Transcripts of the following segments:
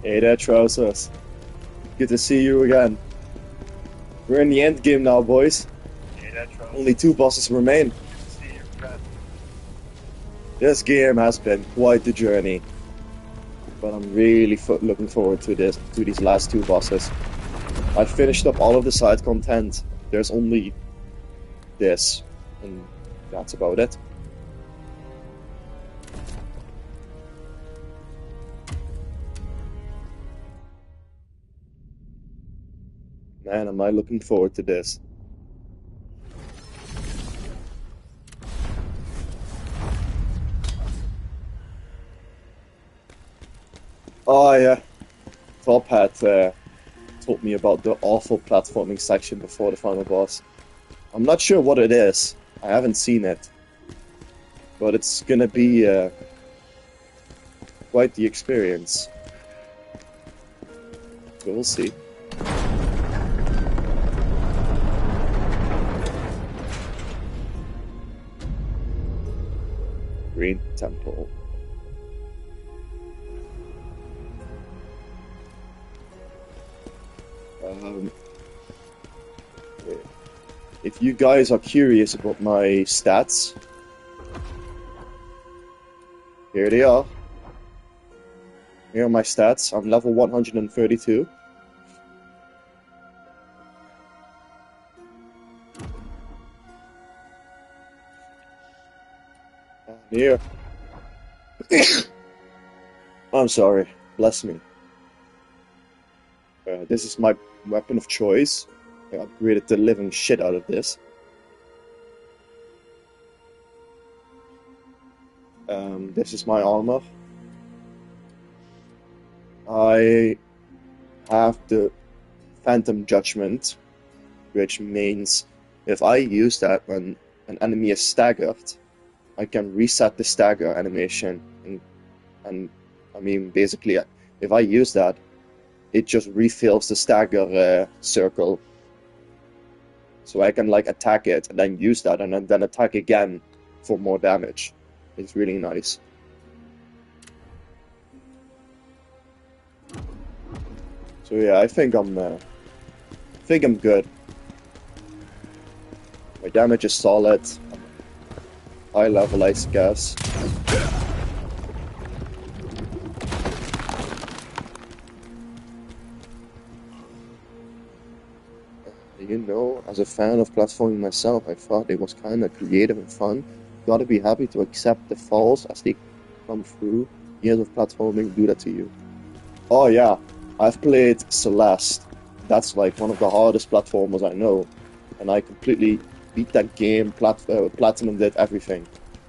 Hey there, Trousers. Good to see you again. We're in the end game now, boys. Hey there, Trousers. Only 2 bosses remain. Good to see you, friend. This game has been quite the journey, but I'm really looking forward to these last 2 bosses. I finished up all of the side content. There's only this, and that's about it. Man, am I looking forward to this. Oh yeah, Top had told me about the awful platforming section before the final boss. I'm not sure what it is. I haven't seen it. But it's gonna be quite the experience. We'll see. Green Temple. If you guys are curious about my stats, here they are. Here are my stats. I'm level 132. And here. I'm sorry. Bless me. This is my weapon of choice. I upgraded the living shit out of this. This is my armor. I have the Phantom Judgment, which means if I use that when an enemy is staggered, I can reset the stagger animation, and I mean basically if I use that, it just refills the stagger circle, so I can like attack it and then use that and then attack again for more damage. It's really nice. So yeah, I think I'm good. My damage is solid. High level, I guess. You know, as a fan of platforming myself, I thought it was kind of creative and fun. Gotta be happy to accept the falls as they come through. Years of platforming do that to you. Oh yeah, I've played Celeste. That's like one of the hardest platformers I know, and I completely beat that game. Platinum did everything,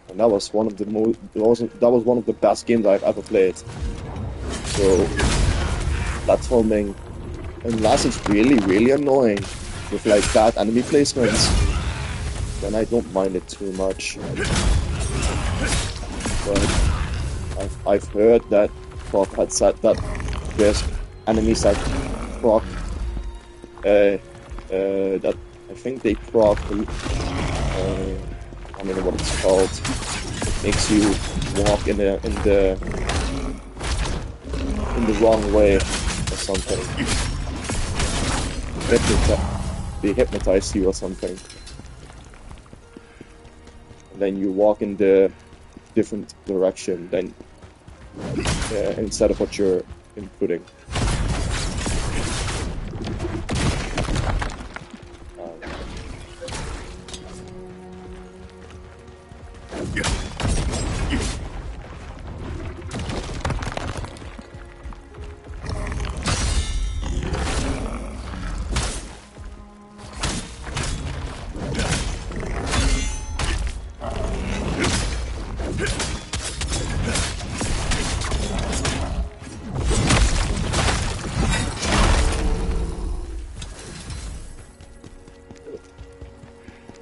and that was one of the one of the best games I've ever played. So platforming, unless it's really annoying with like bad enemy placements, then I don't mind it too much. But I've heard that Bob had said that there's enemies that proc that I think they proc I don't know what it's called. It makes you walk in the wrong way or something. They hypnotize you or something. And then you walk in the different direction than instead of what you're inputting.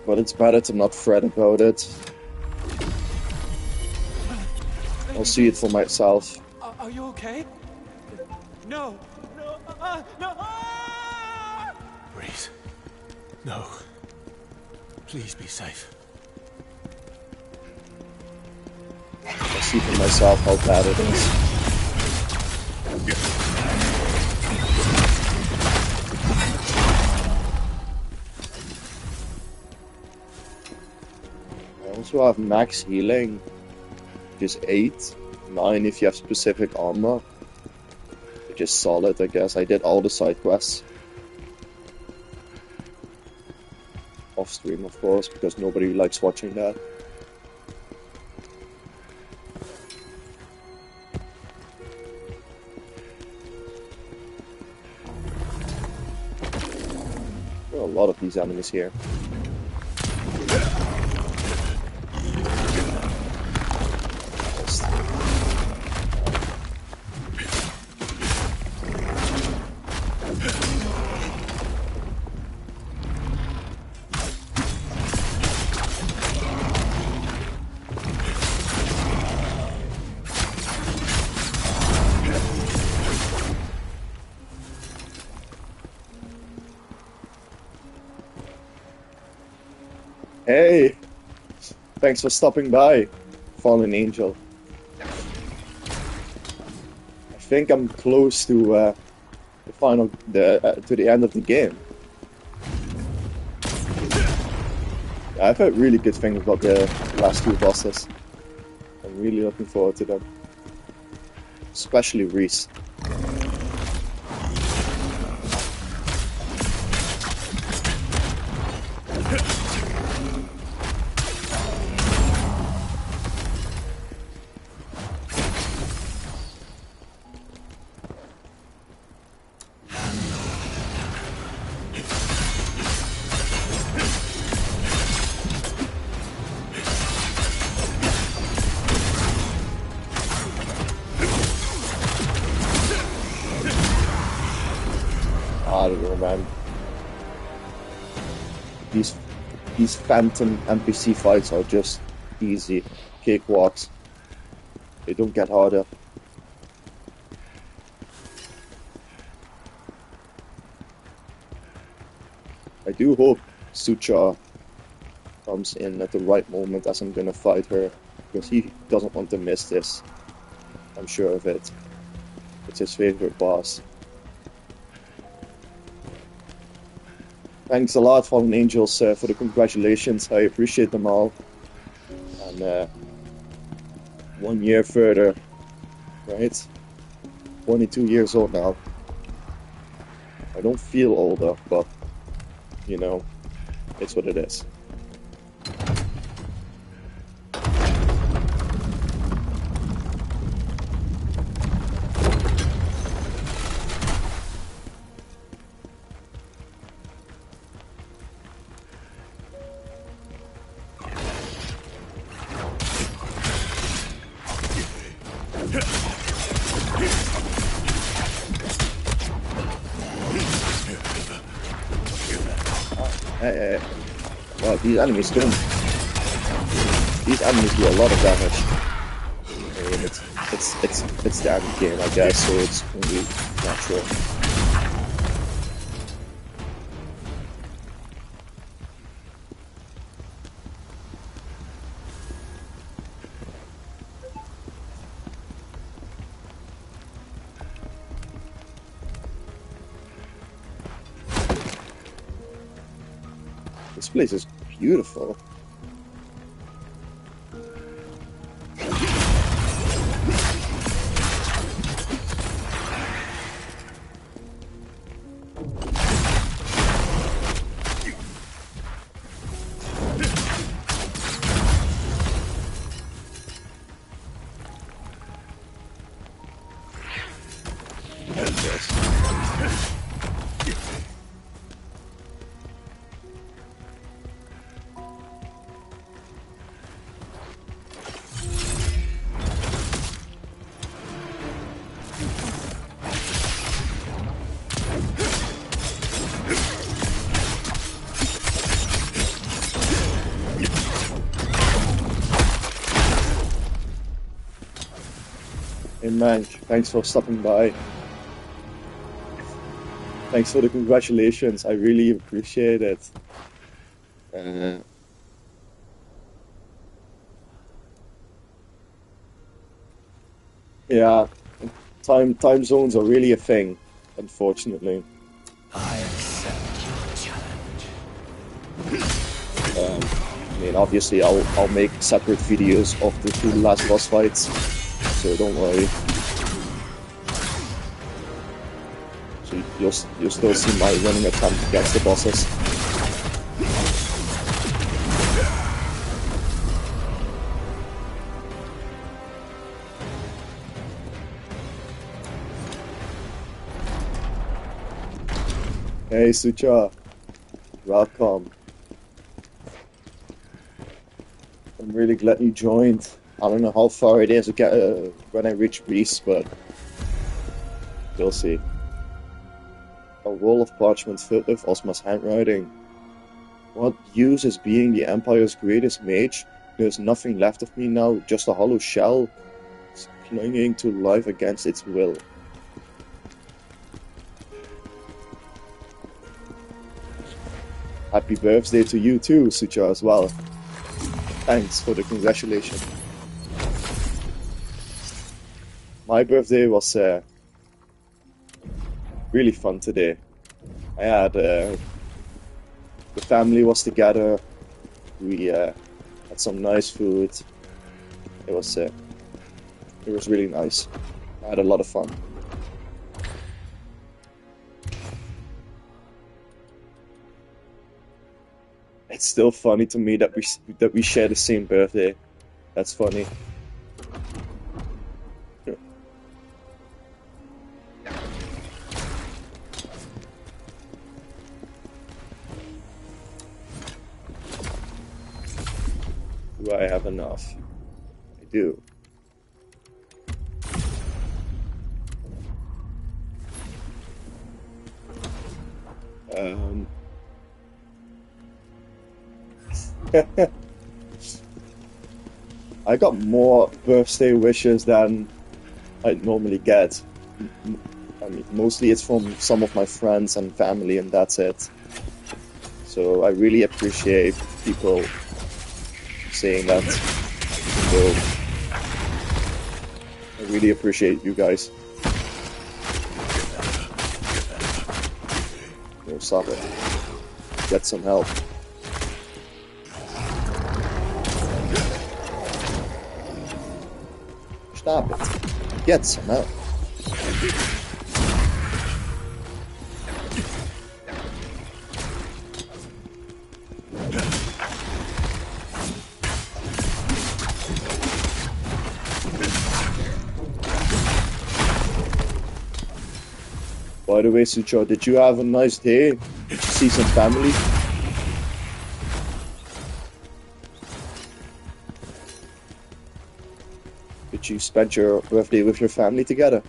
But it's better to not fret about it. I'll see it for myself. Are you okay? No. No. Rhys. No. Please be safe. I'll see for myself how bad it is. to have max healing, which is 8, 9 if you have specific armor, which is solid, I guess. I did all the side quests. Off stream, of course, because nobody likes watching that. There are a lot of these enemies here. Hey! Thanks for stopping by, Fallen Angel. I think I'm close to the end of the game. I've heard really good things about the last 2 bosses. I'm really looking forward to them. Especially Reese. I don't know, man. These phantom NPC fights are just easy cakewalks. They don't get harder. I do hope Sucha comes in at the right moment as I'm gonna fight her, because he doesn't want to miss this. I'm sure of it. It's his favorite boss. Thanks a lot, Fallen Angels, for the congratulations. I appreciate them all. And 1 year further, right? 22 years old now. I don't feel older, but, you know, it's what it is. Wow, these enemies do a lot of damage. I mean, it's the end game, I guess, so it's only natural. This place is beautiful. Hey man, thanks for stopping by. Thanks for the congratulations, I really appreciate it. Yeah, time zones are really a thing, unfortunately. I accept your challenge. I mean, mean, obviously, I'll make separate videos of the 2 last boss fights, so don't worry. So you'll still see my running attempt against the bosses. Hey Sucha, welcome. I'm really glad you joined. I don't know how far it is when I reach Reese, but you'll see. A roll of parchment filled with Ozma's handwriting. What use is being the Empire's greatest mage? There's nothing left of me now, just a hollow shell, clinging to life against its will. Happy birthday to you too, Sucha, as well. Thanks for the congratulations. My birthday was really fun today. I had the family was together. We had some nice food. It was really nice. I had a lot of fun. It's still funny to me that we share the same birthday. That's funny. Do I have enough? I do. I got more birthday wishes than I normally get. I mean, mostly it's from some of my friends and family, and that's it. So I really appreciate people saying that. So I really appreciate you guys. No, stop it. Get some help. Stop it. Get some help. By the way, Sucha, did you have a nice day? Did you see some family? Did you spend your birthday with your family together?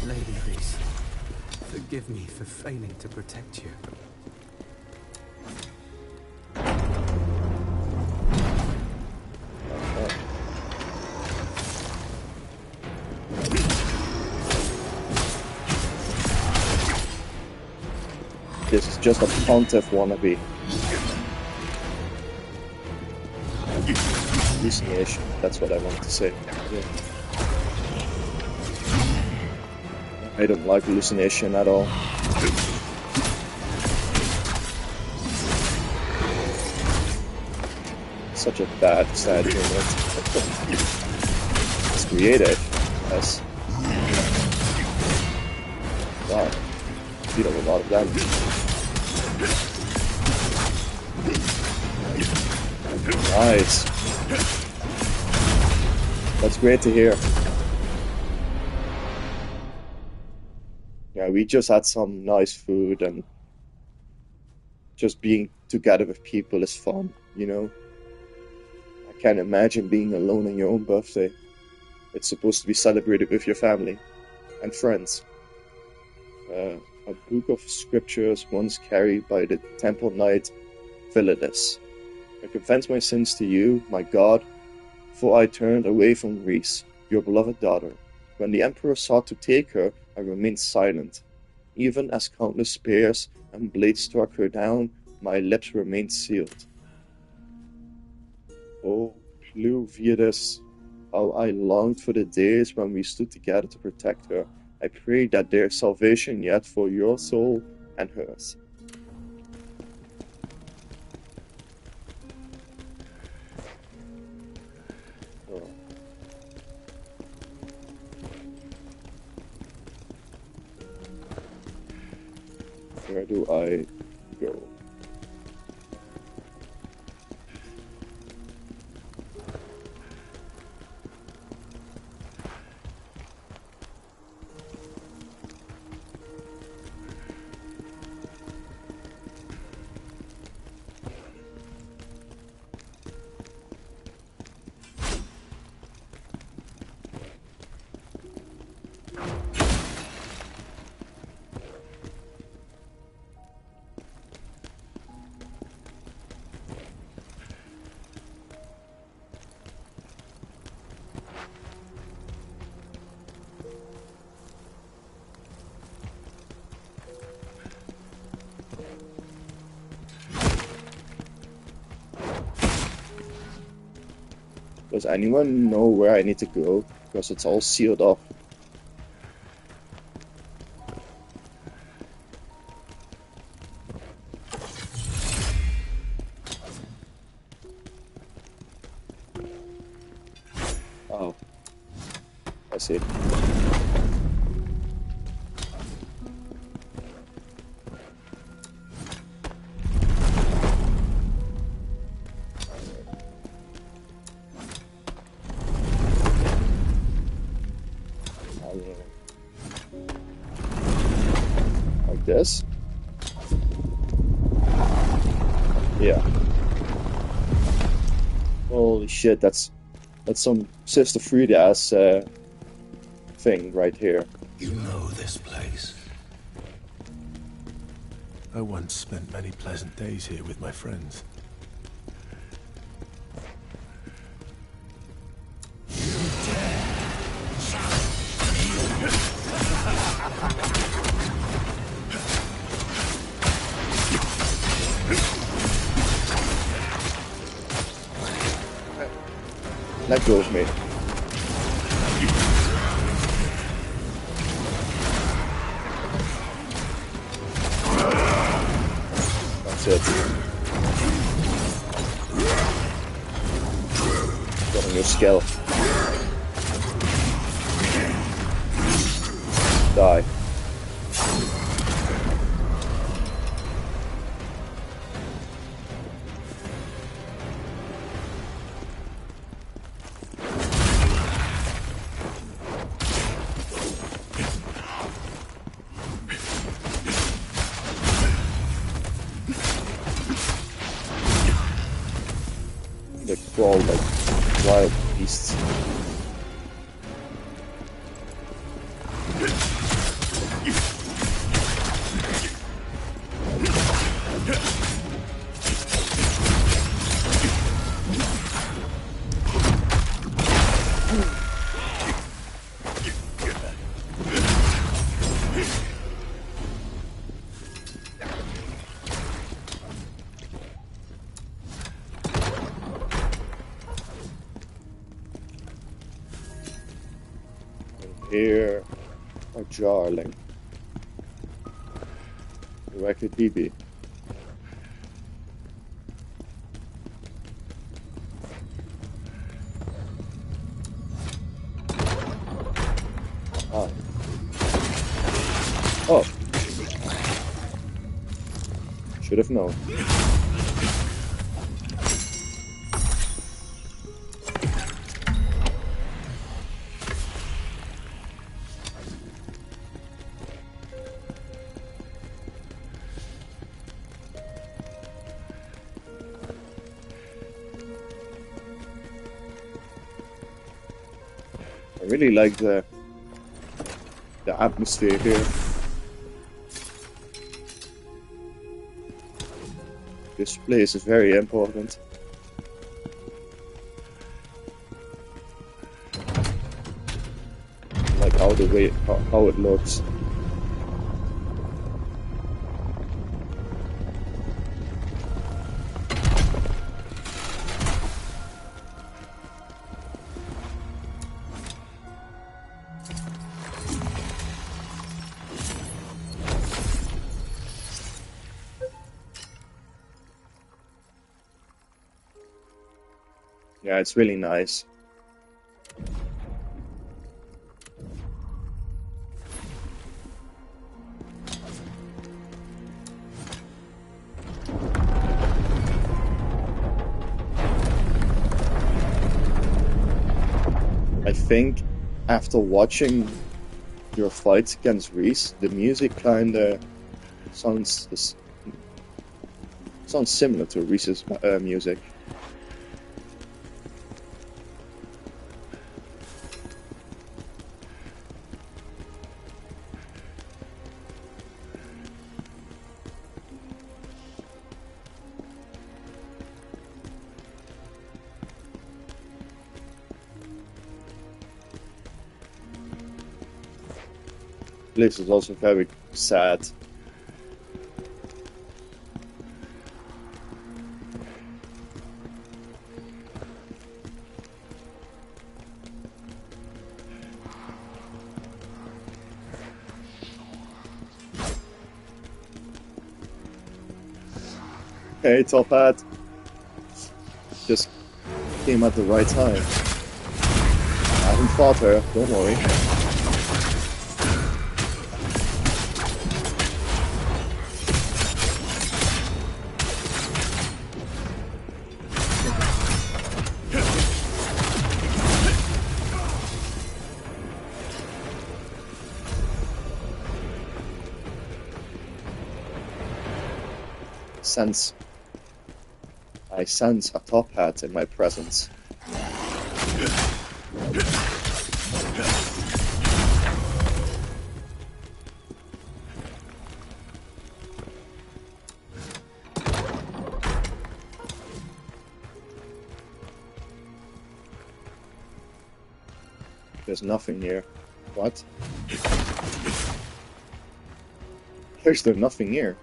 Lady Reese, forgive me for failing to protect you. This is just a Pontiff wannabe. Hallucination, that's what I wanted to say. Yeah. I don't like hallucination at all. Such a bad, sad unit. It's creative, yes. Wow, beat up a lot of damage. Nice. That's great to hear. Yeah, we just had some nice food, and just being together with people is fun, you know? I can't imagine being alone on your own birthday. It's supposed to be celebrated with your family and friends. A book of scriptures once carried by the temple knight Philetus. I confess my sins to you, my God, for I turned away from Reese, your beloved daughter. When the Emperor sought to take her, I remained silent. Even as countless spears and blades struck her down, my lips remained sealed. Oh, Pluvius, how I longed for the days when we stood together to protect her, I pray that there is salvation yet for your soul and hers. Oh. Where do I go? Does anyone know where I need to go? Because it's all sealed off. Oh. I see. Like this? Yeah. Holy shit, that's some Sister Frieda's thing right here. You know this place. I once spent many pleasant days here with my friends. Let go of me. That's it. Got a new skill. Die. They crawl like wild beasts. Here, a Jarling. Where could he be? Ah. Oh. Should have known. I really like the atmosphere here. This place is very important. Like how it looks. Yeah, it's really nice. I think after watching your fights against Reese, the music kinda sounds similar to Reese's music. This is also very sad. Hey, Top Hat. Just came at the right time. I haven't fought her, don't worry. I sense a Top Hat in my presence. There's nothing here. What? There's nothing here.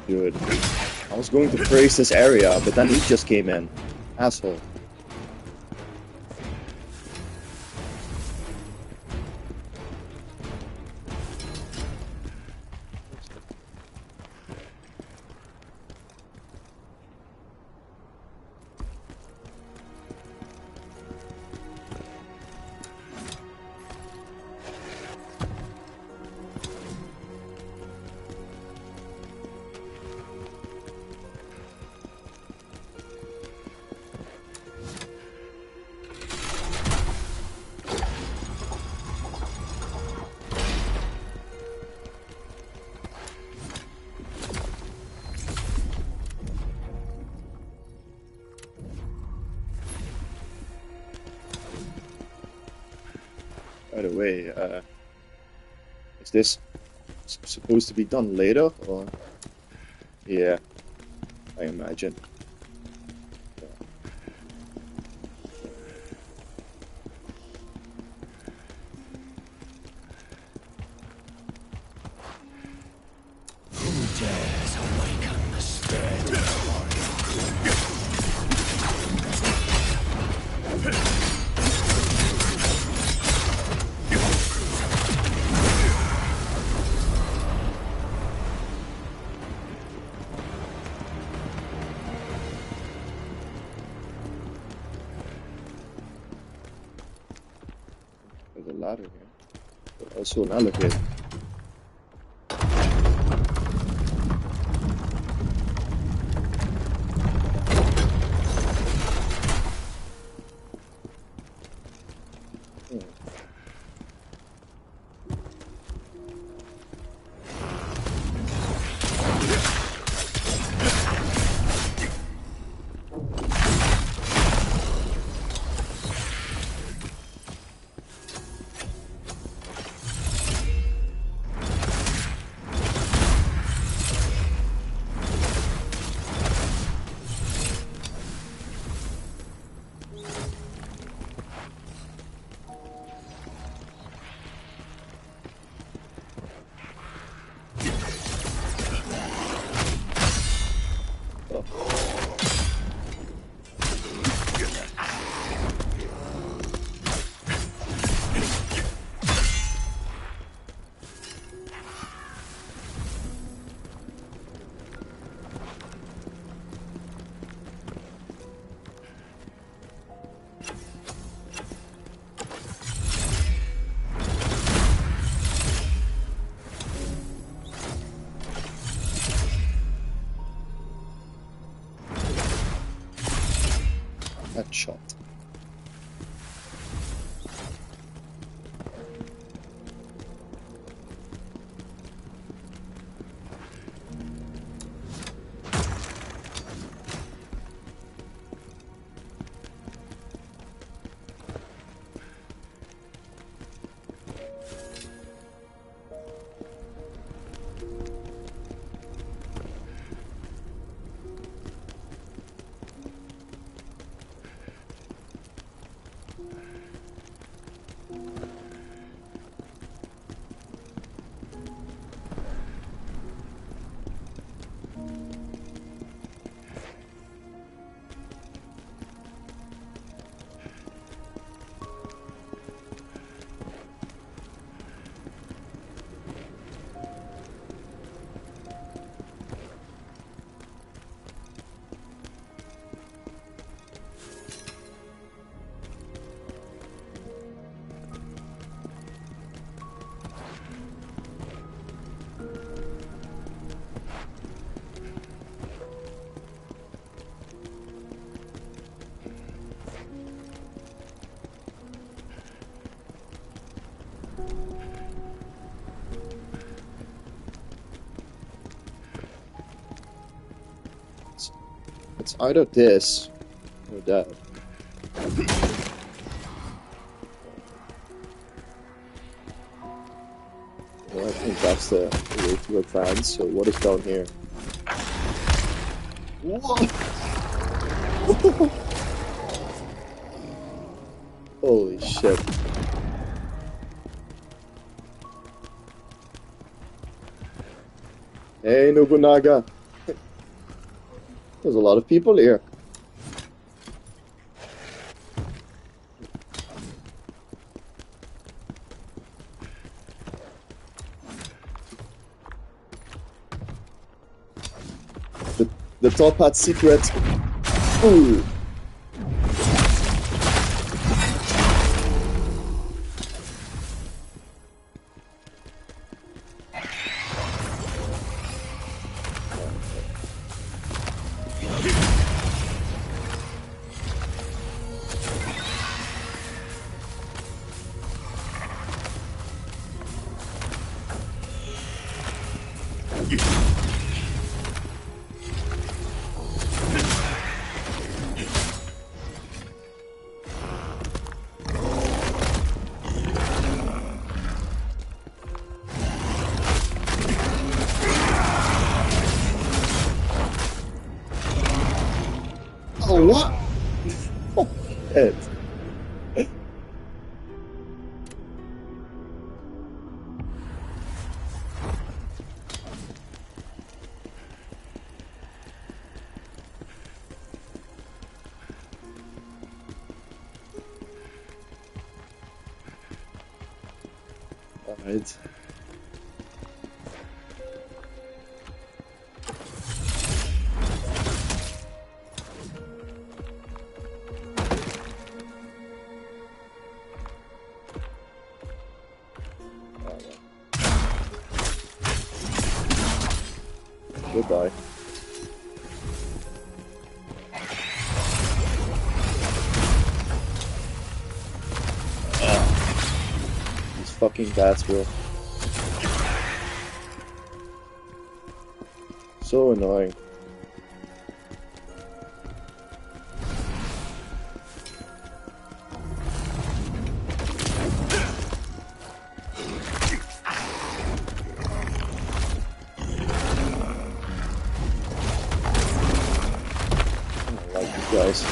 Dude, I was going to praise this area, but then he just came in. Asshole. By the way, is this supposed to be done later, or? Yeah, I imagine. Who dares awaken the spirit of There's a ladder here, but also an elevator. Headshot. It's either this or that. Well, I think that's the way to advance. So what is down here? What? Holy shit. Hey, Nobunaga. There's a lot of people here. The top hat secret. Ooh. Oh, what? Oh, Ed. All right. Goodbye. These fucking bats, bro. So annoying. Guys.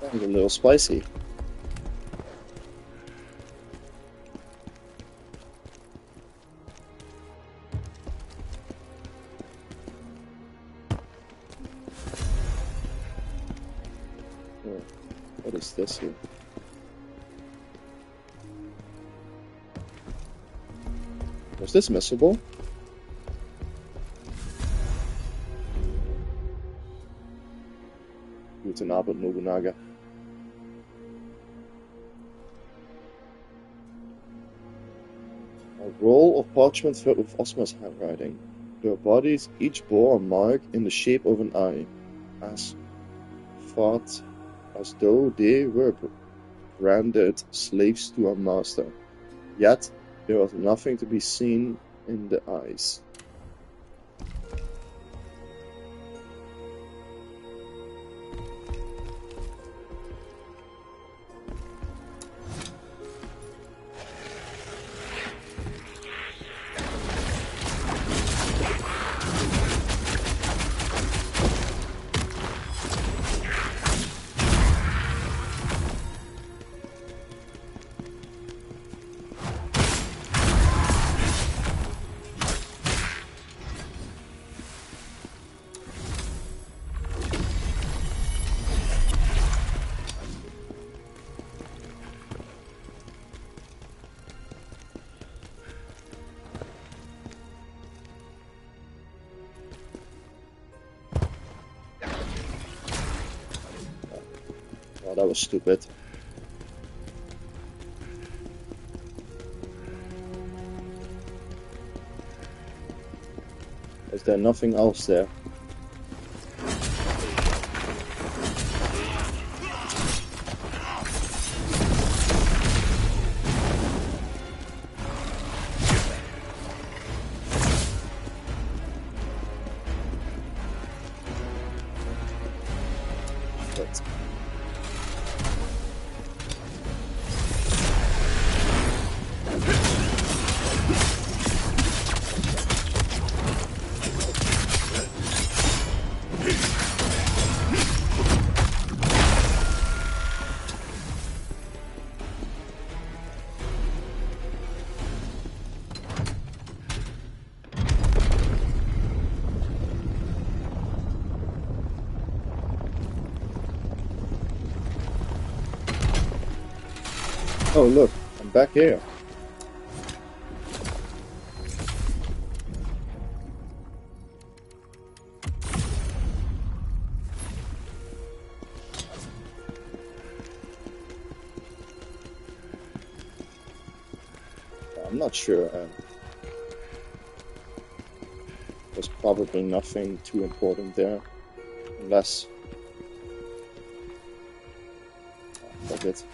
That was a little spicy. What is this here? Was this missable? Guten Abend, Nobunaga. A roll of parchment filled with Ozma's handwriting. Their bodies each bore a mark in the shape of an eye, as though they were branded slaves to a master. Yet there was nothing to be seen in the eyes. Oh, that was stupid. Is there nothing else there? But oh look, I'm back here. I'm not sure. There's probably nothing too important there, unless. Fuck it.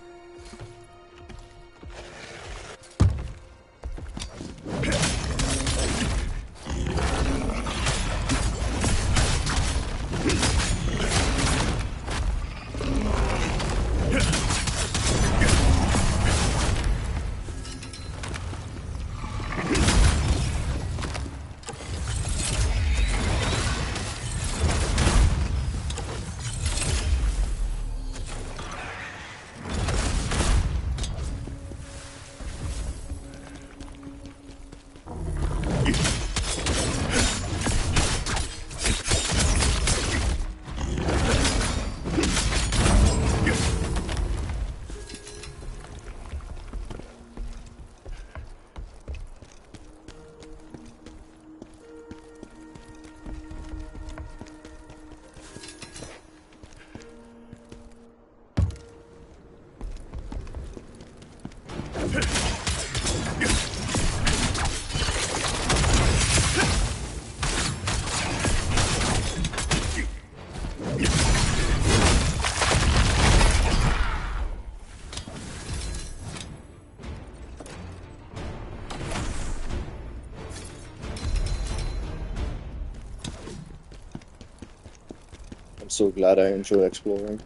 I'm so glad I enjoy exploring.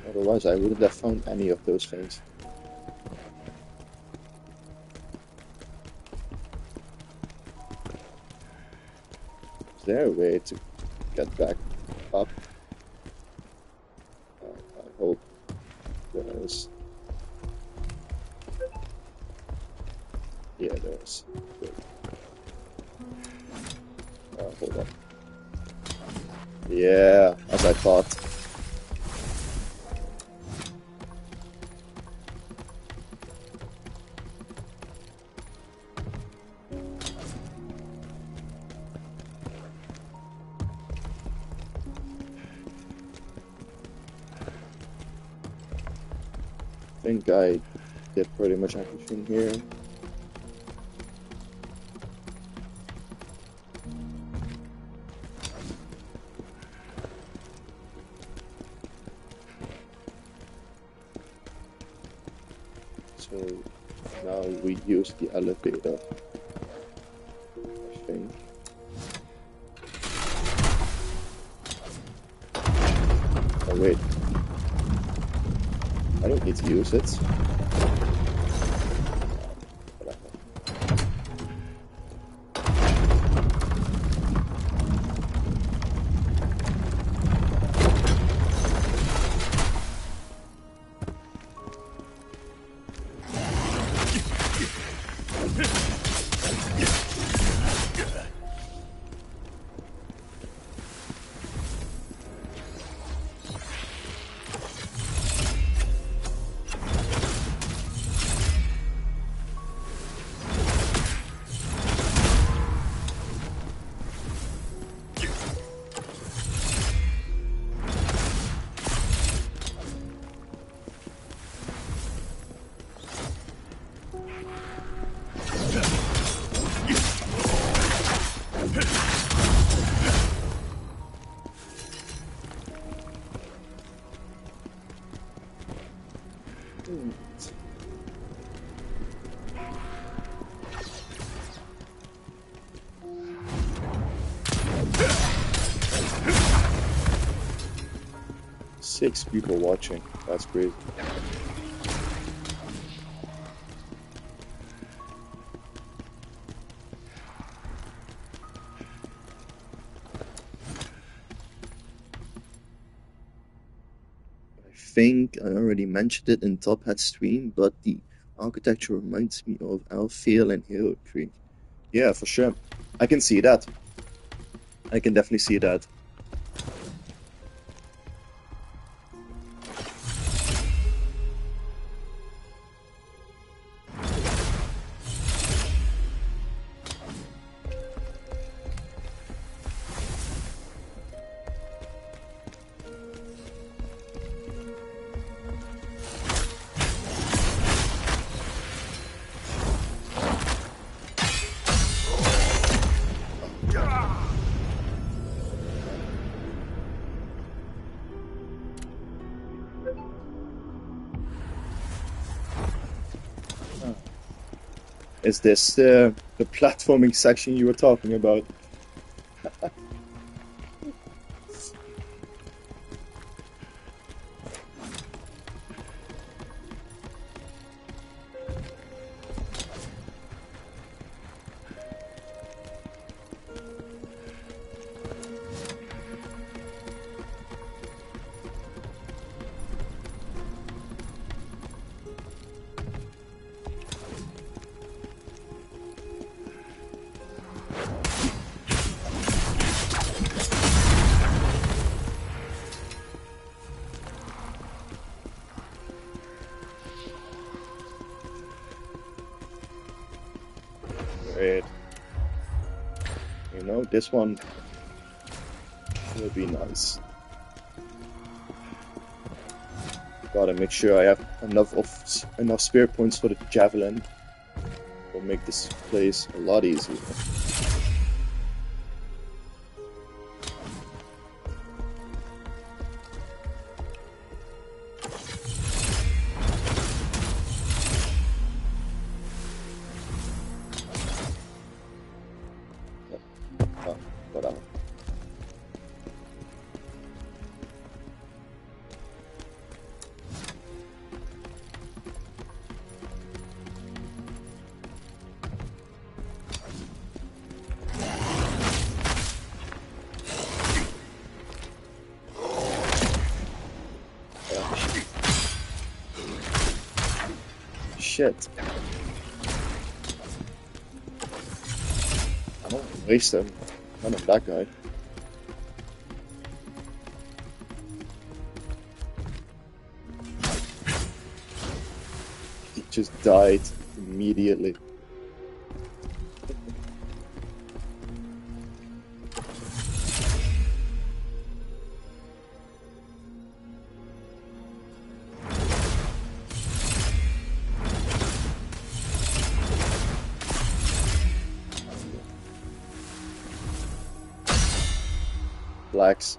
Otherwise, I wouldn't have found any of those things. Is there a way to get back up? I hope there is. Yeah, there is. Good. Hold on. Yeah, as I thought. think I did pretty much everything here. So now we use the elevator, I think. Oh wait, I don't need to use it. Six people watching. That's crazy. I think I already mentioned it in Top Hat stream, but the architecture reminds me of Alfheim and Hero Tree. Yeah, for sure. I can see that. I can definitely see that. Is this the platforming section you were talking about? Great. You know, this one will be nice. Gotta make sure I have enough spirit points for the javelin. Will make this place a lot easier. Oh, whatever. Shit. I don't want to waste them. None of that guy. He just died immediately. blacks.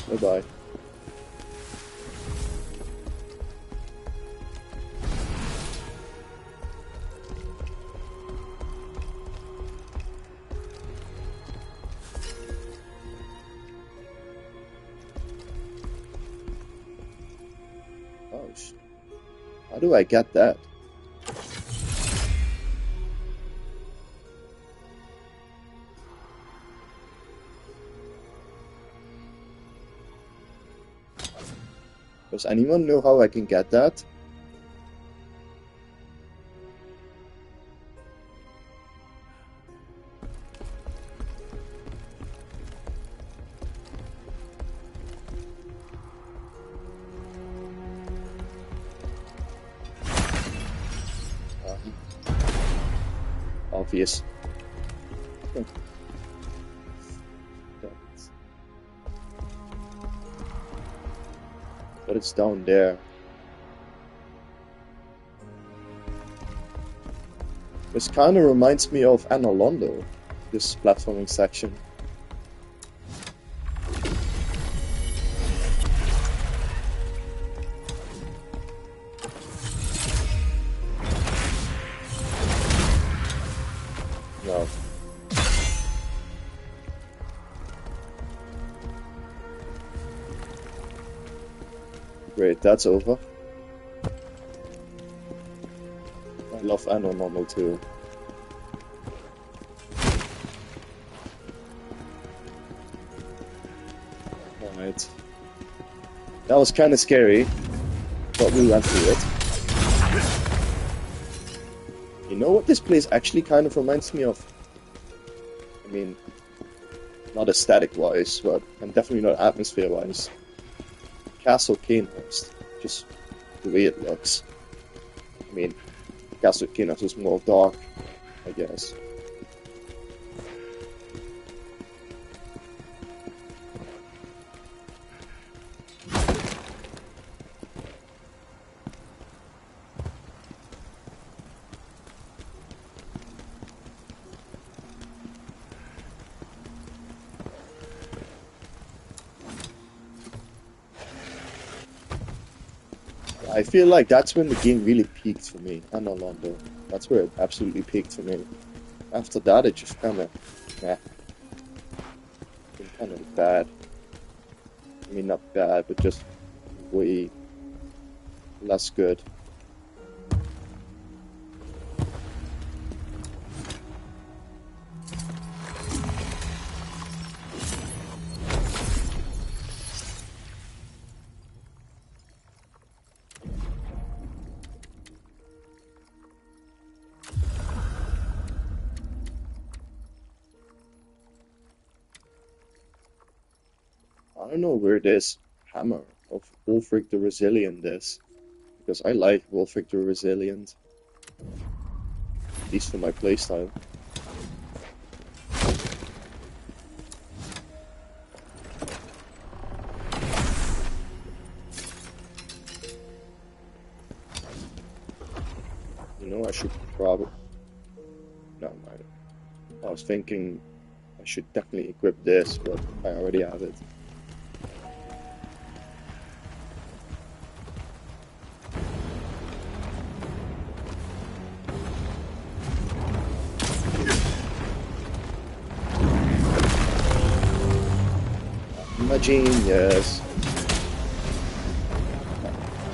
Bye-bye. Oh, how do I get that? Does anyone know how I can get that? Obvious. But it's down there. This kind of reminds me of Anor Londo, this platforming section. No. Great, that's over. I love Anor Londo too. Alright. That was kind of scary, but we went through it. You know what this place actually kind of reminds me of? I mean, not aesthetic-wise, but and definitely not atmosphere-wise. Castle Cainhurst, just the way it looks. I mean, Castle Cainhurst is more dark, I guess. I feel like that's when the game really peaked for me, Anor Londo. That's where it absolutely peaked for me. After that, it just kind of, been kind of bad. I mean, not bad, but just way less good. I don't know where this hammer of Wulfric the Resilient is, because I like Wulfric the Resilient, at least for my playstyle. You know, I should probably... No, I was thinking I should definitely equip this, but I already have it. I'm a genius.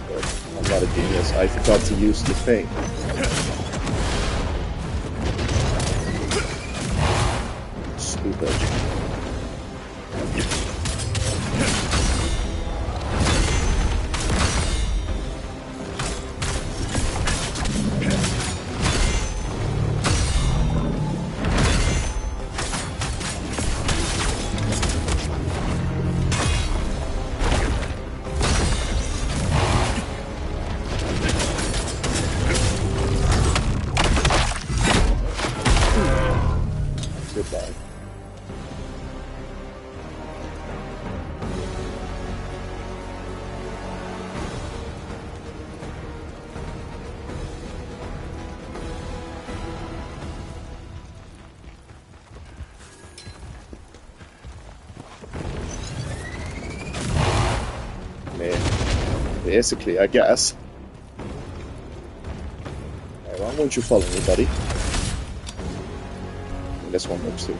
But I'm not a genius. I forgot to use the thing. Stupid. Goodbye. Basically, I guess. Alright, why won't you follow me, buddy? And this one works too.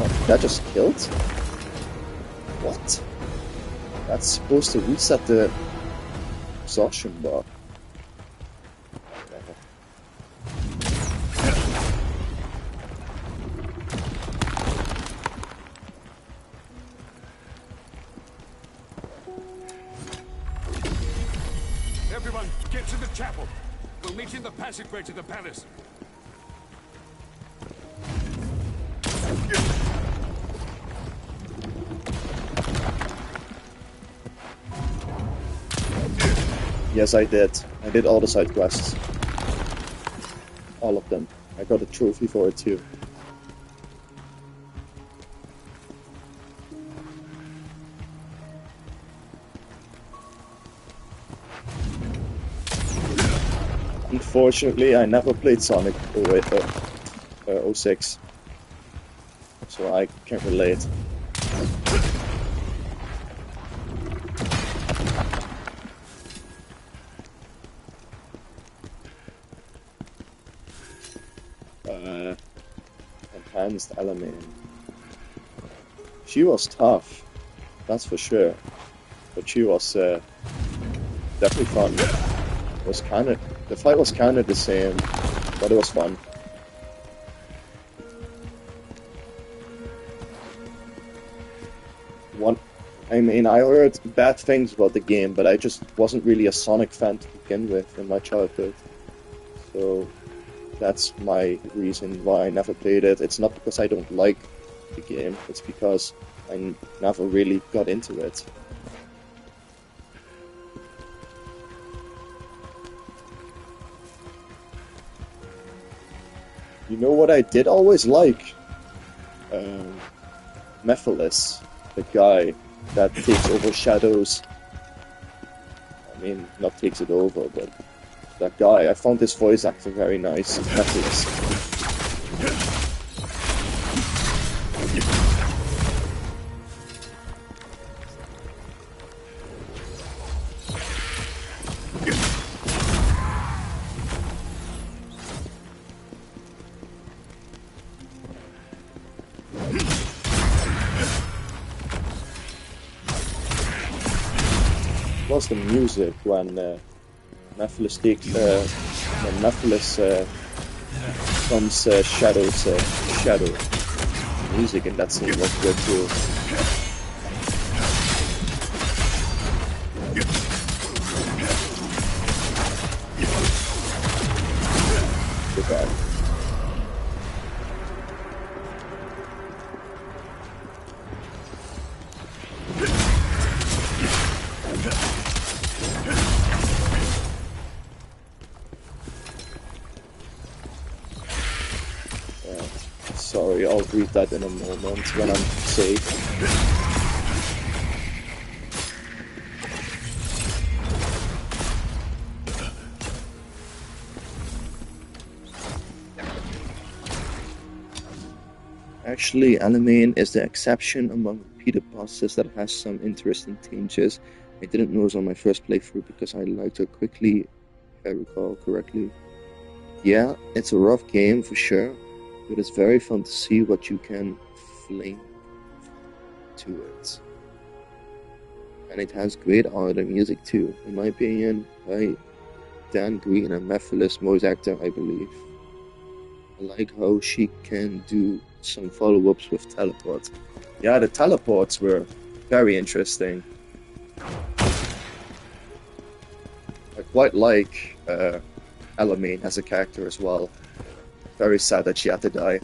Oh, that just killed? What? That's supposed to reset the exhaustion bar. Everyone, get to the chapel. We'll meet in the passageway to the palace. Yes, I did. I did all the side quests. All of them. I got a trophy for it too. Unfortunately, I never played Sonic 06, so I can't relate. Enhanced Alamein. She was tough, that's for sure, but she was definitely fun. It was the fight was kind of the same, but it was fun. I mean, I heard bad things about the game, but I just wasn't really a Sonic fan to begin with in my childhood. So that's my reason why I never played it. It's not because I don't like the game, it's because I never really got into it. You know what I did always like? Mephiles, the guy that takes over Shadows. I mean, not takes it over, but that guy. I found his voice acting very nice. Mephiles. Was the music when Mephiles takes when Mephiles becomes Shadow. The music in that scene was good too. Good guy. Sorry, I'll read that in a moment when I'm safe. Actually, Alamein is the exception among repeated bosses that has some interesting changes. I didn't know it on my first playthrough because I liked her quickly, if I recall correctly. Yeah, it's a rough game for sure, but it's very fun to see what you can fling to it. And it has great art and music too, in my opinion, by Dan Green and Mephiles voice actor, I believe. I like how she can do some follow-ups with teleport. Yeah, the teleports were very interesting. I quite like Alamein as a character as well. Very sad that she had to die.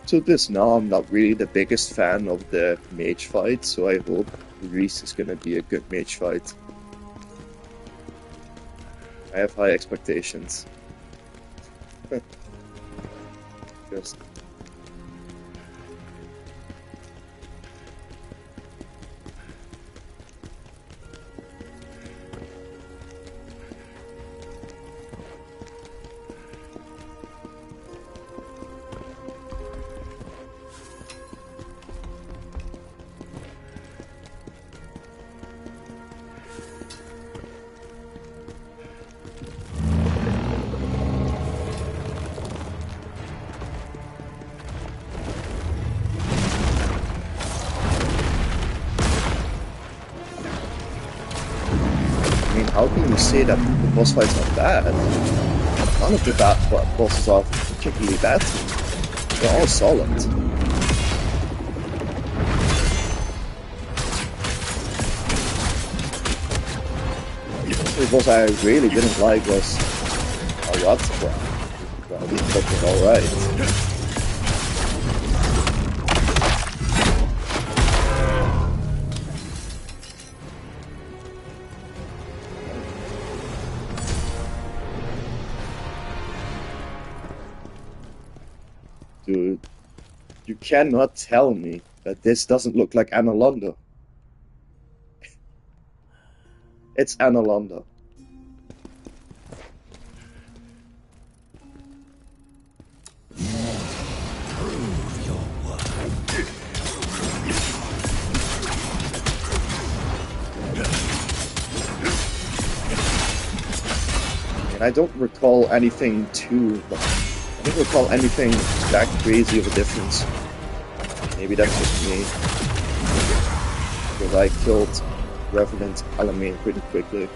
to this now, I'm not really the biggest fan of the mage fight, so I hope Reese is gonna be a good mage fight. I have high expectations. Just how can you say that the boss fights are bad? None of the bosses are particularly bad to me. They're all solid. The boss I really didn't like was Aratzpa. Well, he looked alright. Dude, you cannot tell me that this doesn't look like Analonda. It's Analonda. And I don't recall anything too... I don't recall anything that crazy of a difference. Maybe that's just me. Because I killed Revenant Alamein pretty quickly.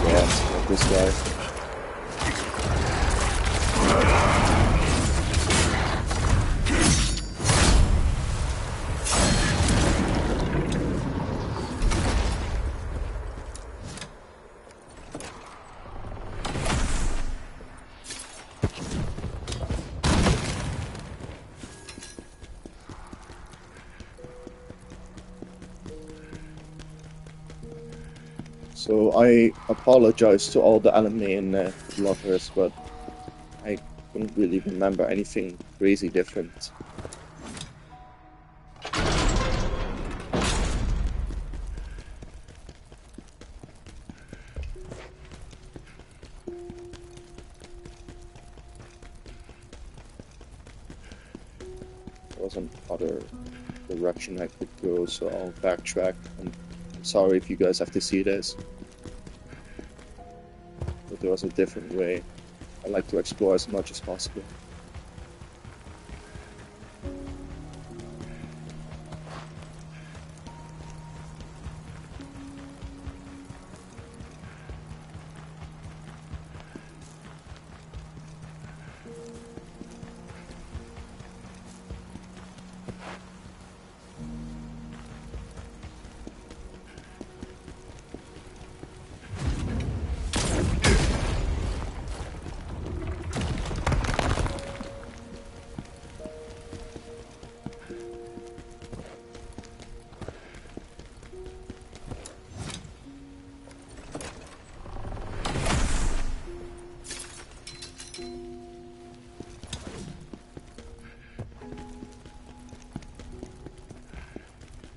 Yes, not this guy. So I apologize to all the Alamein lovers, but I couldn't really remember anything crazy different. There was another direction I could go, so I'll backtrack. And I'm sorry if you guys have to see this. But there was a different way. I like to explore as much as possible.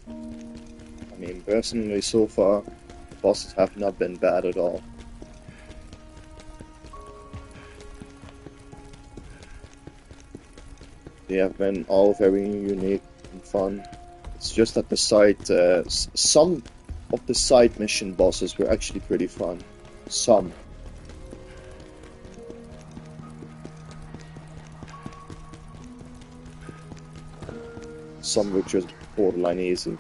I mean, personally, so far, the bosses have not been bad at all. They have been all very unique and fun. It's just that the some of the side mission bosses were actually pretty fun. Some. Some were just borderline easy.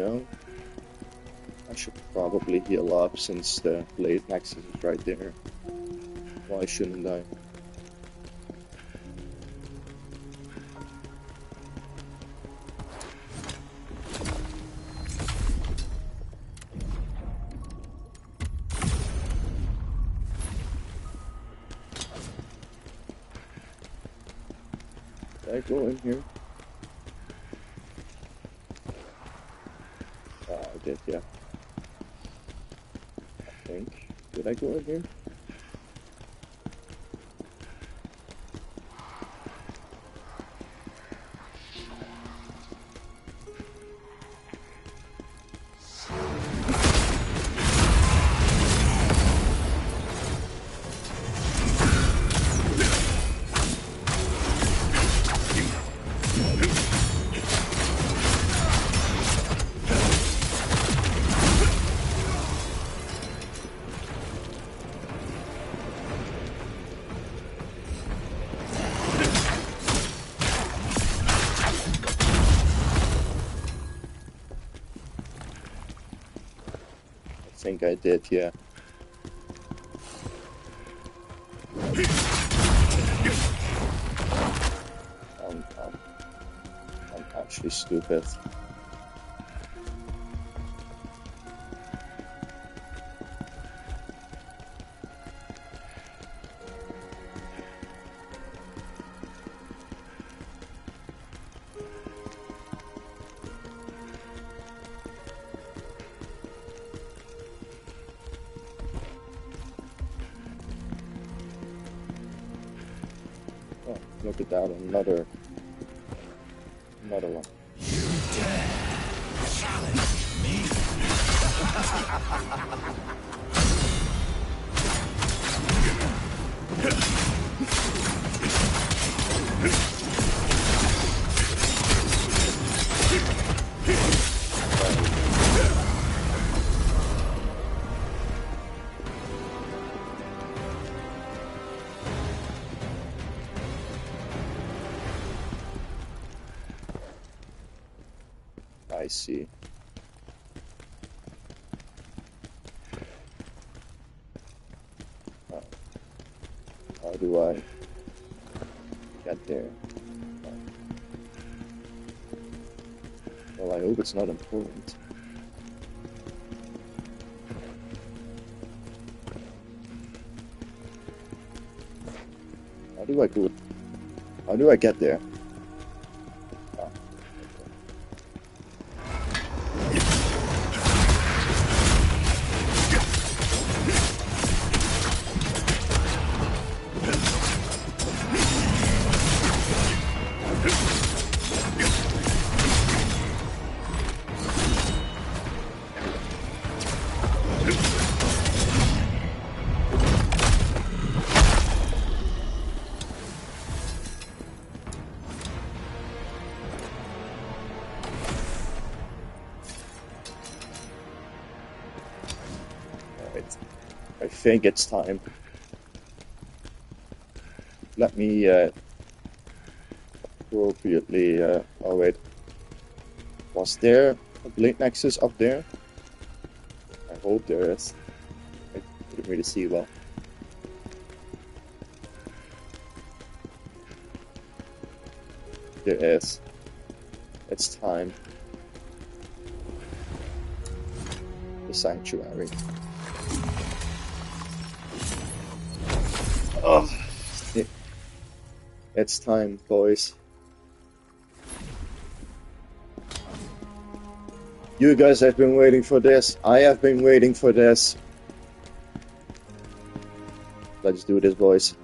know, I should probably heal up since the blade nexus is right there. Why shouldn't I? Did I go in here? I did, yeah. I think. Did I go in here? I think I did, yeah. I'm actually stupid. Oh, look at that, another one. I see. How do I get there? Well, I hope it's not important. How do I do it? How do I get there? I think it's time. Let me appropriately. Oh wait, was there a blade nexus up there? I hope there is. I couldn't really see well. There is. It's time. The sanctuary. Oh, it's time, boys. You guys have been waiting for this. I have been waiting for this. Let's do this, boys.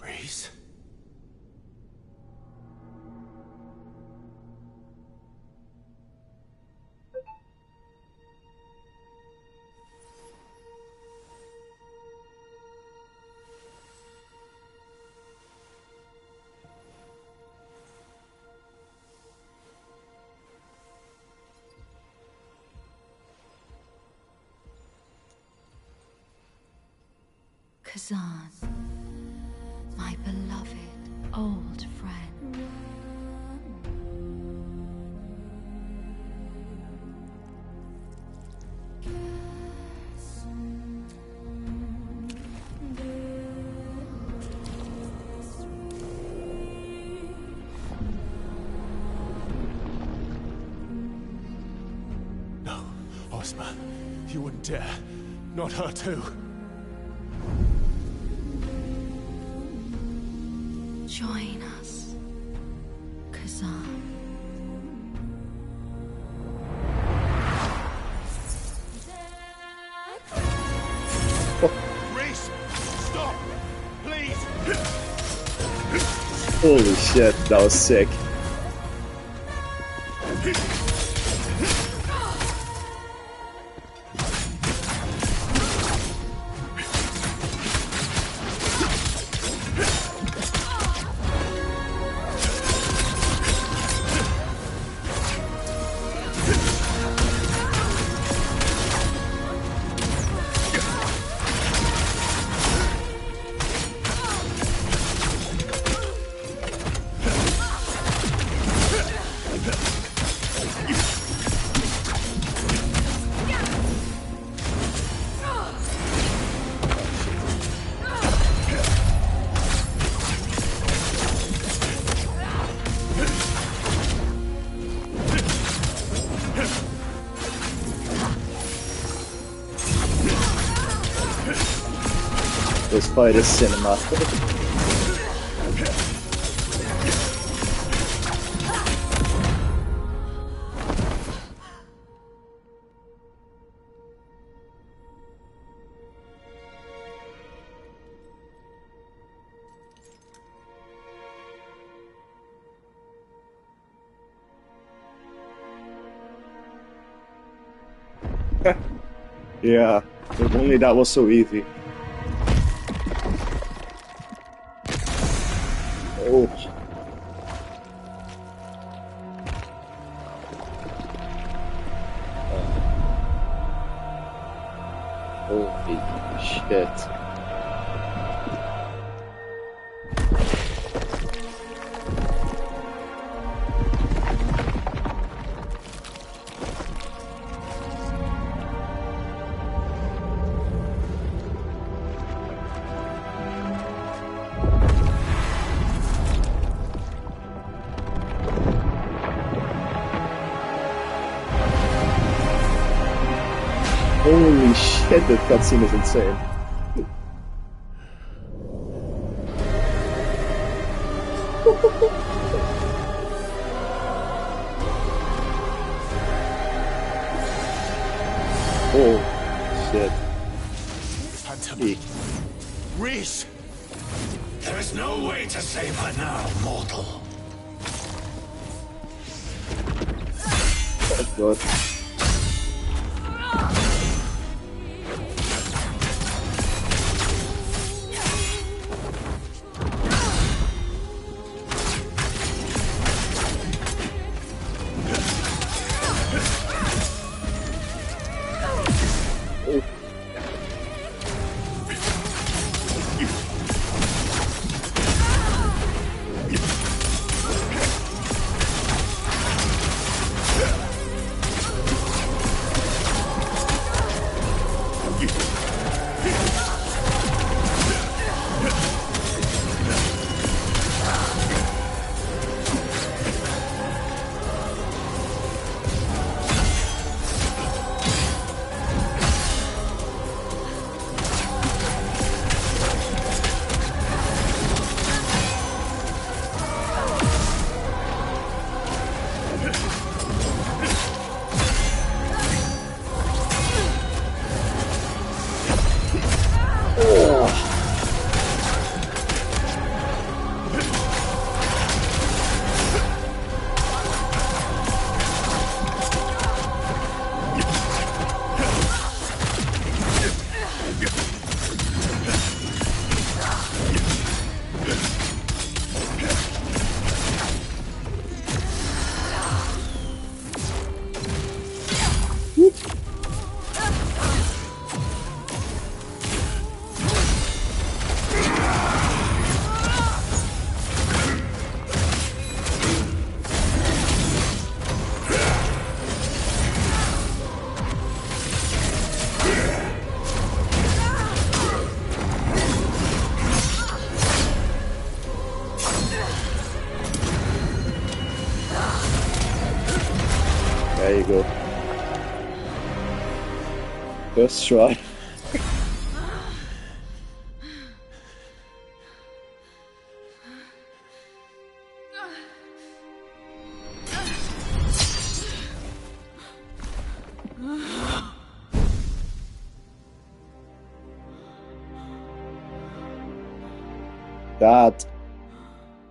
Rhys? Kazan, my beloved old friend. No, Ozma, you wouldn't dare. Not her too. Join us, Kazan. Reese! Stop! Please! Holy shit, that was sick. This fight is cinematic. Yeah, if only that was so easy. Oh. Holy shit. Holy shit, that cutscene is insane. Oh shit. Phantom. Reese! There is no way to save her now, mortal. Oh god. First try. That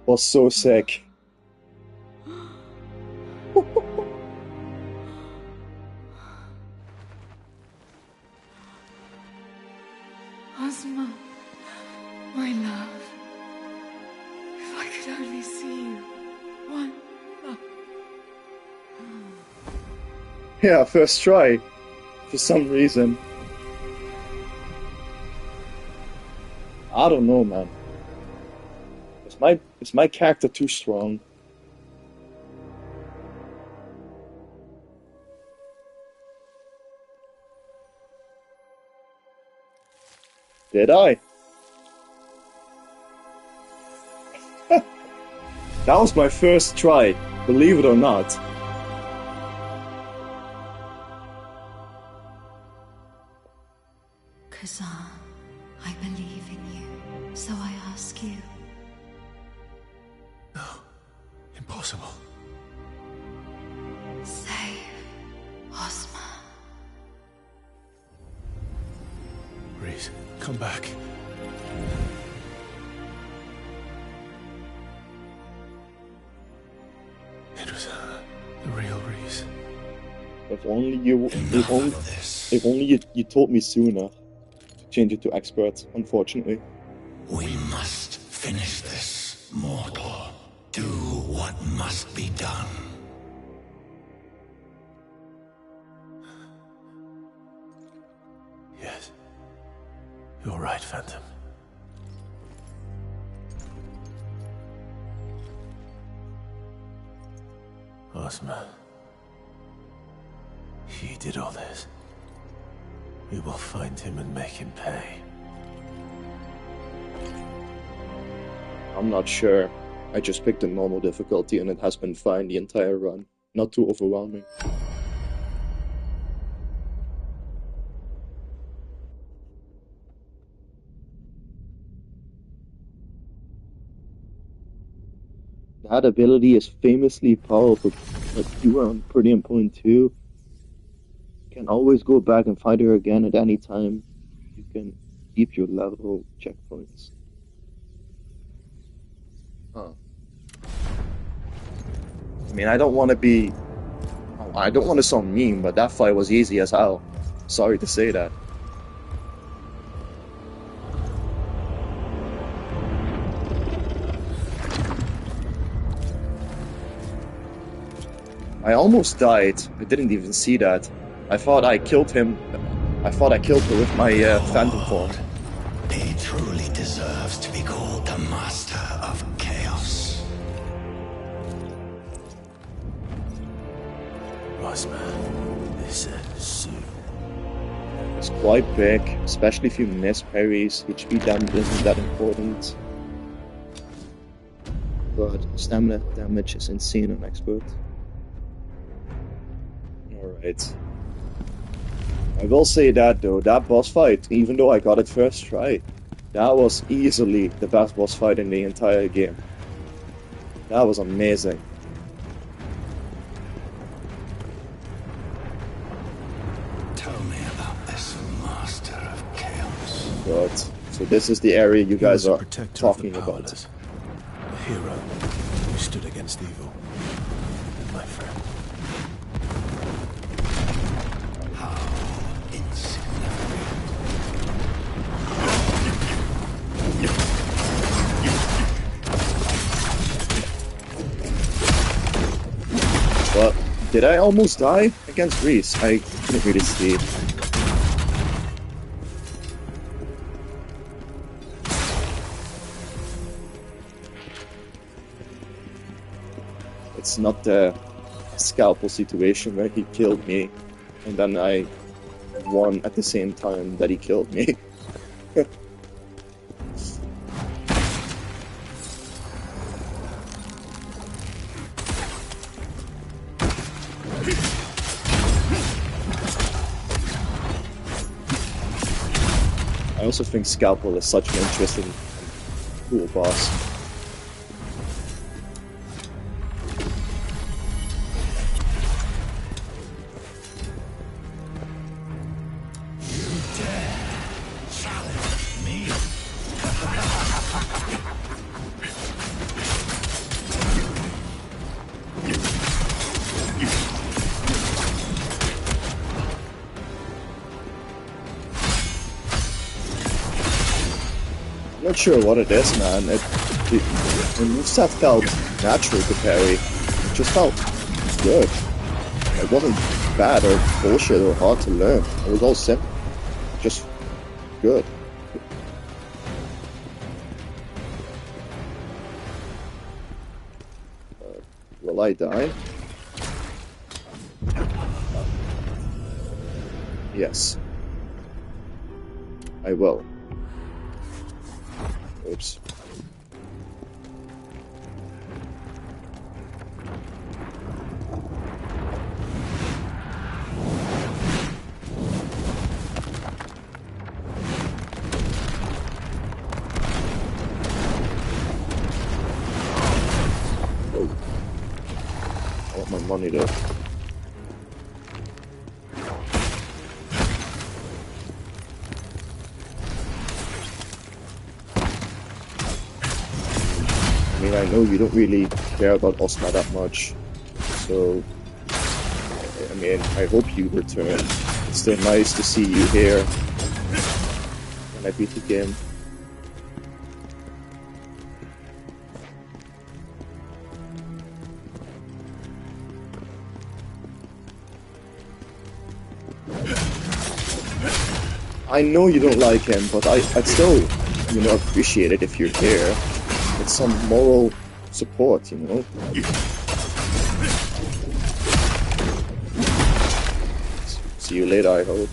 was so sick. Ozma, my love. If I could only see you. One love. Yeah, first try. For some reason. I don't know, man. Is my character too strong? Did I? That was my first try, believe it or not. Kazan, I believe in you, so I ask you. No. Impossible. Save Ozma. Reese, come back. It was the real Reese. If only you told me sooner. Change it to expert, unfortunately. We must finish this, mortal. Do what must be done. Yes. You're right, Phantom. Ozma. He did all this. We will find him and make him pay. I'm not sure. I just picked a normal difficulty and it has been fine the entire run. Not too overwhelming. That ability is famously powerful, but you are on pretty on point too. You can always go back and fight her again at any time. You can keep your level checkpoints. Huh. I mean, I don't want to sound mean, but that fight was easy as hell. Sorry to say that. I almost died. I didn't even see that. I thought I killed him. I thought I killed her with my phantom form. He truly deserves to be called the Master of Chaos. Ozma, listen soon. It's quite big, especially if you miss parries. HP damage isn't that important. But stamina damage is insane on expert. Alright. I will say that though, that boss fight, even though I got it first try, that was easily the best boss fight in the entire game. That was amazing. Tell me about this Master of Chaos. Good. So this is the area you guys He was a are protector of talking the about. powerless. A hero who stood against evil. My friend. But did I almost die against Reese? I couldn't really see. It's not the scalpel situation where he killed me and then I won at the same time that he killed me. I also think Scalpel is such an interesting and cool boss. Not sure what it is, man. The moveset felt natural to parry. It just felt good. It wasn't bad or bullshit or hard to learn. It was all simple. Just good. Will I die? Yes. I will. Oops. Oh. I want my money though. I know you don't really care about Osma that much, so I mean, I hope you return. It's still nice to see you here when I beat the game. I know you don't like him, but I'd still, you know, appreciate it if you're here. It's some moral support, you know? See you later, I hope.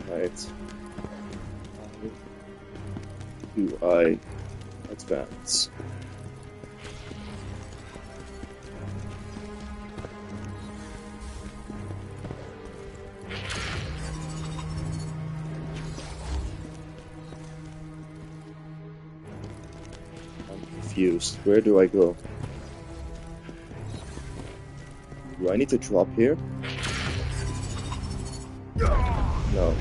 Right. Do I advance? Where do I go? Do I need to drop here? No.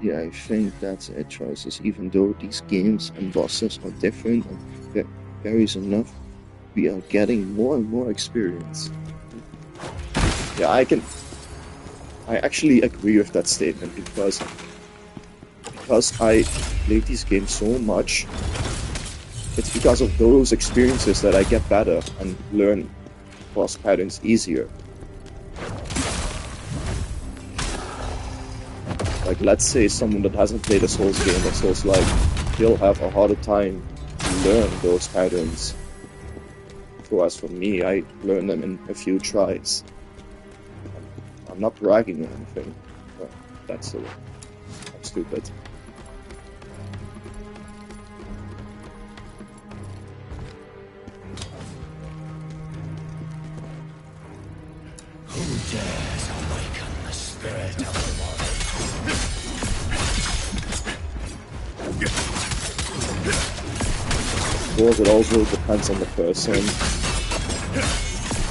Yeah, I think that's it, choices. Even though these games and bosses are different and varies enough, we are getting more and more experience. Yeah, I actually agree with that statement because I play these games so much. It's because of those experiences that I get better and learn boss patterns easier. Like, let's say someone that hasn't played a Souls game or Souls-like, they'll have a harder time to learn those patterns. Whereas for me, I learn them in a few tries. I'm not bragging or anything, but that's stupid. Who dares awaken the spirit of the warrior? Of course, it also depends on the person.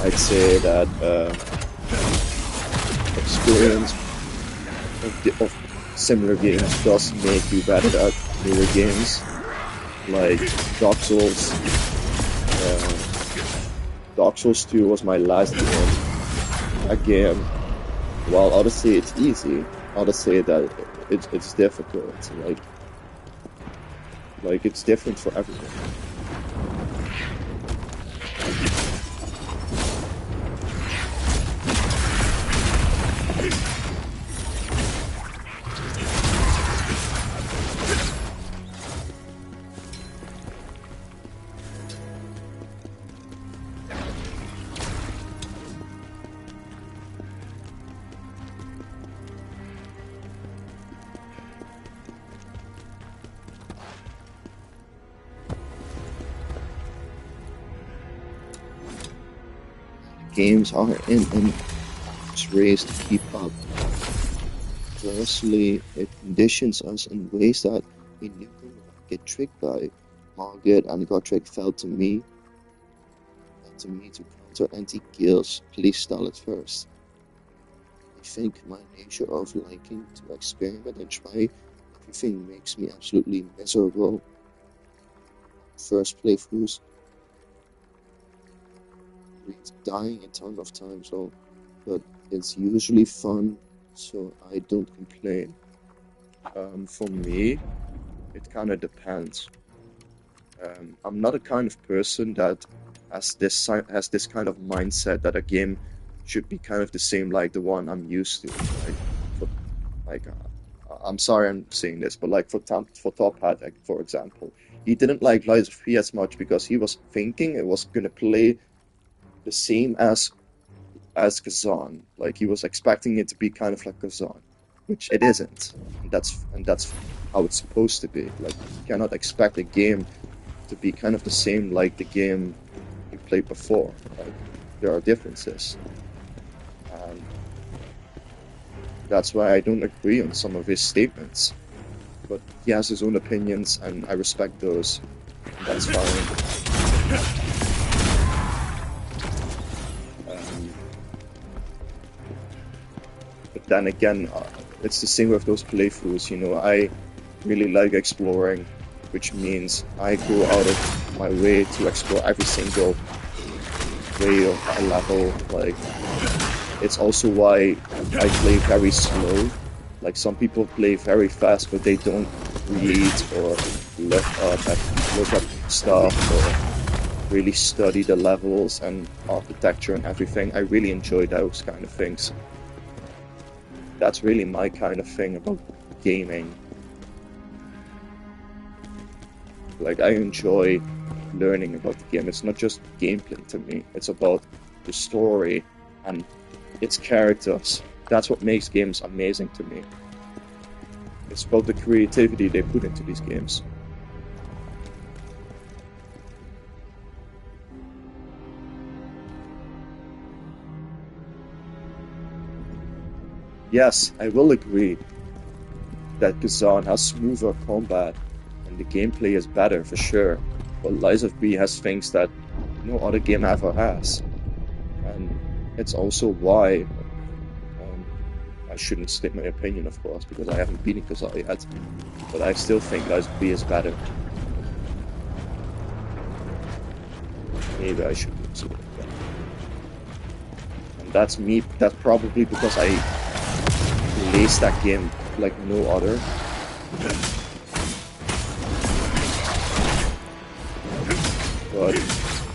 I'd say that experience of similar games does make you better at newer games, like Dark Souls. Dark Souls 2 was my last game. Again, while others say it's easy, others say that it's difficult. Like it's different for everyone. Games are in this race to keep up. Firstly, it conditions us in ways that we never get tricked by. Margit and Gotrek felt to me to counter anti-Gale's playstyle at first. I think my nature of liking to experiment and try everything makes me absolutely miserable. First playthroughs, dying a ton of times, but it's usually fun, so I don't complain. For me, it kind of depends. I'm not a kind of person that has this kind of mindset that a game should be kind of the same like the one I'm used to. I'm sorry I'm saying this, but like for Top Hat, for example, he didn't like Lies of P as much because he was thinking it was gonna play the same as Kazan. Like he was expecting it to be kind of like Kazan, which it isn't. And that's how it's supposed to be. Like you cannot expect a game to be kind of the same like the game you played before. Like there are differences. And that's why I don't agree on some of his statements. But he has his own opinions and I respect those. And that's fine. But then again, it's the same with those playthroughs, you know, I really like exploring, which means I go out of my way to explore every single way of a level. Like, it's also why I play very slow. Like, some people play very fast, but they don't read or look up stuff or really study the levels and architecture and everything. I really enjoy those kind of things. That's really my kind of thing about gaming. Like, I enjoy learning about the game. It's not just gameplay to me. It's about the story and its characters. That's what makes games amazing to me. It's about the creativity they put into these games. Yes, I will agree that Kazan has smoother combat and the gameplay is better for sure, but Lies of P has things that no other game ever has. And it's also why I shouldn't state my opinion, of course, because I haven't beaten Kazan yet, but I still think Lies of P is better. Maybe I should consider it. And that's me, that's probably because I laced that game like no other. But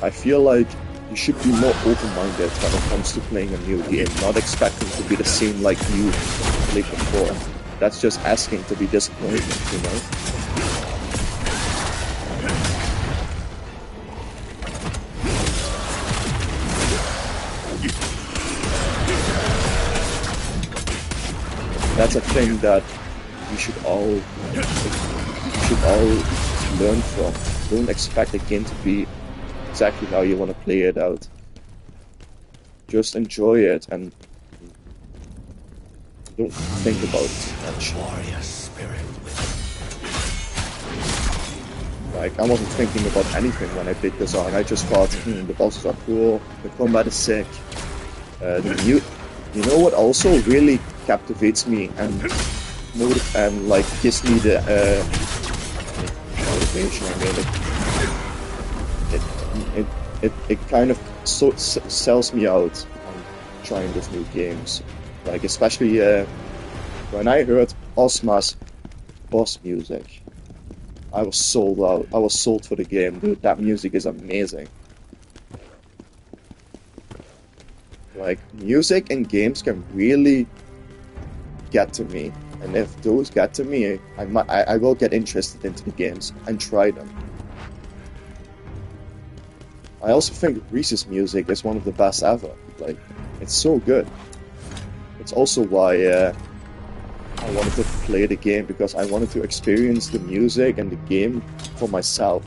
I feel like you should be more open-minded when it comes to playing a new game, not expecting to be the same like you played before. That's just asking to be disappointed, you know? That's a thing that we should all learn from. Don't expect a game to be exactly how you want to play it out. Just enjoy it and don't think about it too much. Warrior spirit. Like, I wasn't thinking about anything when I played Kazan. I just thought, the bosses are cool, the combat is sick, You know what also really captivates me and like gives me the motivation. I mean, it kind of sells me out on trying these new games. Like especially when I heard Osma's boss music, I was sold out. I was sold for the game, dude. That music is amazing. Like, music and games can really get to me. And if those get to me, I will get interested into the games and try them. I also think Reese's music is one of the best ever. Like, it's so good. It's also why I wanted to play the game, because I wanted to experience the music and the game for myself.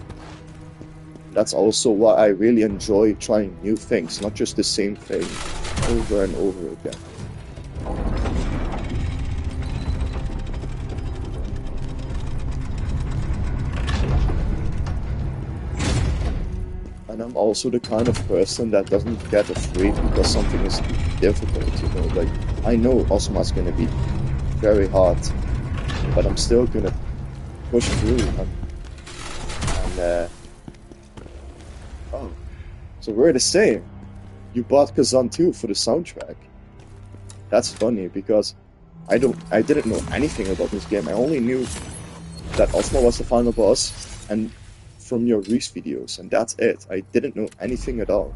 That's also why I really enjoy trying new things, not just the same thing over and over again. And I'm also the kind of person that doesn't get afraid because something is difficult, you know. Like, I know Osma's gonna be very hard, but I'm still gonna push through and oh, so we're the same. You bought Kazan 2 for the soundtrack. That's funny because I didn't know anything about this game. I only knew that Osma was the final boss and from your Reese videos, and that's it. I didn't know anything at all.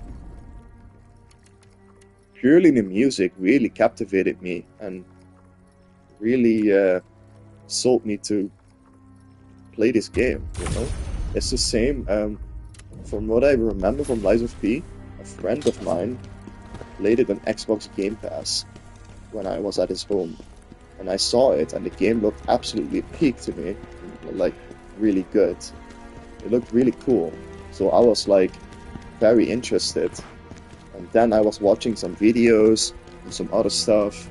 Purely the music really captivated me and really sold me to play this game, you know? It's the same, from what I remember from Lies of P, a friend of mine played it on Xbox Game Pass when I was at his home. And I saw it, and the game looked absolutely peak to me, like, really good. It looked really cool, so I was, like, very interested. And then I was watching some videos and some other stuff.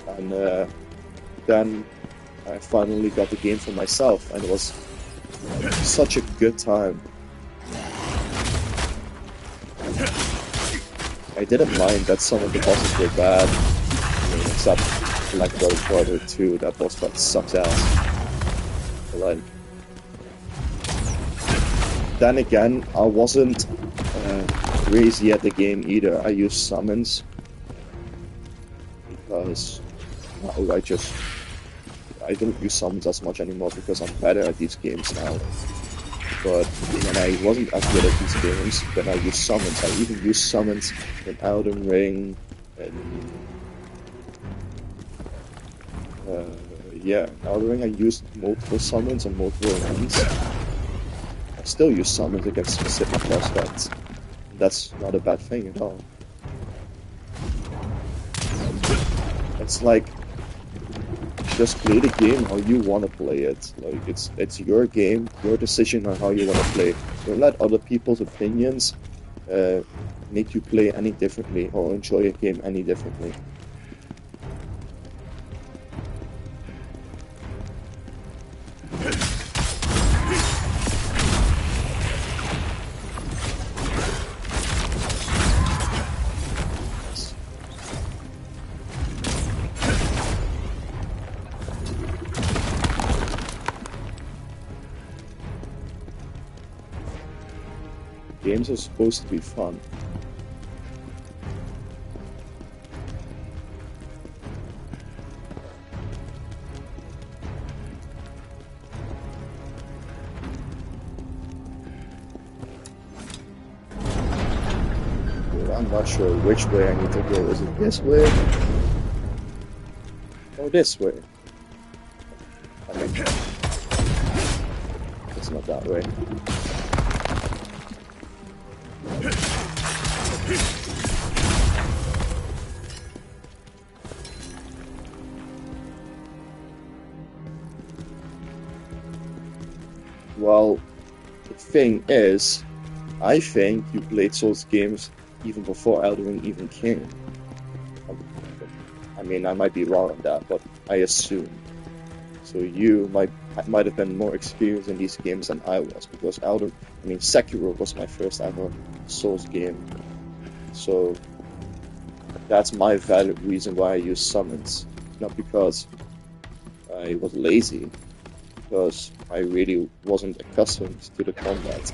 And then I finally got the game for myself, and it was such a good time. I didn't mind that some of the bosses were bad, I mean, except Black Brother 2, that boss fight sucks ass. But, like, then again, I wasn't crazy at the game either. I used summons because I don't use summons as much anymore because I'm better at these games now. But when I wasn't as good at these games, then I used summons. I even used summons in Elden Ring and yeah, in Elden Ring I used multiple summons and multiple events. I still use summons against specific boss fights. That's not a bad thing at all. It's like, just play the game how you want to play it. Like, it's your game, your decision on how you want to play. Don't let other people's opinions make you play any differently or enjoy a game any differently. Games are supposed to be fun. Dude, I'm not sure which way I need to go. Is it this way? Or this way? I mean, it's not that way. Well, the thing is, I think you played Souls games even before Elden Ring even came. I mean, I might be wrong on that, but I assume. So you might have been more experienced in these games than I was, because mean, Sekiro was my first ever Souls game, so that's my valid reason why I use summons. Not because I was lazy, because I really wasn't accustomed to the combat.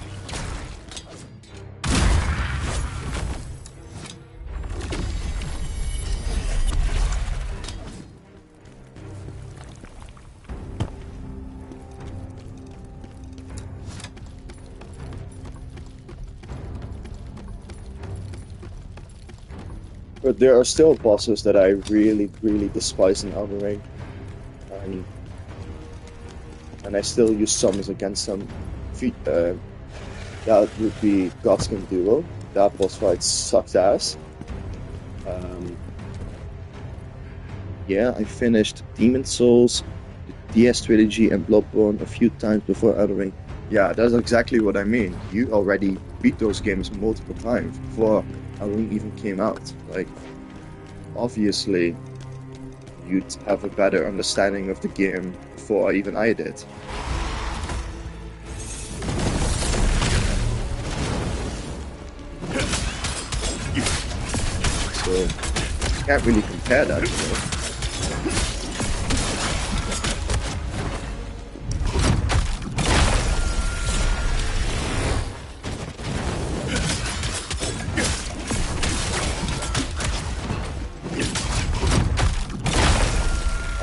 But there are still bosses that I really, really despise in Elden Ring. And I still use summons against them. That would be Godskin Duo. That boss fight sucked ass. Yeah, I finished Demon Souls, the DS Trilogy, and Bloodborne a few times before Elden Ring. Yeah, that's exactly what I mean. You already beat those games multiple times before Elden Ring even came out. Like, obviously, you'd have a better understanding of the game before even I did. So, can't really compare that, you know.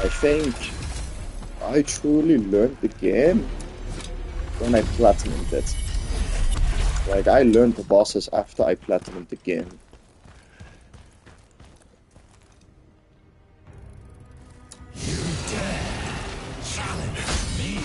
I think I truly learned the game when I platinumed it. Like, I learned the bosses after I platinumed the game. You dare challenge me?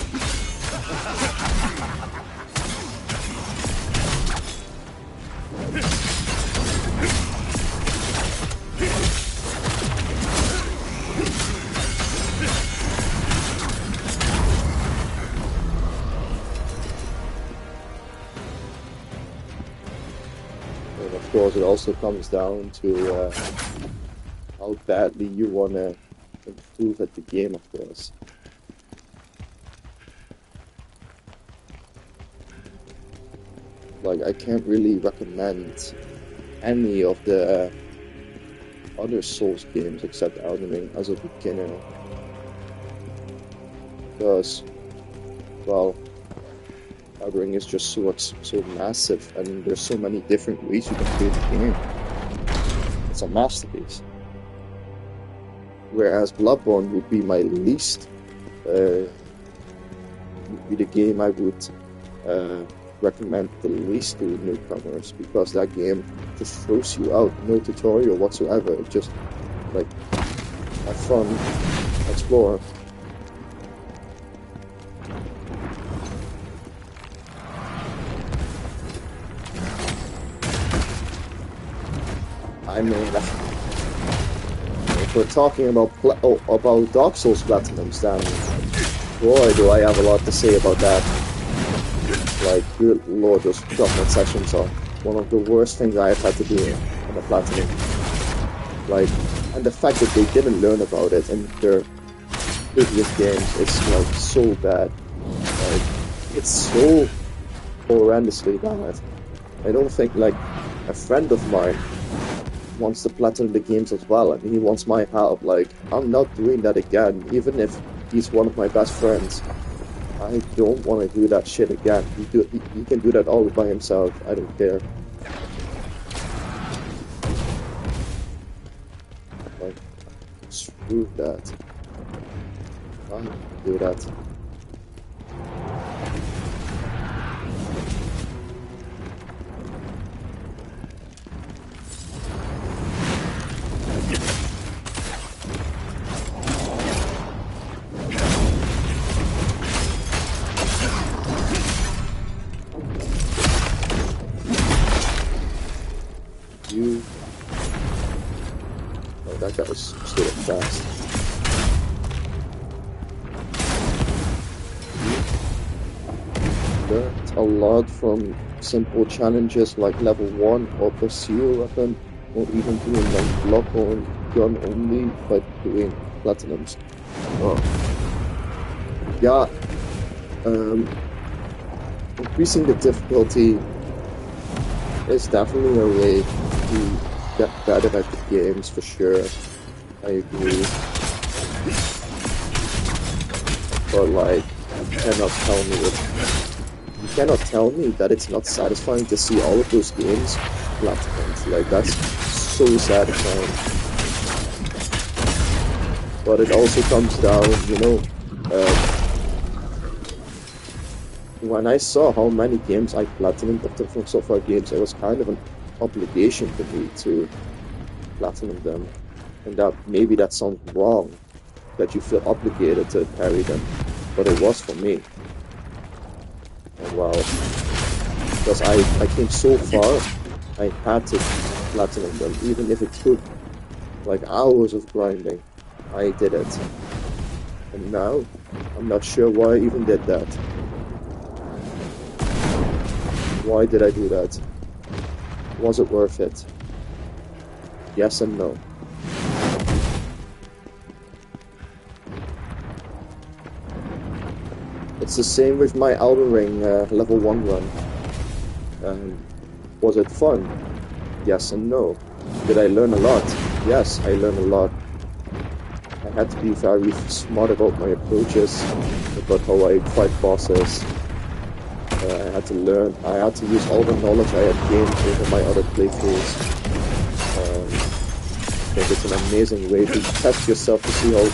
And of course, it also comes down to how badly you want to improve at the game, of course. Like, I can't really recommend any of the other Souls games except Elden Ring as a beginner. Because, well, Elden Ring is just so massive, and there's so many different ways you can play the game. It's a masterpiece. Whereas Bloodborne would be my least, would be the game I would recommend the least to newcomers, because that game just throws you out, no tutorial whatsoever. It just, like, have fun, explore. I mean, if we're talking about Dark Souls Platinums, then boy, do I have a lot to say about that. Like, good lord, those government sessions are one of the worst things I have had to do on the Platinum. Like, and the fact that they didn't learn about it in their previous games is, like, so bad. Like, it's so horrendously bad. I don't think, like, a friend of mine wants to platinum the games as well, and he wants my help. Like, I'm not doing that again, even if he's one of my best friends. I don't want to do that shit again. He can do that all by himself. I don't care. Like, screw that. I don't do that. Oh, that guy was still fast. Learned a lot from simple challenges like level 1 or pursue a weapon, or even doing like block or gun only by doing platinums. Oh. Yeah, increasing the difficulty is definitely a way to get better at the games for sure. I agree. But like, you cannot tell me that it's not satisfying to see all of those games platinumed. Like, that's so satisfying. But it also comes down, you know, when I saw how many games I platinumed of the From Software games, it was kind of an obligation for me to platinum them. And that maybe that sounds wrong, that you feel obligated to carry them, but it was for me. And wow, because I came so far, I had to platinum them, even if it took like hours of grinding. I did it. And now, I'm not sure why I even did that. Why did I do that? Was it worth it? Yes and no. It's the same with my Elden Ring level 1 run. Was it fun? Yes and no. Did I learn a lot? Yes, I learned a lot. I had to be very smart about my approaches, about how I fight bosses. I had to learn, I had to use all the knowledge I had gained over my other playthroughs. I think it's an amazing way to test yourself to see how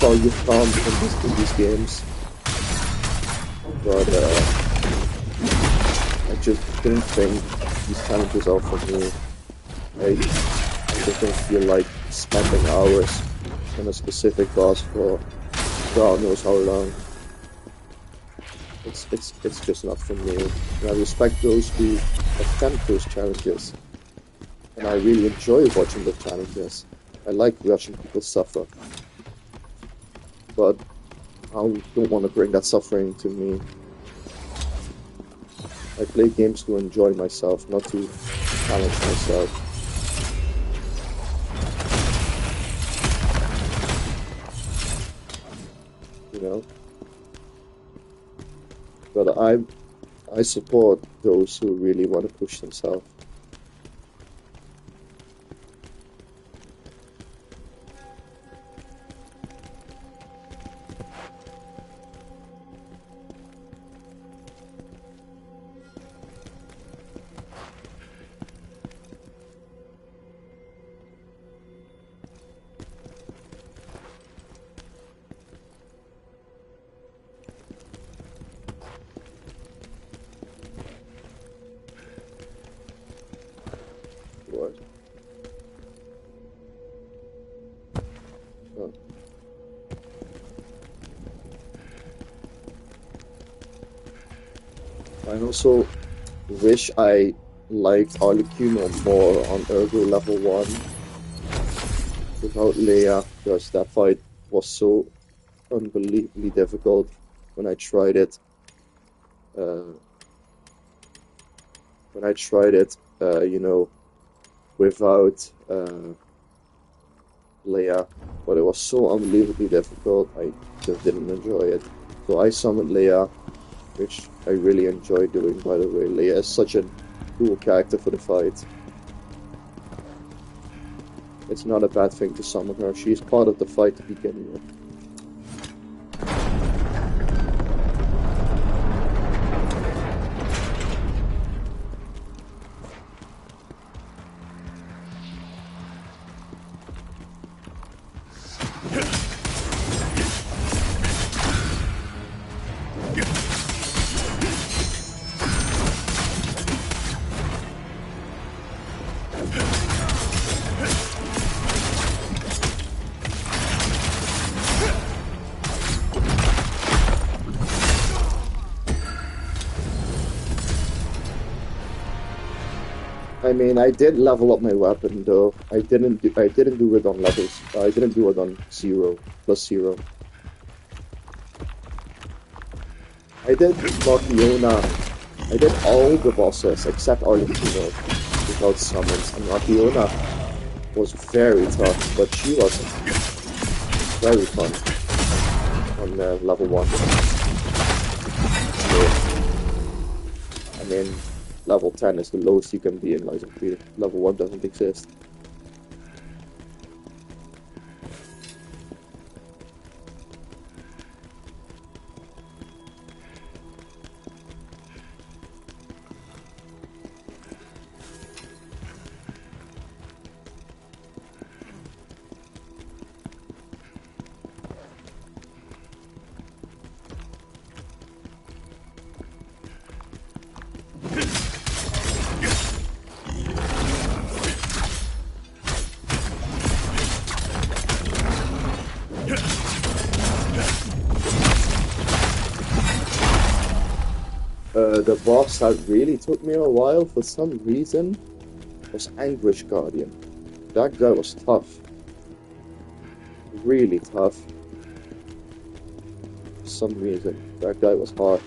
far you've come in these games. But I just don't think these challenges are for me. I just don't feel like spending hours on a specific boss for God knows how long. It's just not for me. And I respect those who attempt those challenges. And I really enjoy watching the challenges. I like watching people suffer. But I don't want to bring that suffering to me. I play games to enjoy myself, not to challenge myself. You know? But I support those who really want to push themselves. I also wish I liked Arlecchino more on Ergo level 1 without Leia, because that fight was so unbelievably difficult when I tried it. You know, without Leia, but it was so unbelievably difficult, I just didn't enjoy it. So I summoned Leia, which I really enjoy doing, by the way. Leia is such a cool character for the fight. It's not a bad thing to summon her. She's part of the fight to begin with. I mean, I did level up my weapon though. I didn't do it on levels. I didn't do it on +0. I did Markiona. I did all the bosses except Arlecchino without summons. And Markiona was very tough, but she was very fun on level 1. So, mean, level 10 is the lowest you can be in Lies of P. Level 1 doesn't exist. The boss that really took me a while for some reason was Anguish Guardian. That guy was tough. Really tough. For some reason, that guy was hard.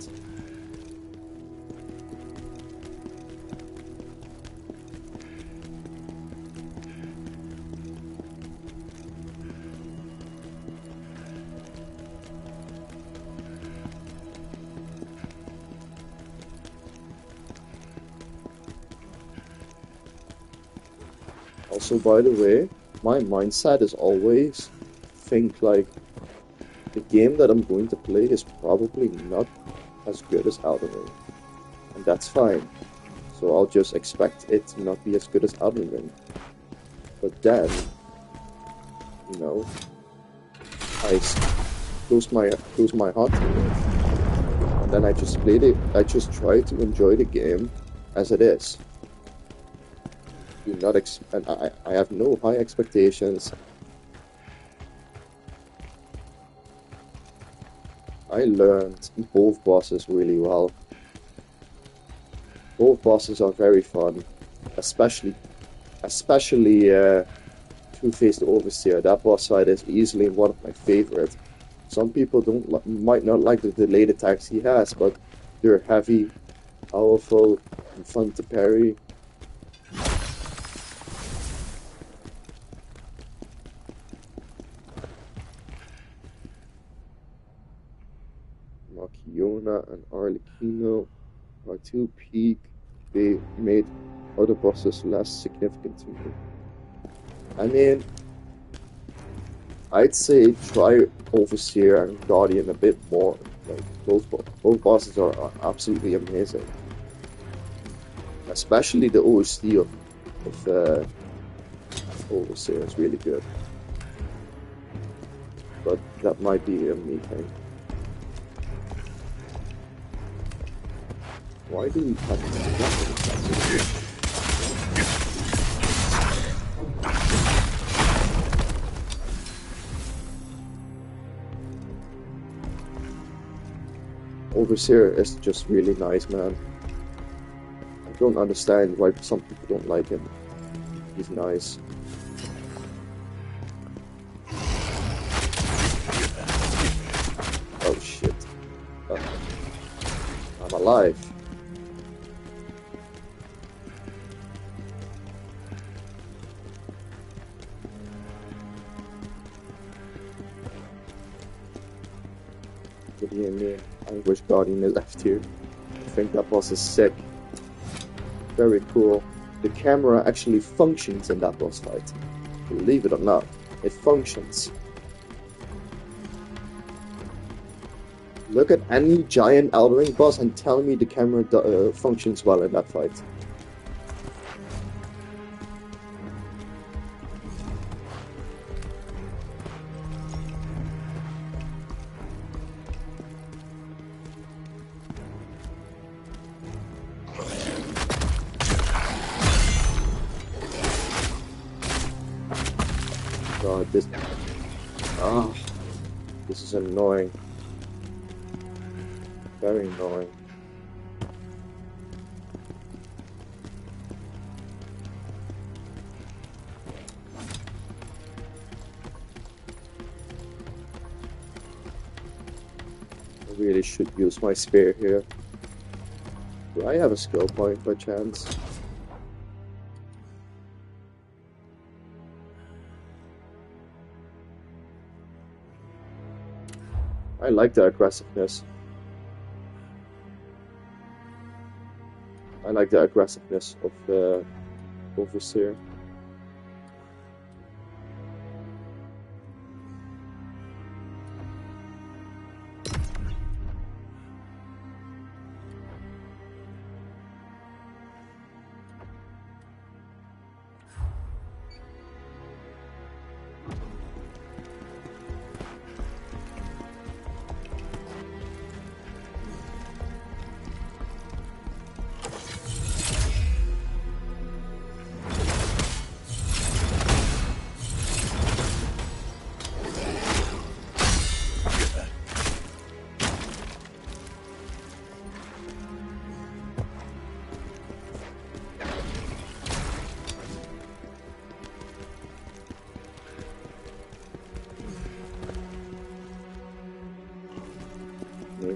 Also, by the way, my mindset is always think like the game that I'm going to play is probably not as good as Elden Ring. And that's fine. So I'll just expect it to not be as good as Elden Ring. But then, you know, I close my heart to it. And then I just played it. I just try to enjoy the game as it is. Do not and I have no high expectations. I learned both bosses really well. Both bosses are very fun, especially Two-Faced Overseer. That boss fight is easily one of my favorites. Some people might not like the delayed attacks he has, but they're heavy, powerful, and fun to parry. Markiona and Arlecchino are two peak. They made other bosses less significant to me. I mean, I'd say try Overseer and Guardian a bit more. Like both bosses are absolutely amazing. Especially the OST of Overseer is really good. But that might be a me thing. Why do we have to do that? Overseer is just really nice, man. I don't understand why some people don't like him. He's nice. Oh shit. I'm alive. What do you mean? Anguish Guardian is left here. I think that boss is sick. Very cool. The camera actually functions in that boss fight. Believe it or not, it functions. Look at any giant Elden Ring boss and tell me the camera functions well in that fight. God, this is annoying. Very annoying. I really should use my spear here. Do I have a skill point by chance? I like the aggressiveness. I like the aggressiveness of the Overseer.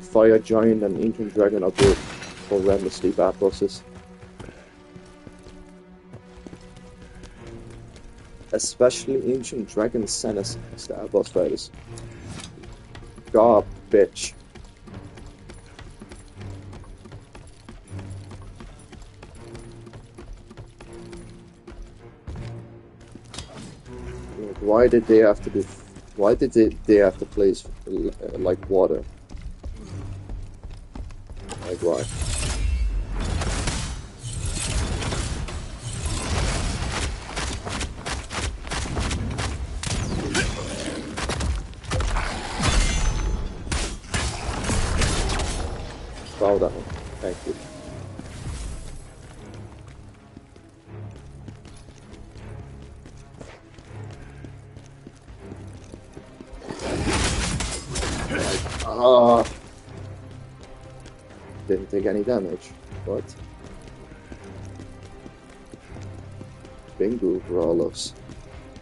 Fire Giant and Ancient Dragon are both horrendously bad bosses. Especially Ancient Dragon Senus style boss fighters. Garbage. Why did they have to do? Why did they have to place like water? Like why? Bow down. Thank you. Ah. Didn't take any damage. What? Bingo Brawlers.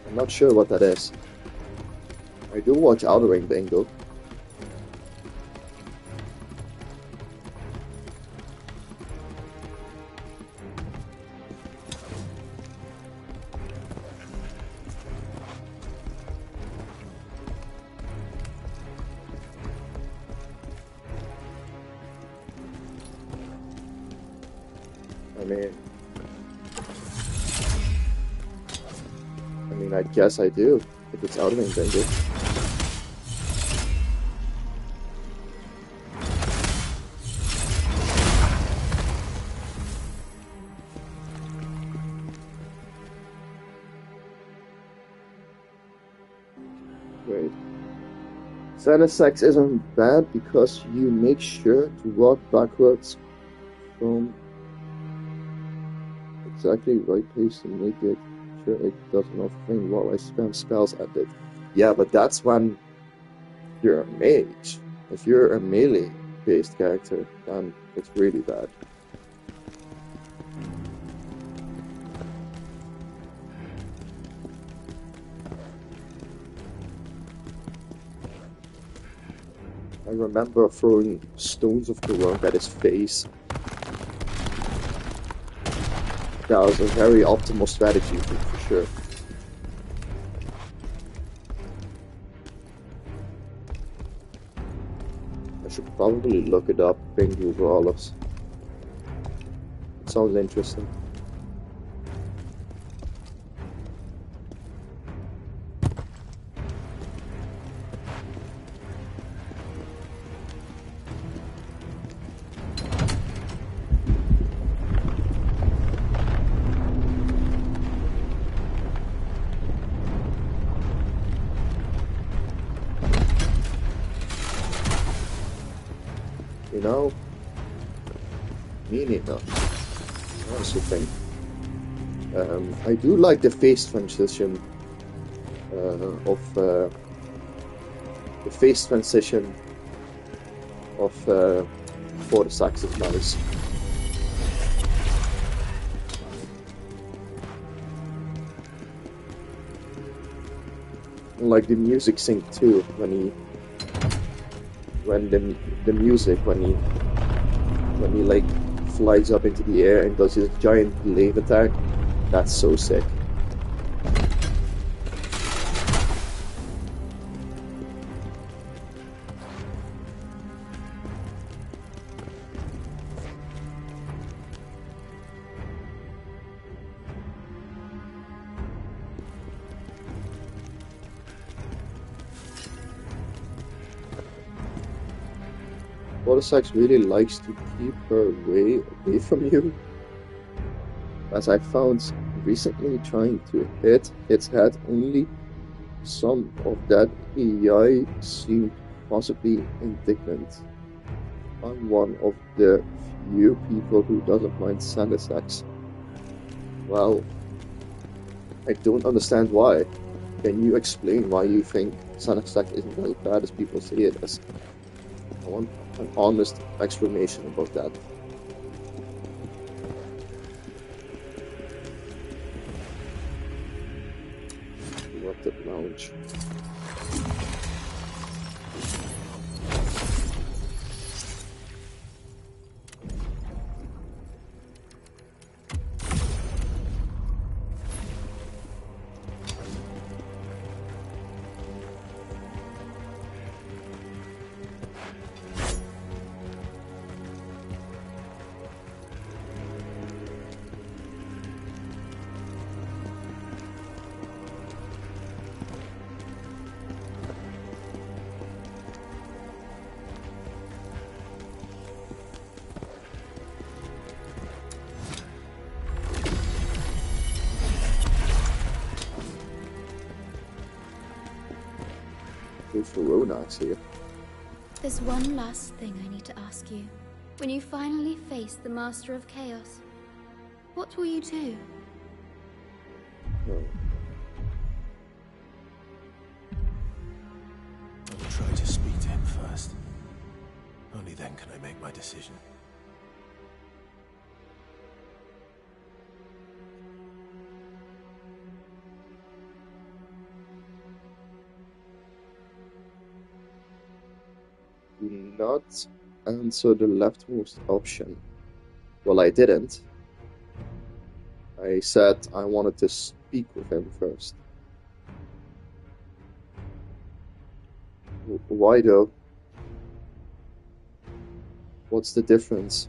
I'm not sure what that is. I do watch Outer Ring Bingo. I guess I do, if it's Outer Ring Bingo. Great. Senesex isn't bad because you make sure to walk backwards from exactly right pace to make it sure it does not thing while I spam spells at it. Yeah, but that's when you're a mage. If you're a melee based character, then it's really bad. I remember throwing stones of Garunk at his face. That was a very optimal strategy for sure. I should probably look it up, Bingo Brawlers. It sounds interesting. You know, me neither. I also think. I do like the face transition the face transition of for the Saxon Mouse. Like the music sync too when the music when he like flies up into the air and does his giant glaive attack. That's so sick. Cordyceps really likes to keep her away from you. As I found recently, trying to hit its head, only some of that AI seemed possibly indignant. I'm one of the few people who doesn't mind Sanisex. Well, I don't understand why. Can you explain why you think Sanisex isn't as bad as people say it is? I want an honest explanation about that. Erupted Lounge. For Ronax here. There's one last thing I need to ask you. When you finally face the Master of Chaos, what will you do? I will try to speak to him first. Only then can I make my decision. Do not answer the leftmost option. Well, I didn't. I said I wanted to speak with him first. Why though? What's the difference?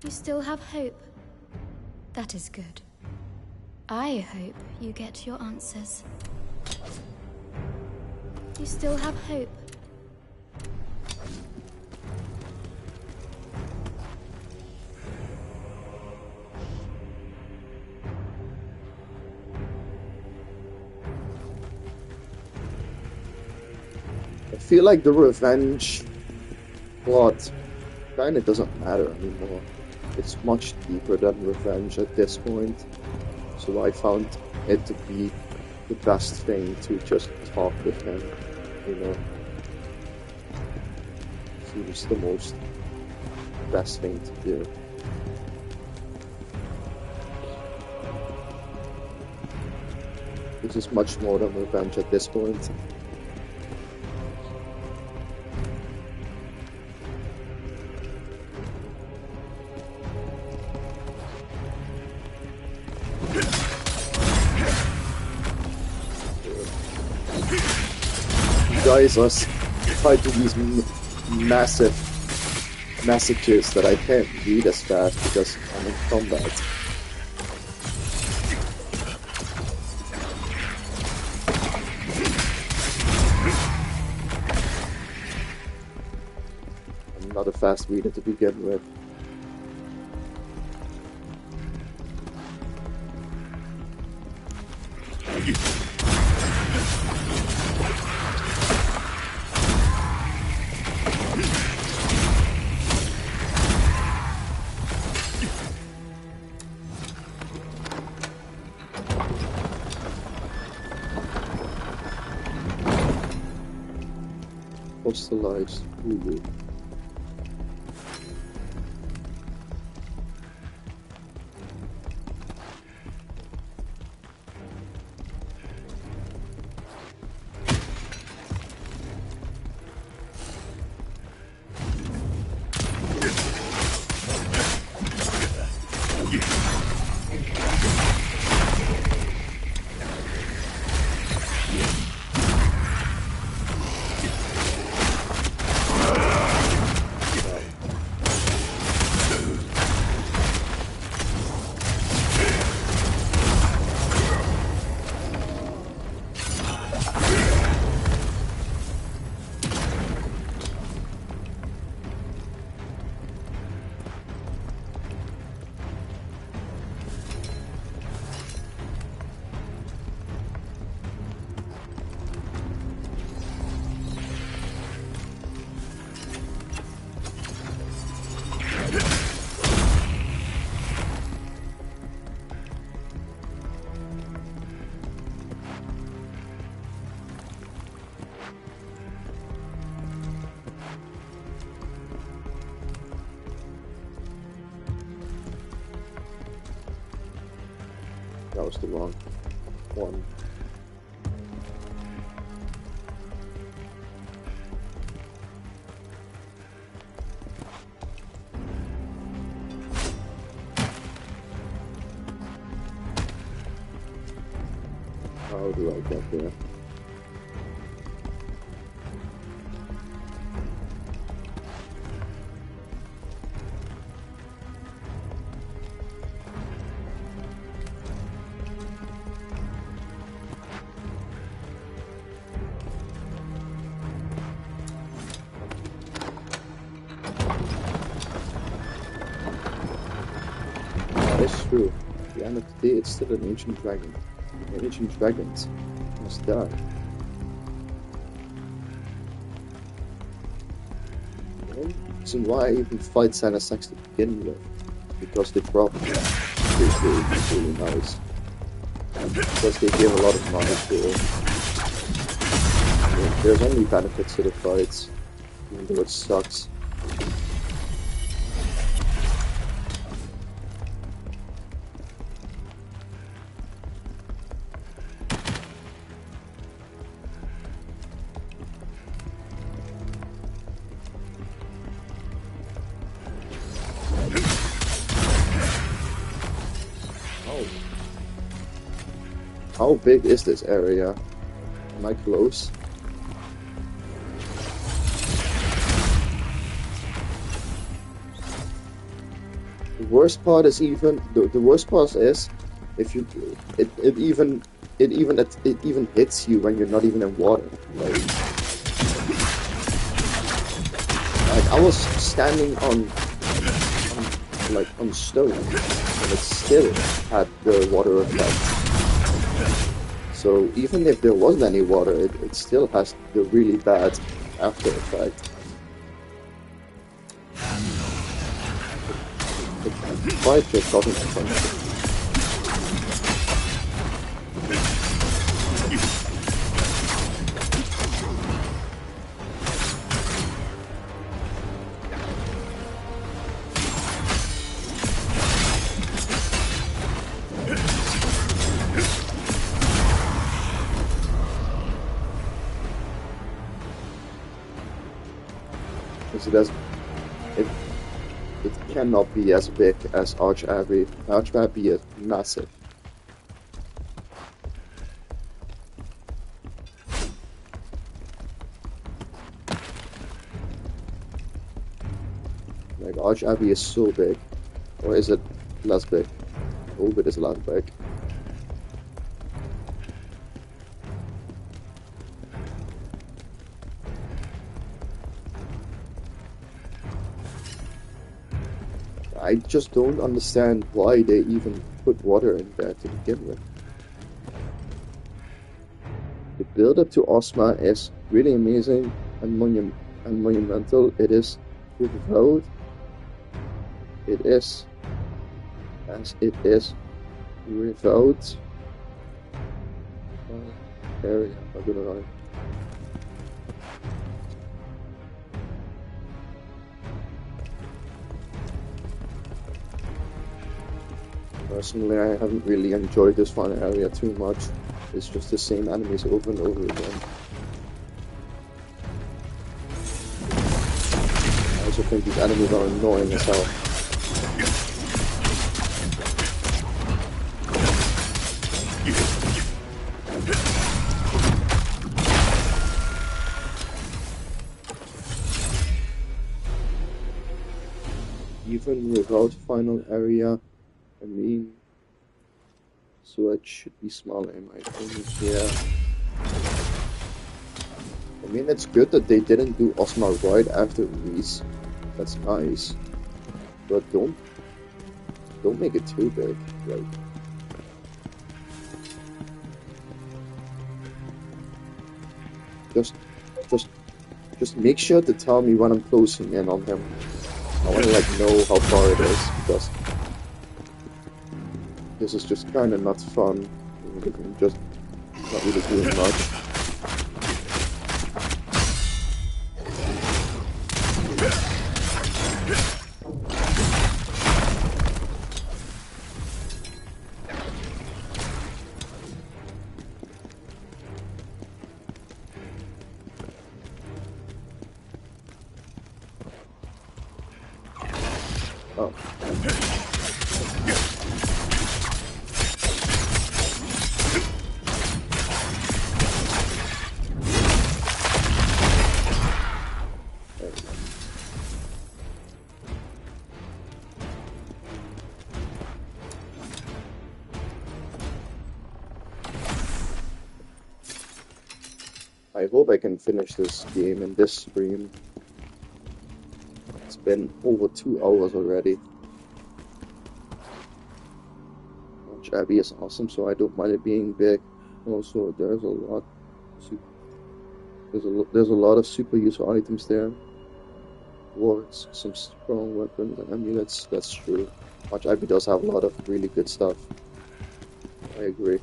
You still have hope. That is good. I hope you get your answers. You still have hope. I feel like the revenge plot kinda doesn't matter anymore. It's much deeper than revenge at this point. So I found it to be the best thing to just talk with him, you know. Seems the most best thing to do. This is much more than revenge at this point. Guys are typing these massive messages that I can't read as fast because I'm in combat. I'm not a fast reader to begin with. Fossilized Hulu. That was the wrong one. How do I get there? That's true. At the end of the day, it's still an ancient dragon. And ancient dragons must die. The reason why I even fight Sanasax to begin with, because they drop really nice. And because they give a lot of money to it. There's only benefits to the fights, even though it sucks. How big is this area? Am I close? The worst part is even the worst part is if you it even hits you when you're not even in water. Like I was standing on stone and it still had the water effect. So even if there wasn't any water, it still has the really bad after effect. It's quite just talking to something. It cannot be as big as Archabbey. Archabbey is massive. Like Archabbey is so big, or is it less big? Oh, it is less big. I just don't understand why they even put water in there to begin with. The build-up to Ozma is really amazing and monumental. It is without. It is as it is without area. I don't know. Personally, I haven't really enjoyed this fun area too much. It's just the same enemies over and over again. I also think these enemies are annoying as hell. Even without final area, I mean, so it should be smaller in my opinion, yeah. I mean, it's good that they didn't do Ozma right after release. That's nice. But don't make it too big, like. Just make sure to tell me when I'm closing in on him. I want to know how far it is, because this is just kind of not fun. I'm just not really doing much. Oh. I hope I can finish this game in this stream. It's been over 2 hours already. Watch Abby is awesome, so I don't mind it being big. Also, there's a lot. There's a lot of super useful items there. Wards, some strong weapons and amulets. That's true. Watch Abby does have a lot of really good stuff. I agree.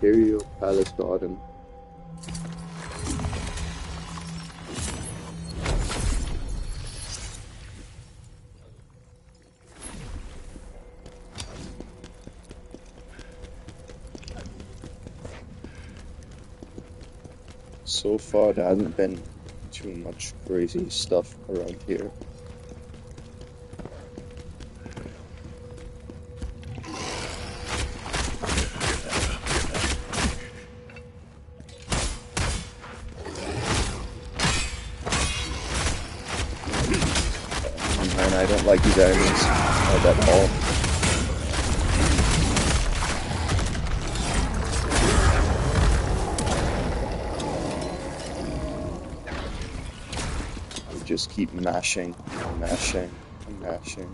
Imperial Palace Garden. So far, there hasn't been too much crazy stuff around here. And I don't like these enemies, not at all. Just keep mashing and mashing and mashing.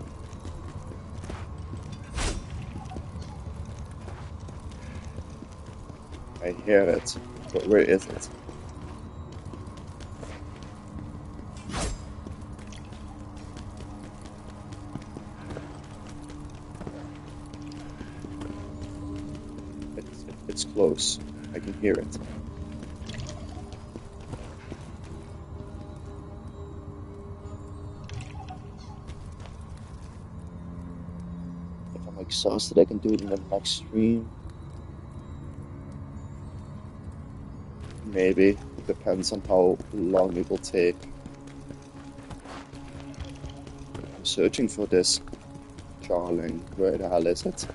I hear it, but where is it? It's close. I can hear it. Exhausted, I can do it in the next stream. Maybe. Depends on how long it will take. I'm searching for this Jarling. Where the hell is it?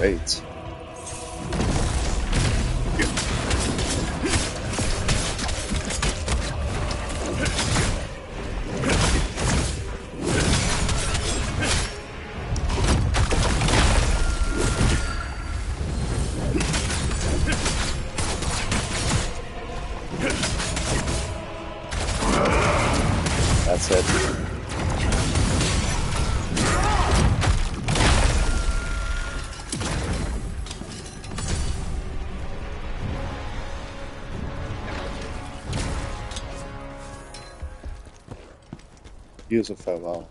Great. That's it. Here's a farewell.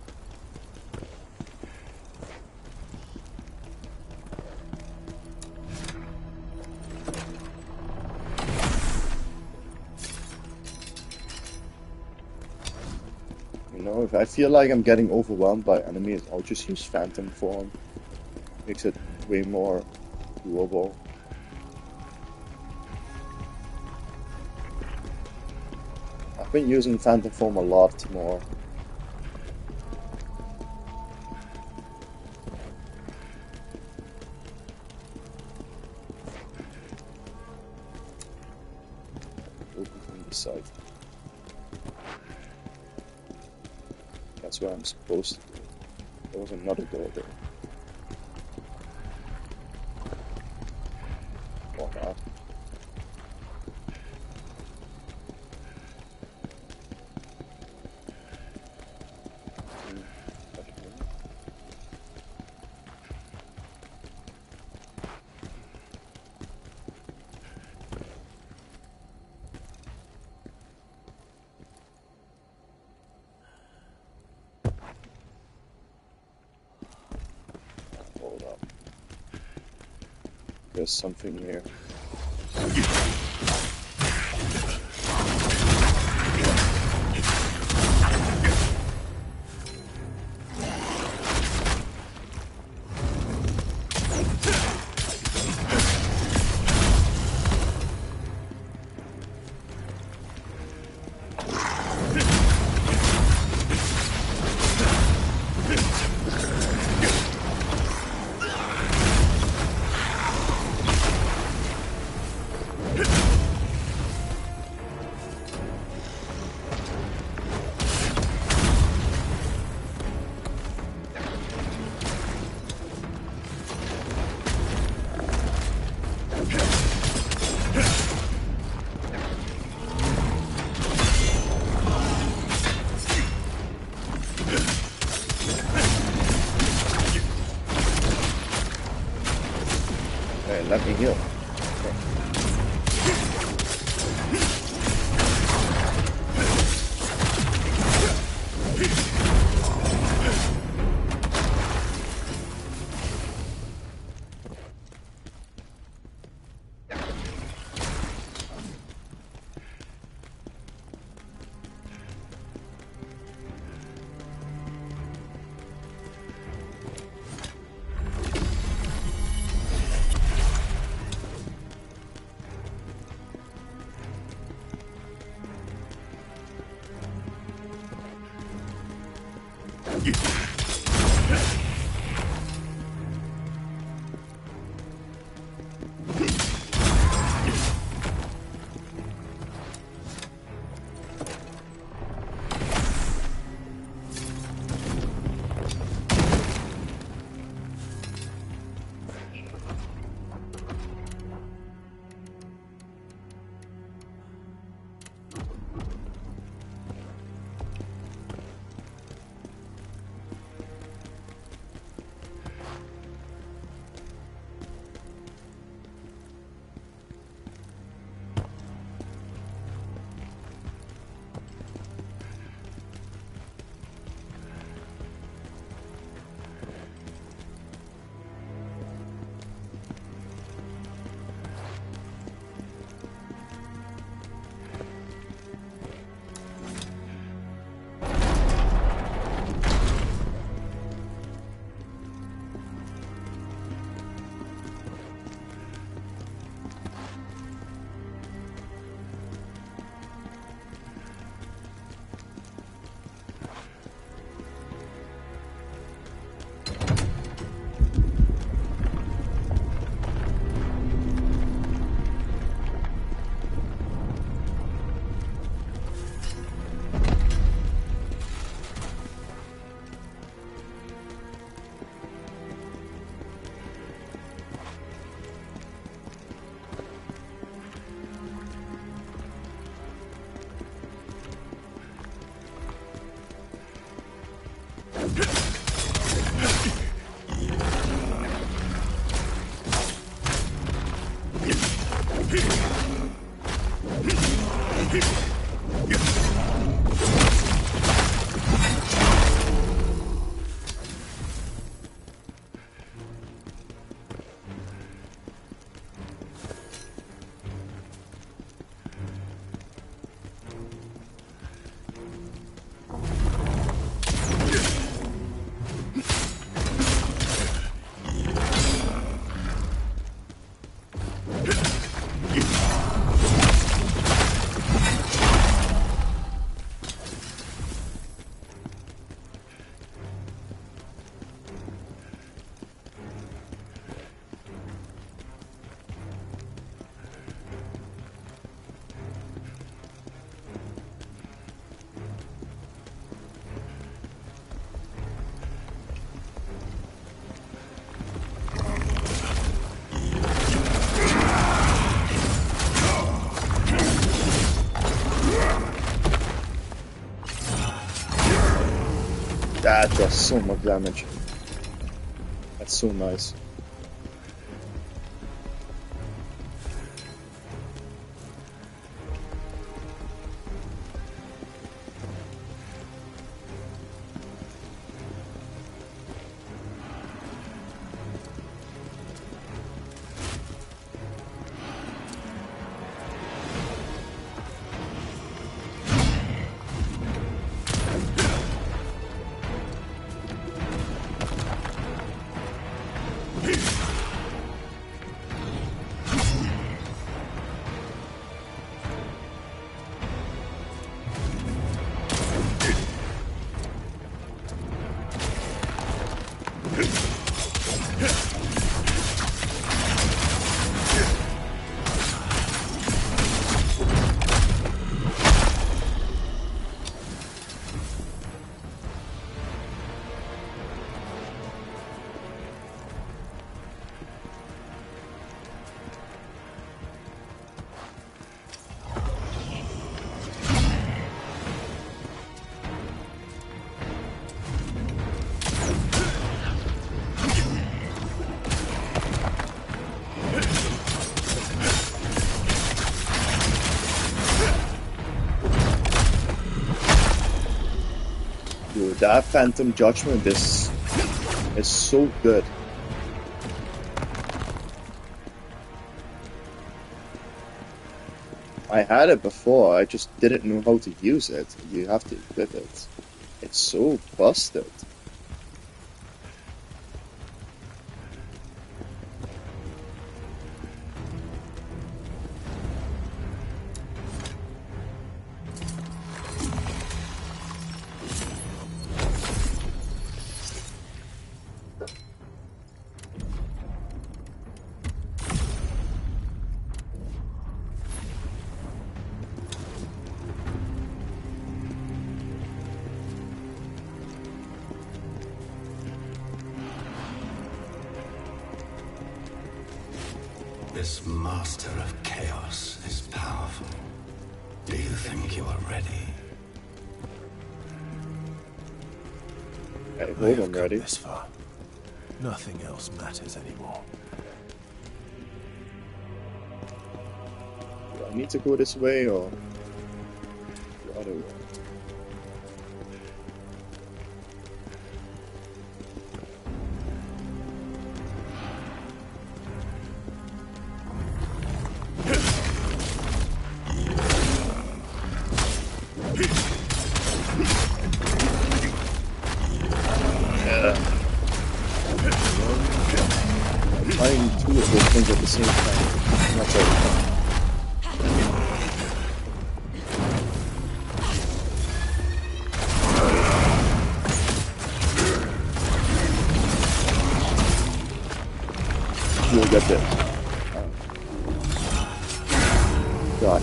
You know, if I feel like I'm getting overwhelmed by enemies, I'll just use Phantom Form. Makes it way more doable. I've been using Phantom Form a lot more. this side. That's where I'm supposed to go. There was another door there. Or not. Hold up. There's something here. Hey, let me heal. That does so much damage. That's so nice. Dude, that Phantom Judgment is so good. I had it before, I just didn't know how to use it. You have to equip it. It's so busted. This Master of Chaos is powerful. Do you think you are ready? Okay, I hold have on, come ready. this far. Nothing else matters anymore. Do I need to go this way or the other way? Trying two of those things at the same time. Not very fun. You'll get this. God.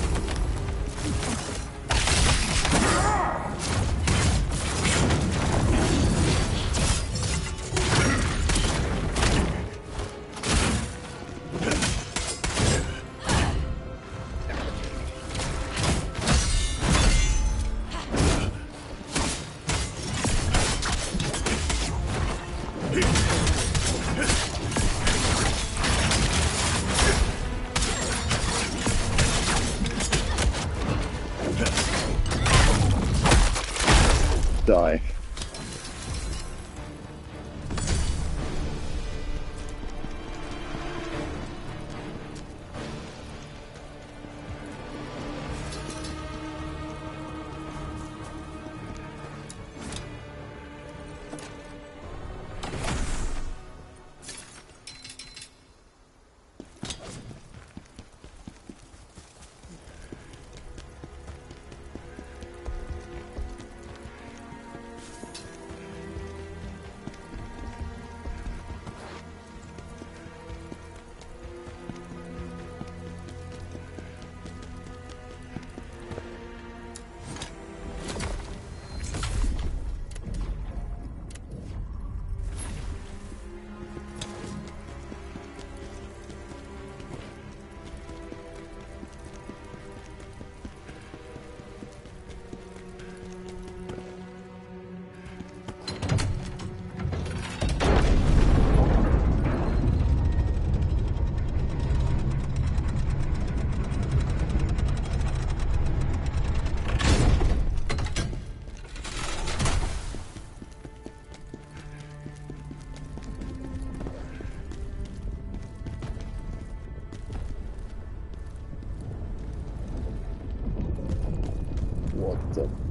Die. Phantom.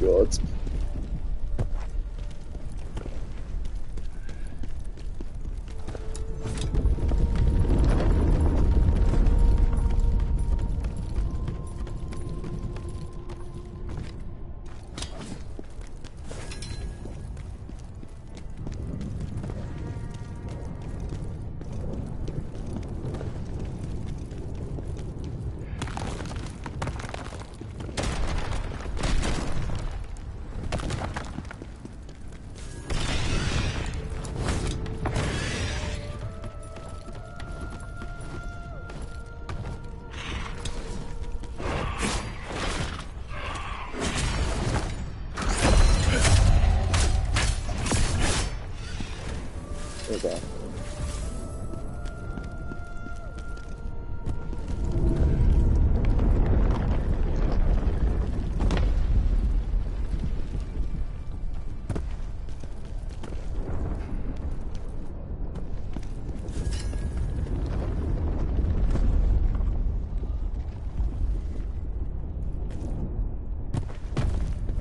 God. Okay.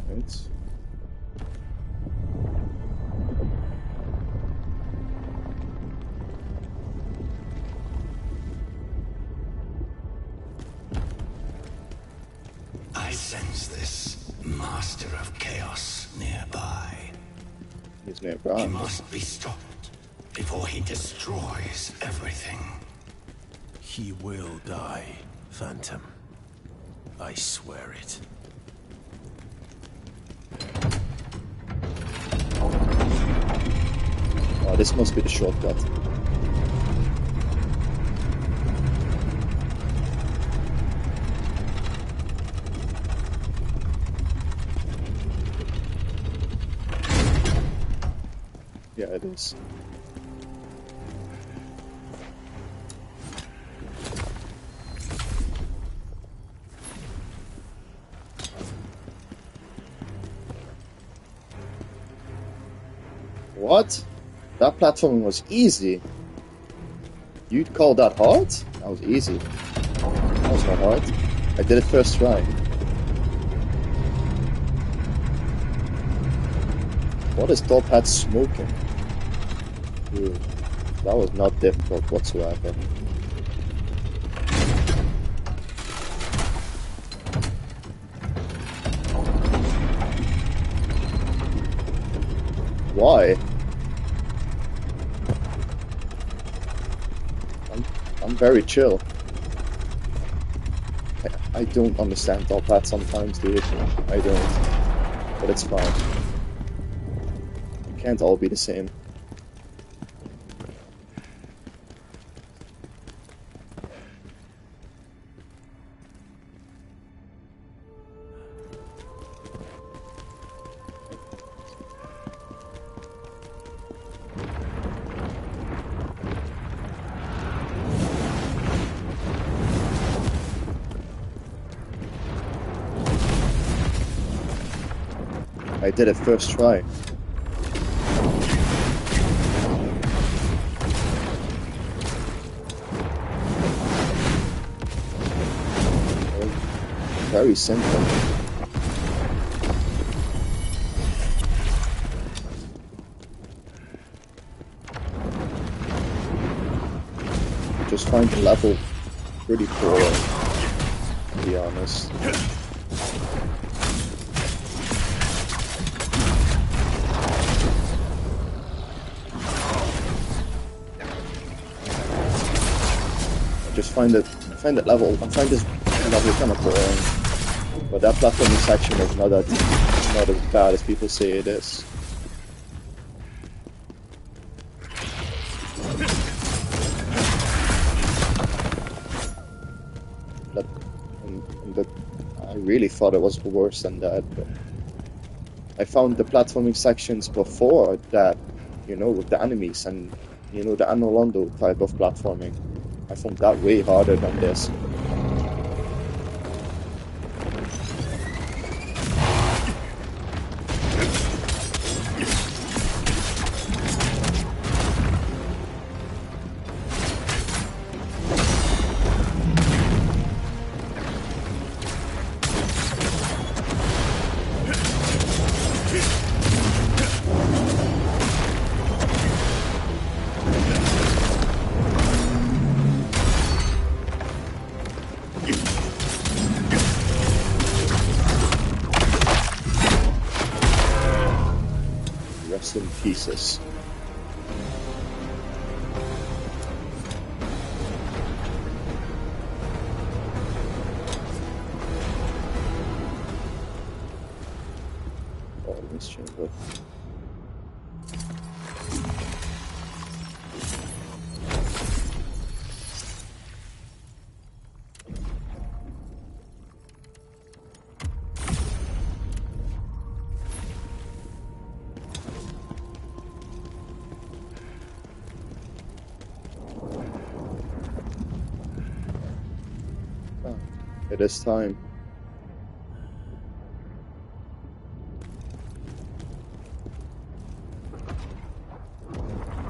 Right. I sense this Master of Chaos nearby. He's near He Brian. must be stopped before he destroys everything. He will die, Phantom. I swear it. Oh, this must be the shortcut. Yeah, it is. What? That platforming was easy. You'd call that hard? That was easy. That was not hard. I did it first try. What is Top Hat smoking? Dude, that was not difficult whatsoever. Why? I'm very chill. I don't understand Top Hat sometimes, dude. I don't. But it's fine. It can't all be the same. I did it first try. Very simple. Just find the level pretty boring, to be honest. Just find this level kind of boring. But that platforming section is not as bad as people say it is. But I really thought it was worse than that. But I found the platforming sections before that, you know, with the enemies and, you know, the Anno Londo type of platforming. I found that way harder than this. Rest in pieces. Oh, this chamber. It is time.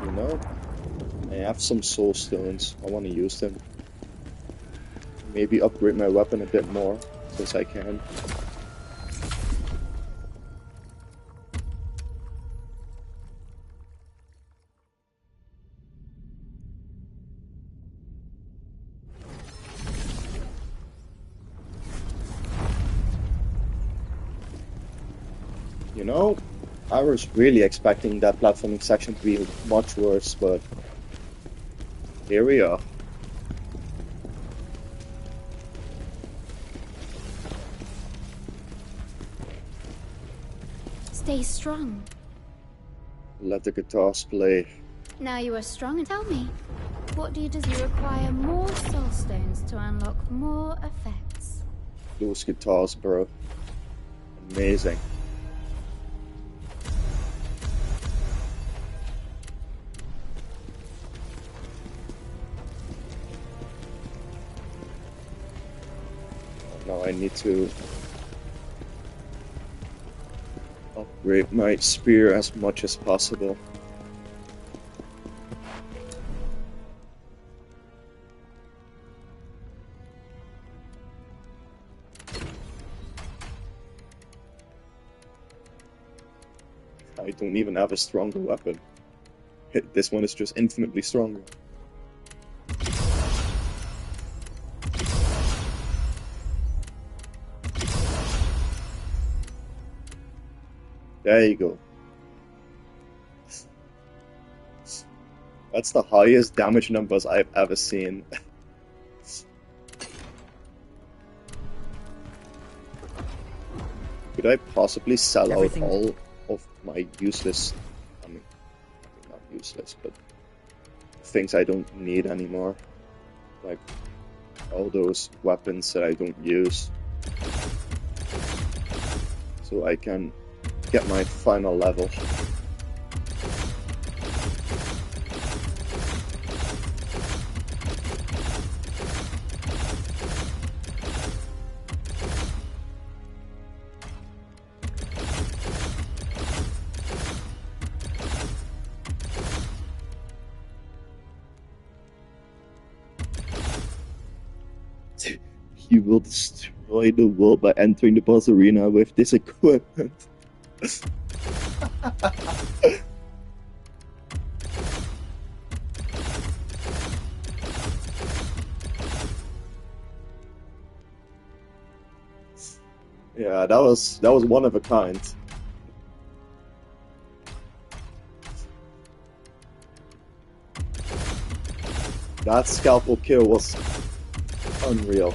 You know, I have some soul stones. I want to use them. Maybe upgrade my weapon a bit more, since I can. You know, I was really expecting that platforming section to be much worse, but here we are. Stay strong. Let the guitars play. Now you are strong, and tell me, what do you do? You require more soul stones to unlock more effects. Those guitars, bro. Amazing. Now I need to upgrade my spear as much as possible. I don't even have a stronger weapon. This one is just infinitely stronger. There you go. That's the highest damage numbers I've ever seen. Could I possibly sell out all of my useless, I mean, not useless, but things I don't need anymore? Like, all those weapons that I don't use. So I can get my final level. You will destroy the world by entering the boss arena with this equipment. Yeah, that was one of a kind. That scalpel kill was unreal.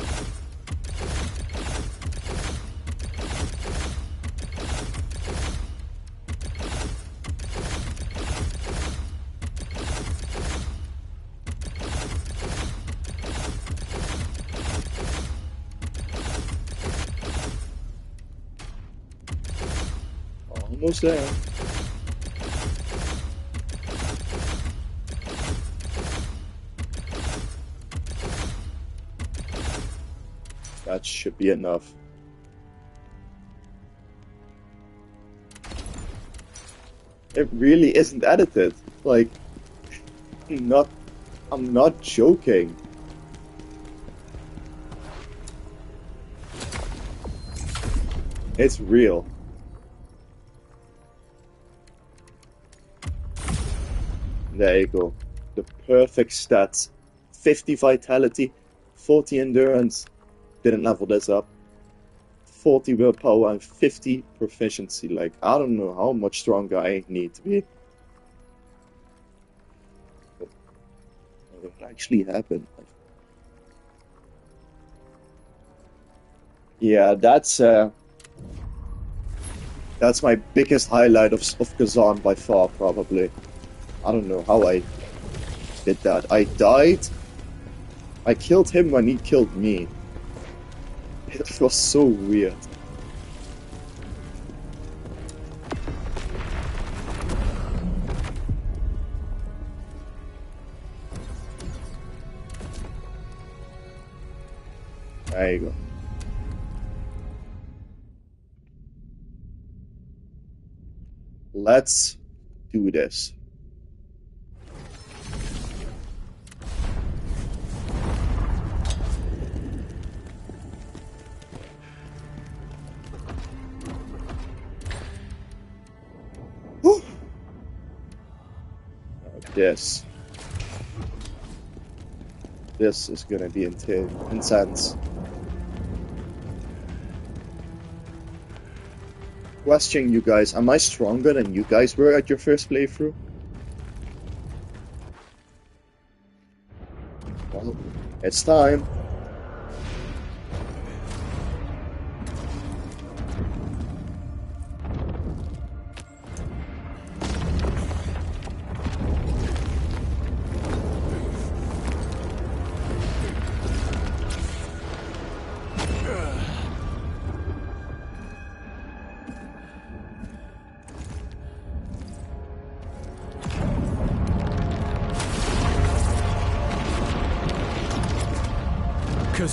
Almost there. That should be enough. It really isn't edited. Like, I'm not joking. It's real. There you go. The perfect stats. 50 vitality, 40 endurance. Didn't level this up. 40 willpower and 50 proficiency. Like, I don't know how much stronger I need to be. But what actually happened? Yeah, that's my biggest highlight of Kazan by far, probably. I don't know how I did that. I died. I killed him when he killed me. It was so weird. There you go. Let's do this. Whew. This is gonna be intense. Question, you guys, am I stronger than you guys were at your first playthrough? Well, it's time.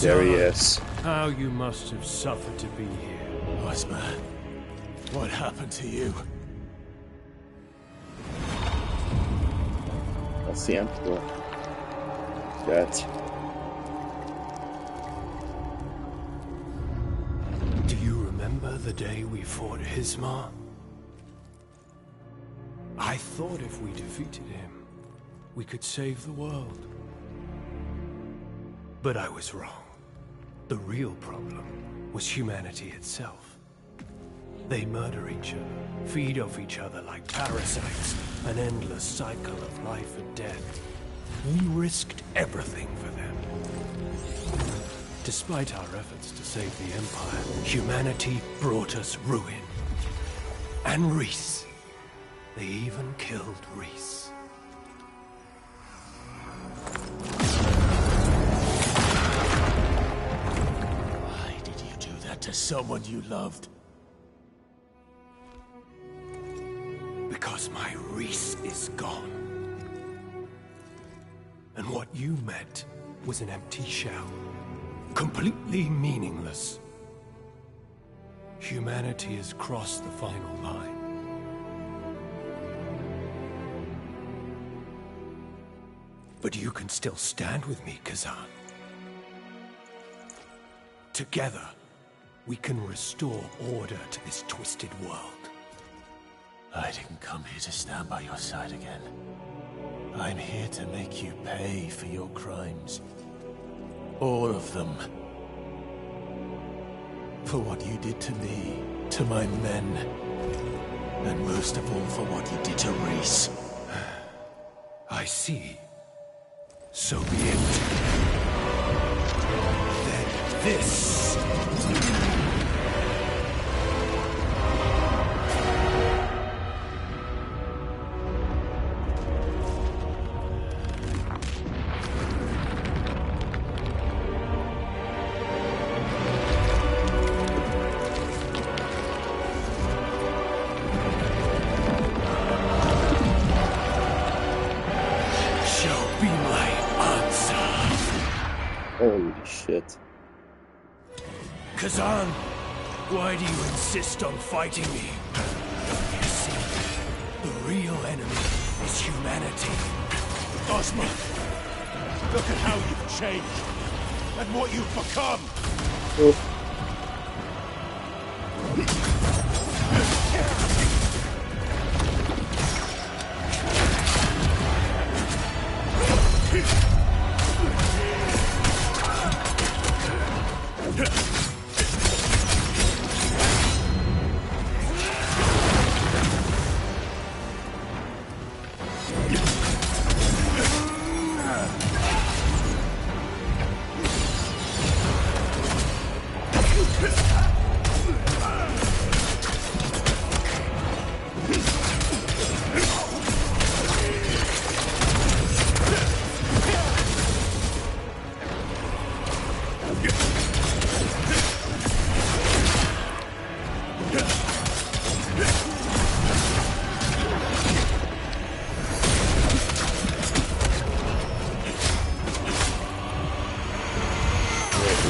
There he is. How you must have suffered to be here. Ozma, what happened to you? That's the Emperor. Dead. Do you remember the day we fought Hismar? I thought if we defeated him, we could save the world. But I was wrong. The real problem was humanity itself. They murder each other, feed off each other like parasites, an endless cycle of life and death. We risked everything for them. Despite our efforts to save the Empire, humanity brought us ruin. And Rhys. They even killed Rhys. To someone you loved. Because my Rhys is gone. And what you met was an empty shell. Completely meaningless. Humanity has crossed the final line. But you can still stand with me, Kazan. Together, we can restore order to this twisted world. I didn't come here to stand by your side again. I'm here to make you pay for your crimes. All of them. For what you did to me, to my men, and most of all for what you did to Rhys. I see. So be it. Then this... Shit. Kazan, why do you insist on fighting me? You see, the real enemy is humanity. Ozma, look at how you've changed and what you've become. Oh.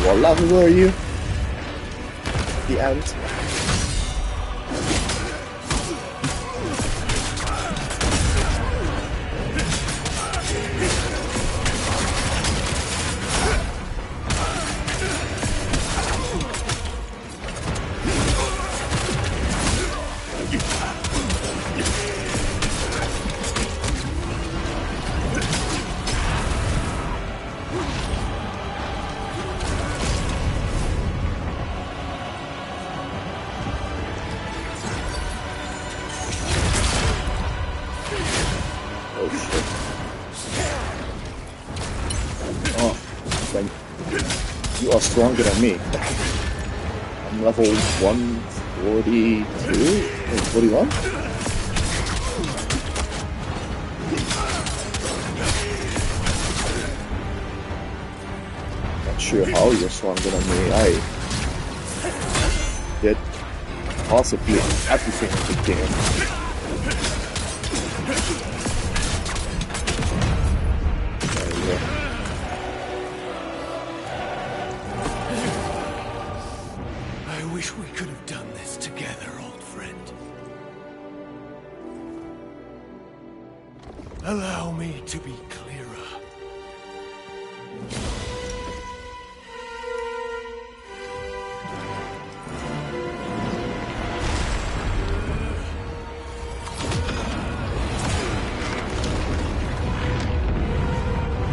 What level were you? The ant. Oh shit. Oh, Frank. You are stronger than me. I'm level 142? Wait, 41? Not sure how you're stronger than me. I did possibly everything in the game. I wish we could have done this together, old friend. Allow me to be clearer.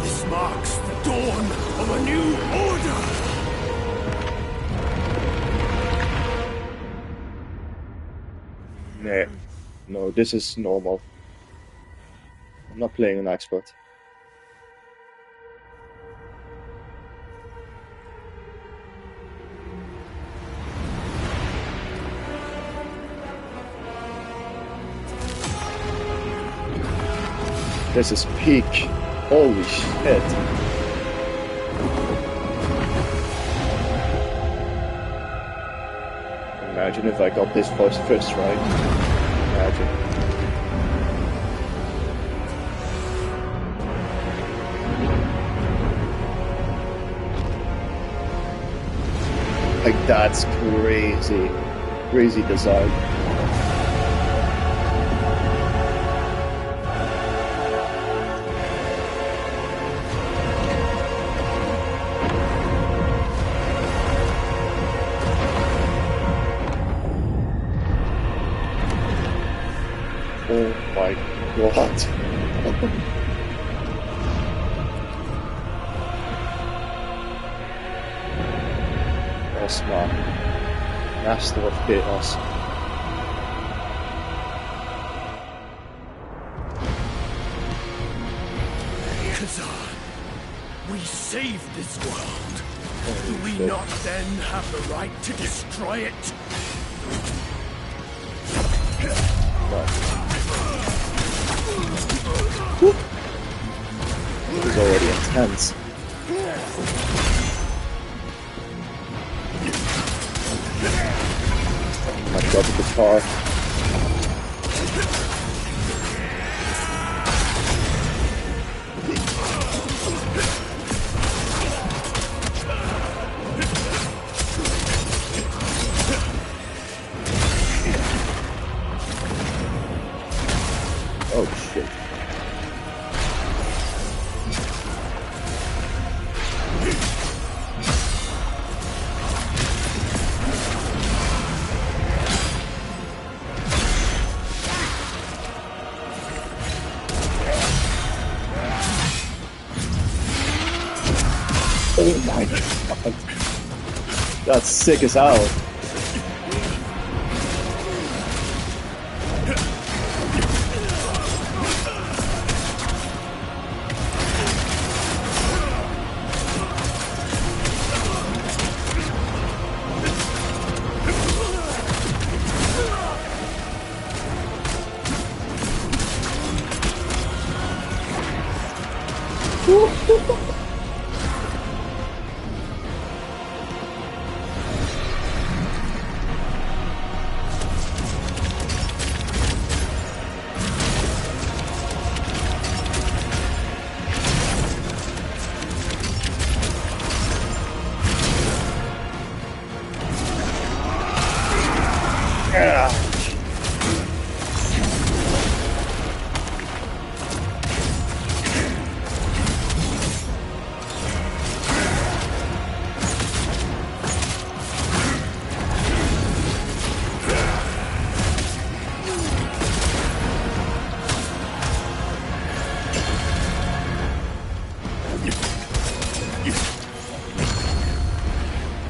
This marks the dawn of a new order! Nah, no, this is normal. I'm not playing an expert. This is peak. Holy shit. Imagine if I got this first right. Imagine. Like, that's crazy. Crazy design. Oh my god. Ozma, Master of Chaos. Kazan, we saved this world. Holy Do we shit. not then have the right to destroy it? It was already intense. I got the guitar. Oh shit. Oh my god. That's sick as hell.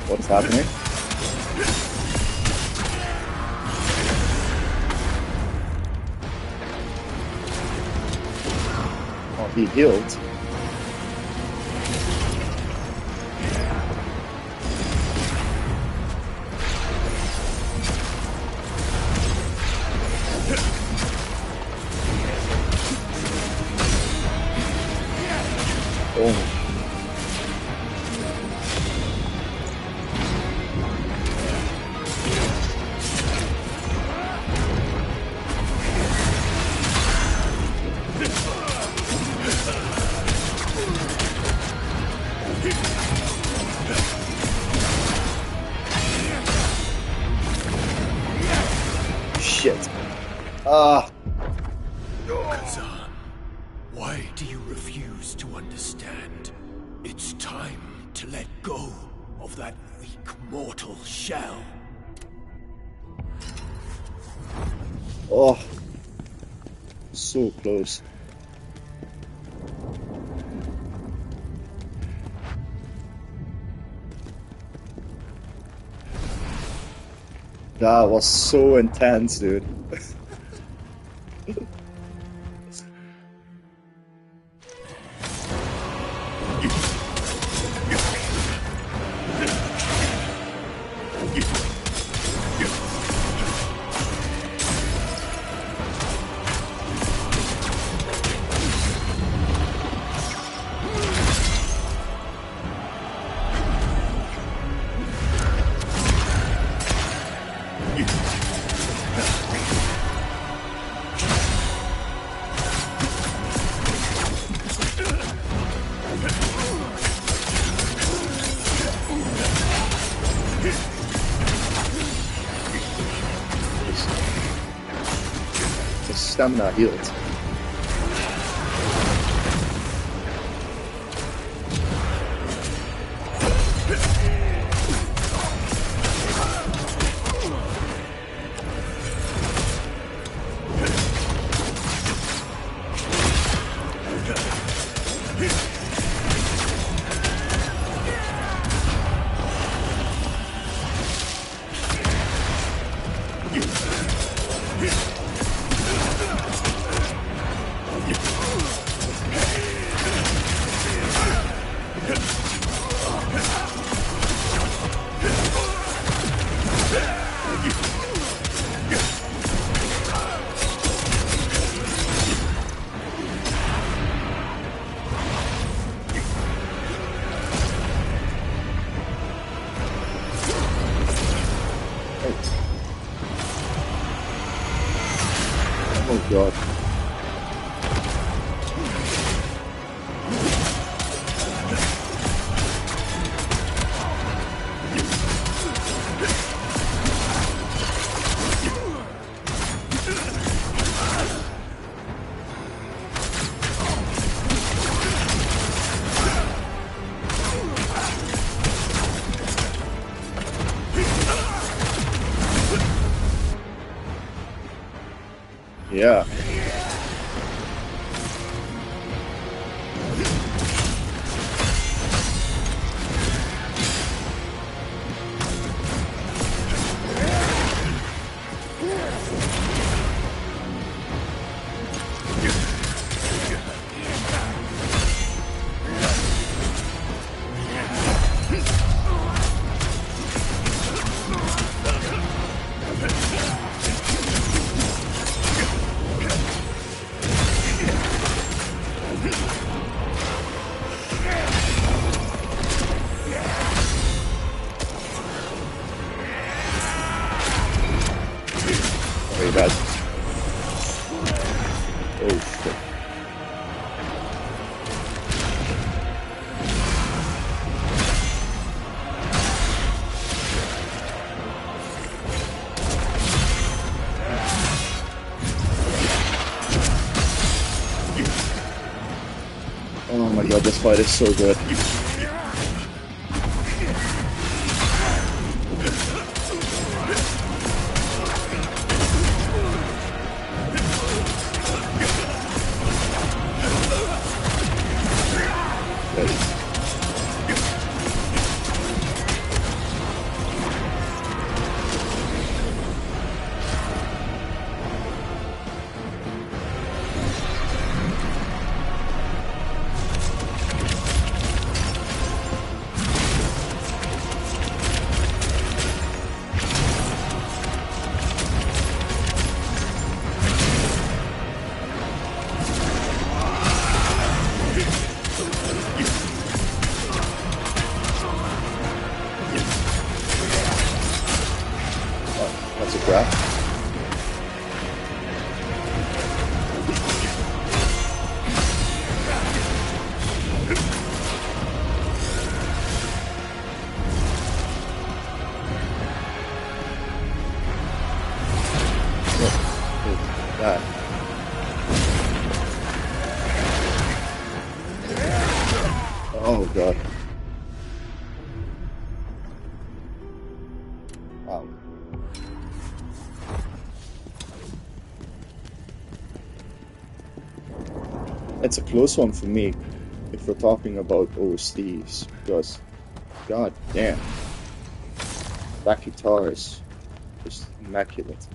What's happening? Oh, he healed. Oh. Shit. Kazan, why do you refuse to understand? It's time to let go of that weak mortal shell. Oh. So close. That was so intense, dude. Stamina healed. Oh god. Yeah. Very bad. Oh shit. Oh my god, this fight is so good. That's a grab. That. Oh god. Wow. It's a close one for me if we're talking about OSTs, because god damn, that guitar is just immaculate.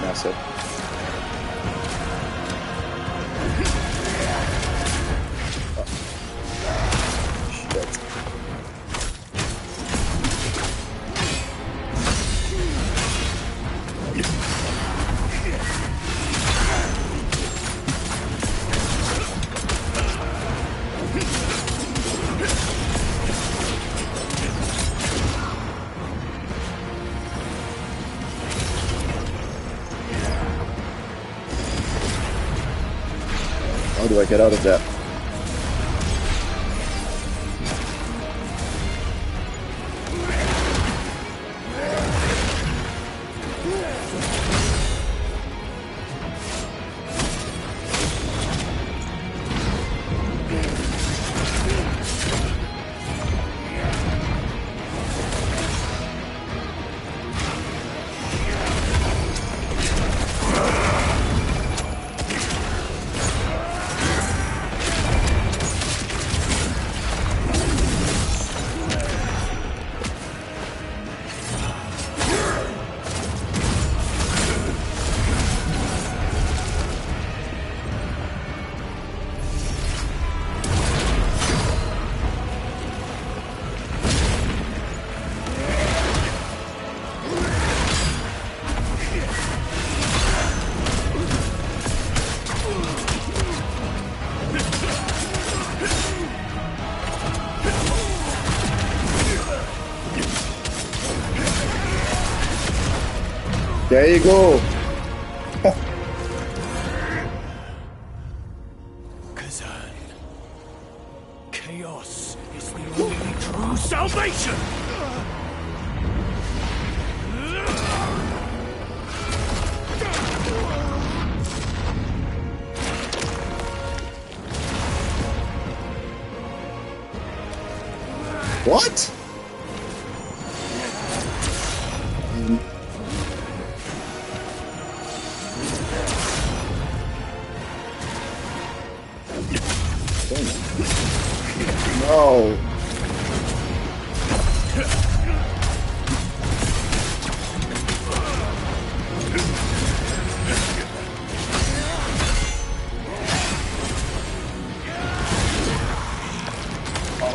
massive. Shit. How do I get out of that? There you go. Kazan. Chaos is the only true salvation! What? No.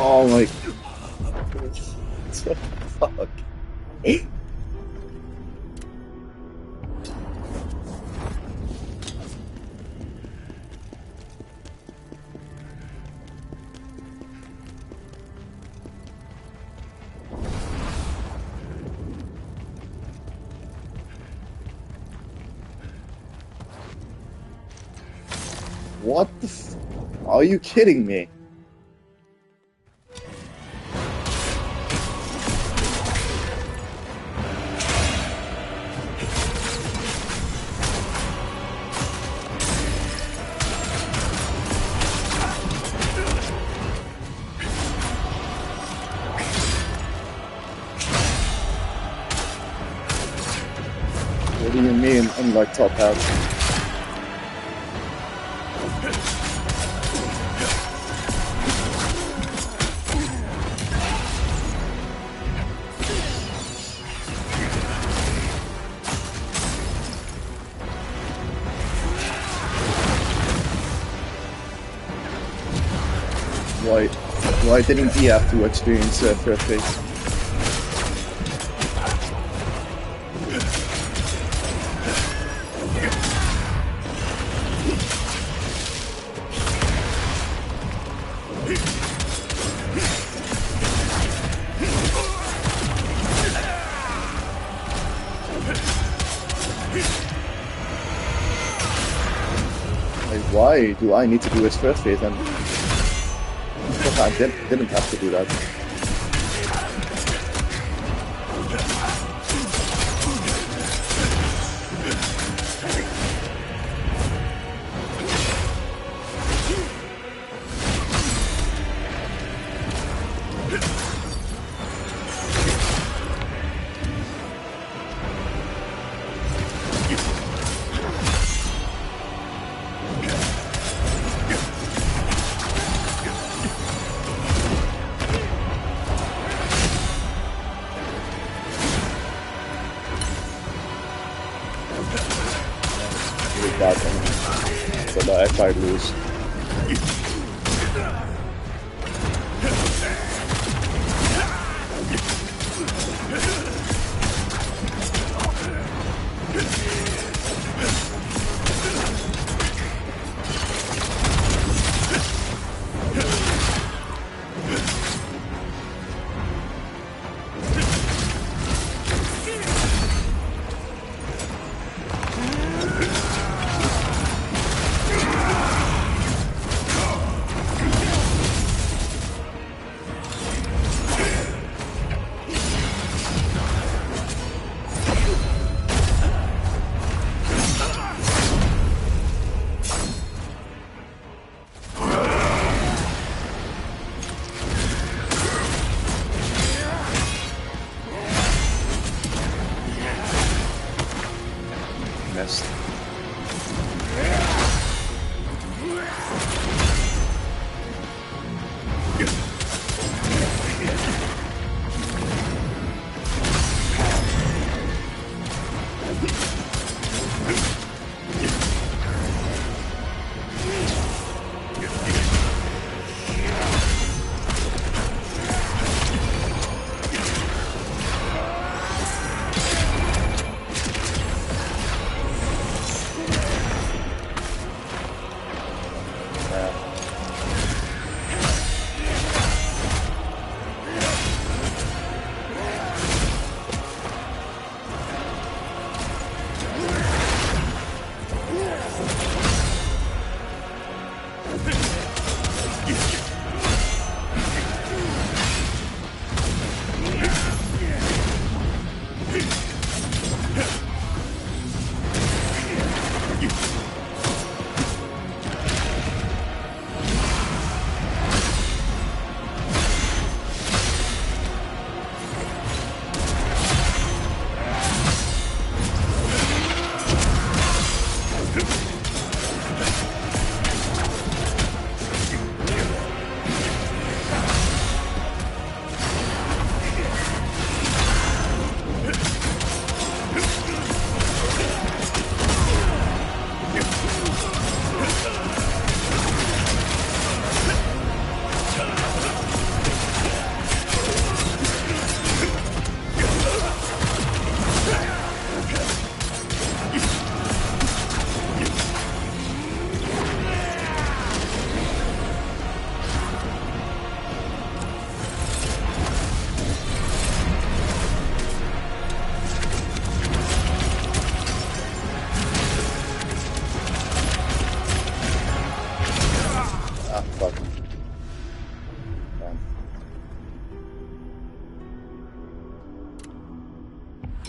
Oh my. What the fuck? What the f- Are you kidding me? What do you mean, unlike top hat? Why didn't he have to experience first phase? Like, why do I need to do his first phase and I didn't have to do that. with that one. But I fight loose. Missed.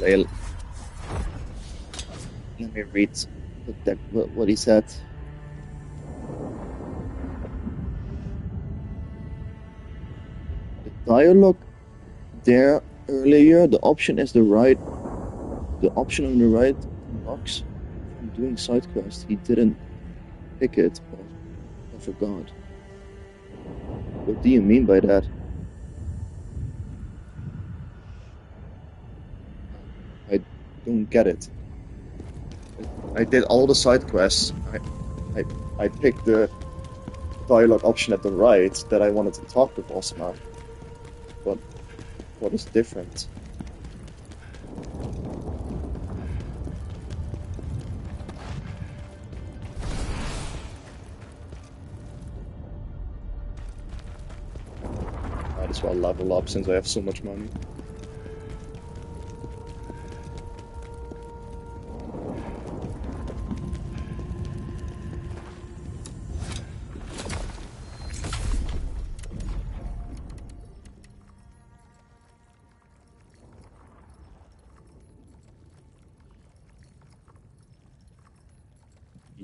Well, let me read what he said. The dialogue there earlier, the option on the right blocks from doing side quests. He didn't pick it, but I forgot. What do you mean by that? I don't get it. I did all the side quests. I picked the dialogue option at the right that I wanted to talk to boss man. But what is different? Might as well level up since I have so much money.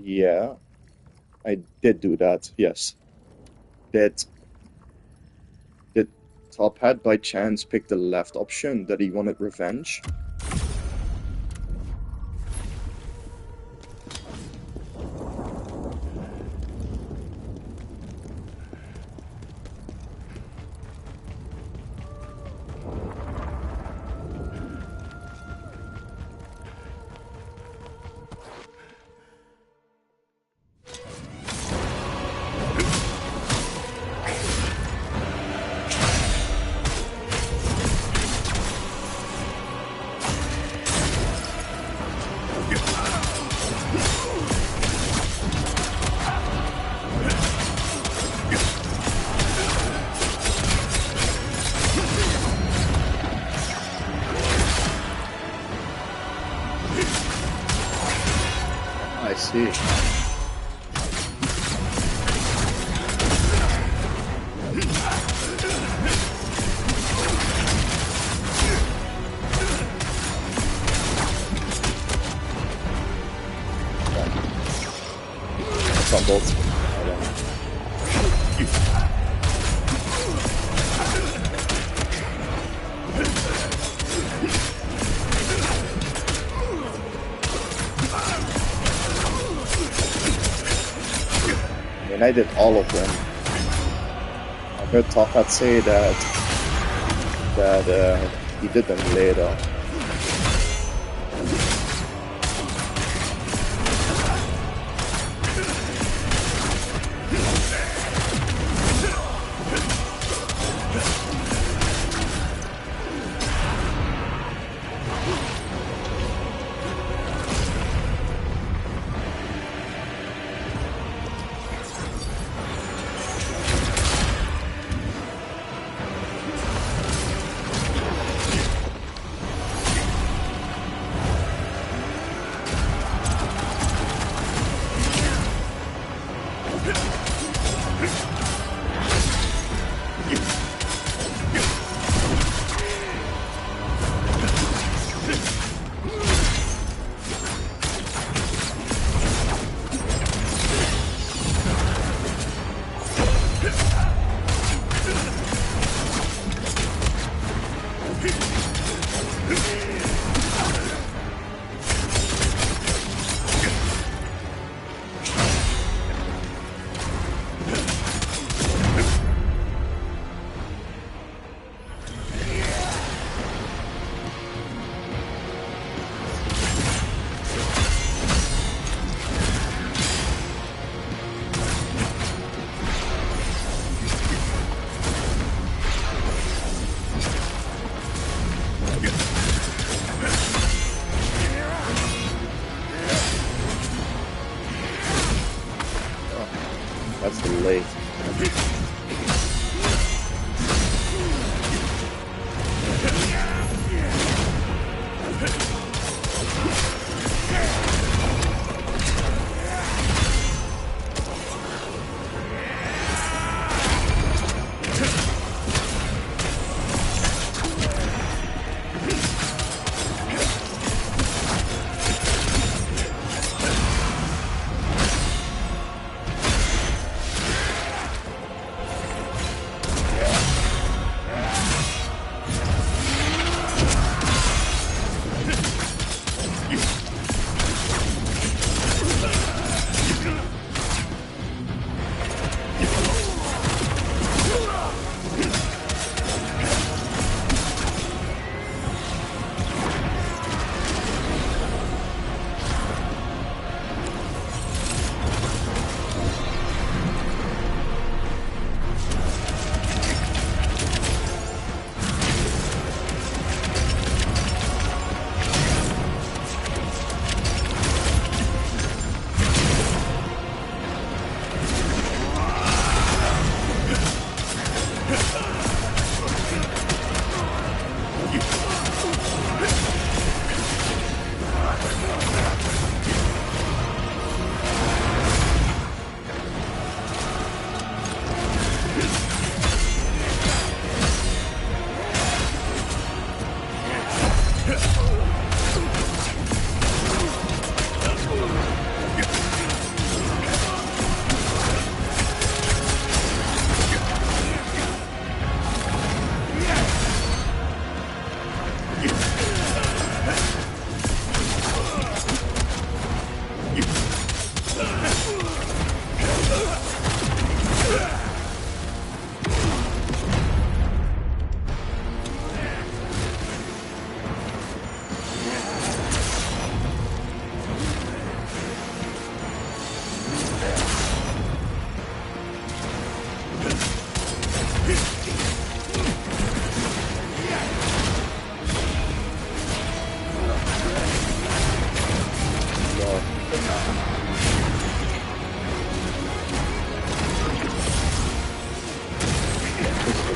Yeah, I did do that, yes. Did Top Hat by chance pick the left option that he wanted revenge? see. That's on both. And I did all of them. I heard Tophat say that he did them later. That's the late.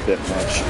Bit much.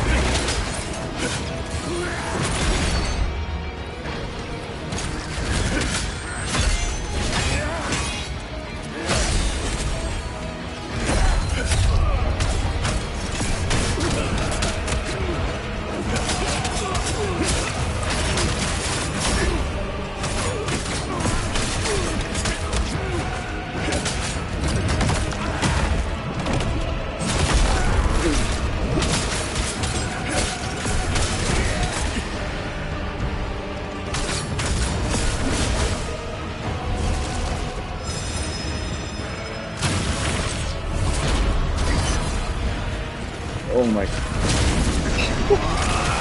Oh my.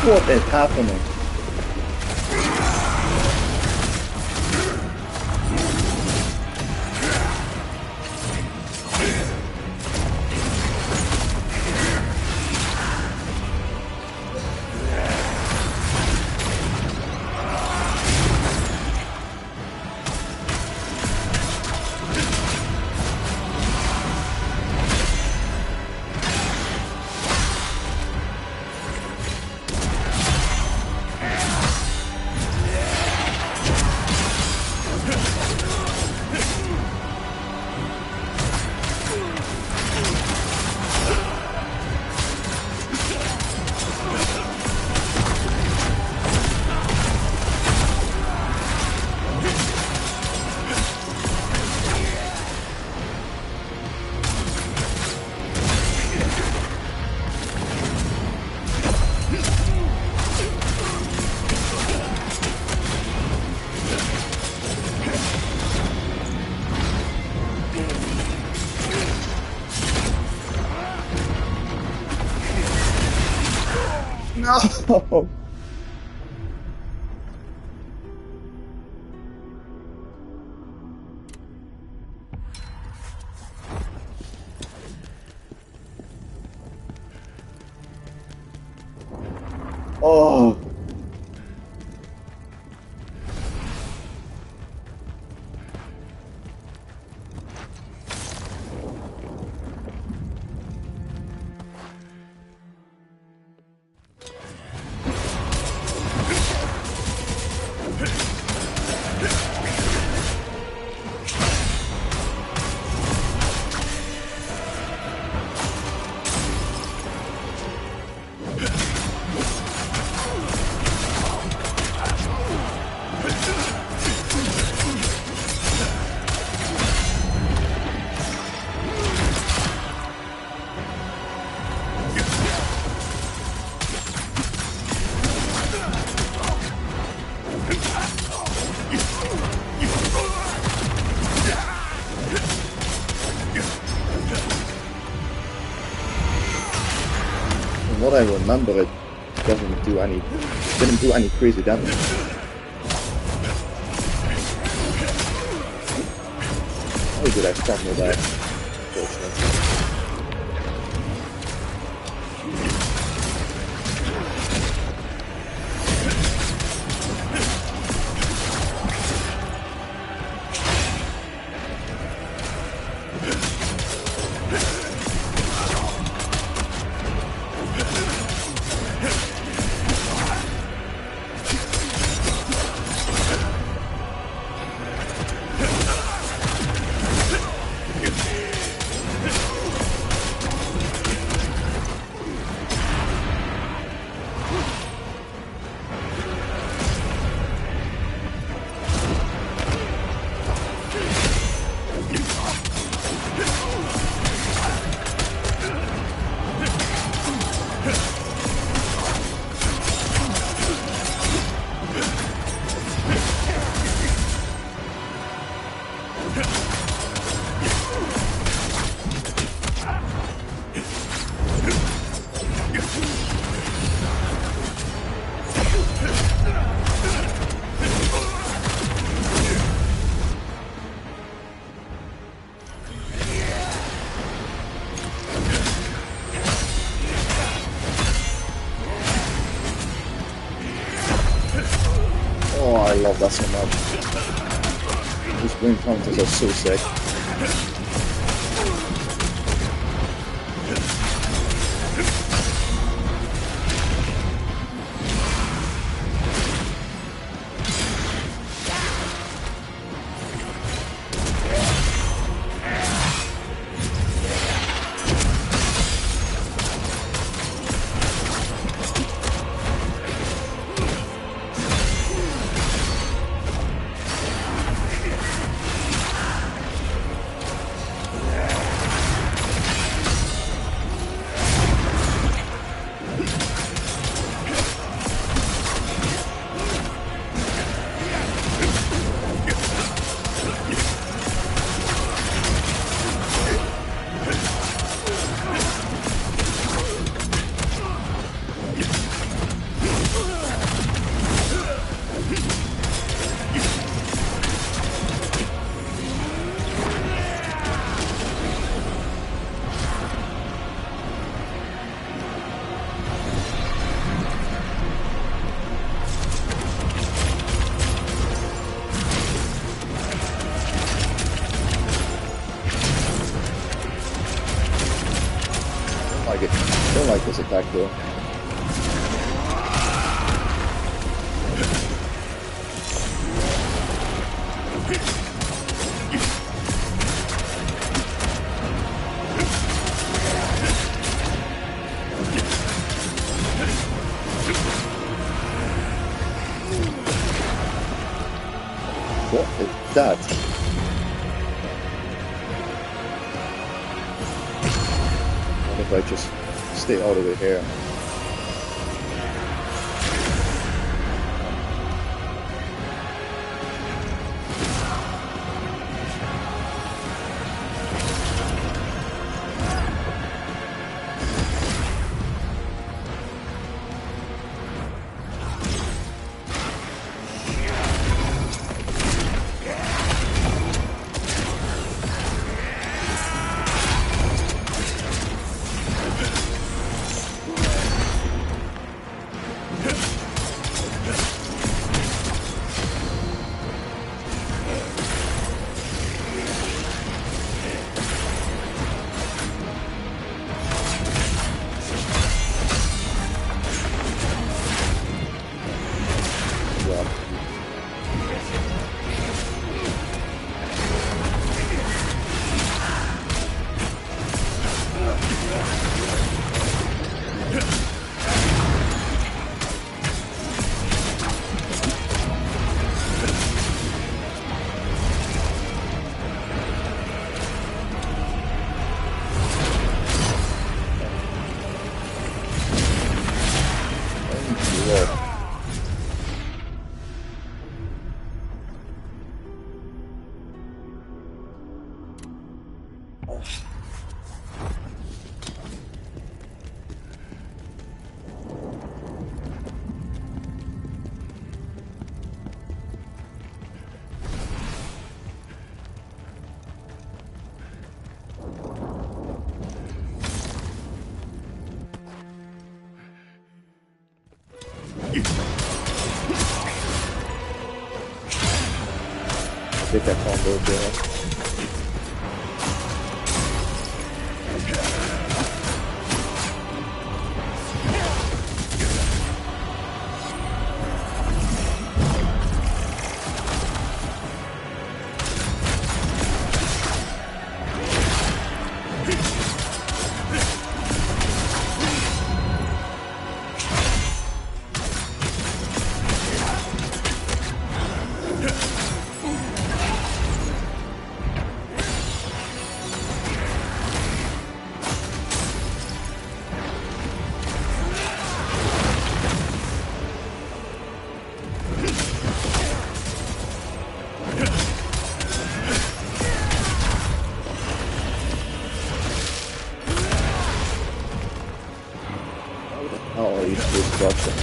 What is happening? No! Oh! From what I remember, it didn't do any crazy damage. How did I stop with that? Unfortunately. Oh, I love that so much. These green counters are so sick. like this attack though. What is that? What if I just stay all the way here? Get that combo there. Oh, he's destruction.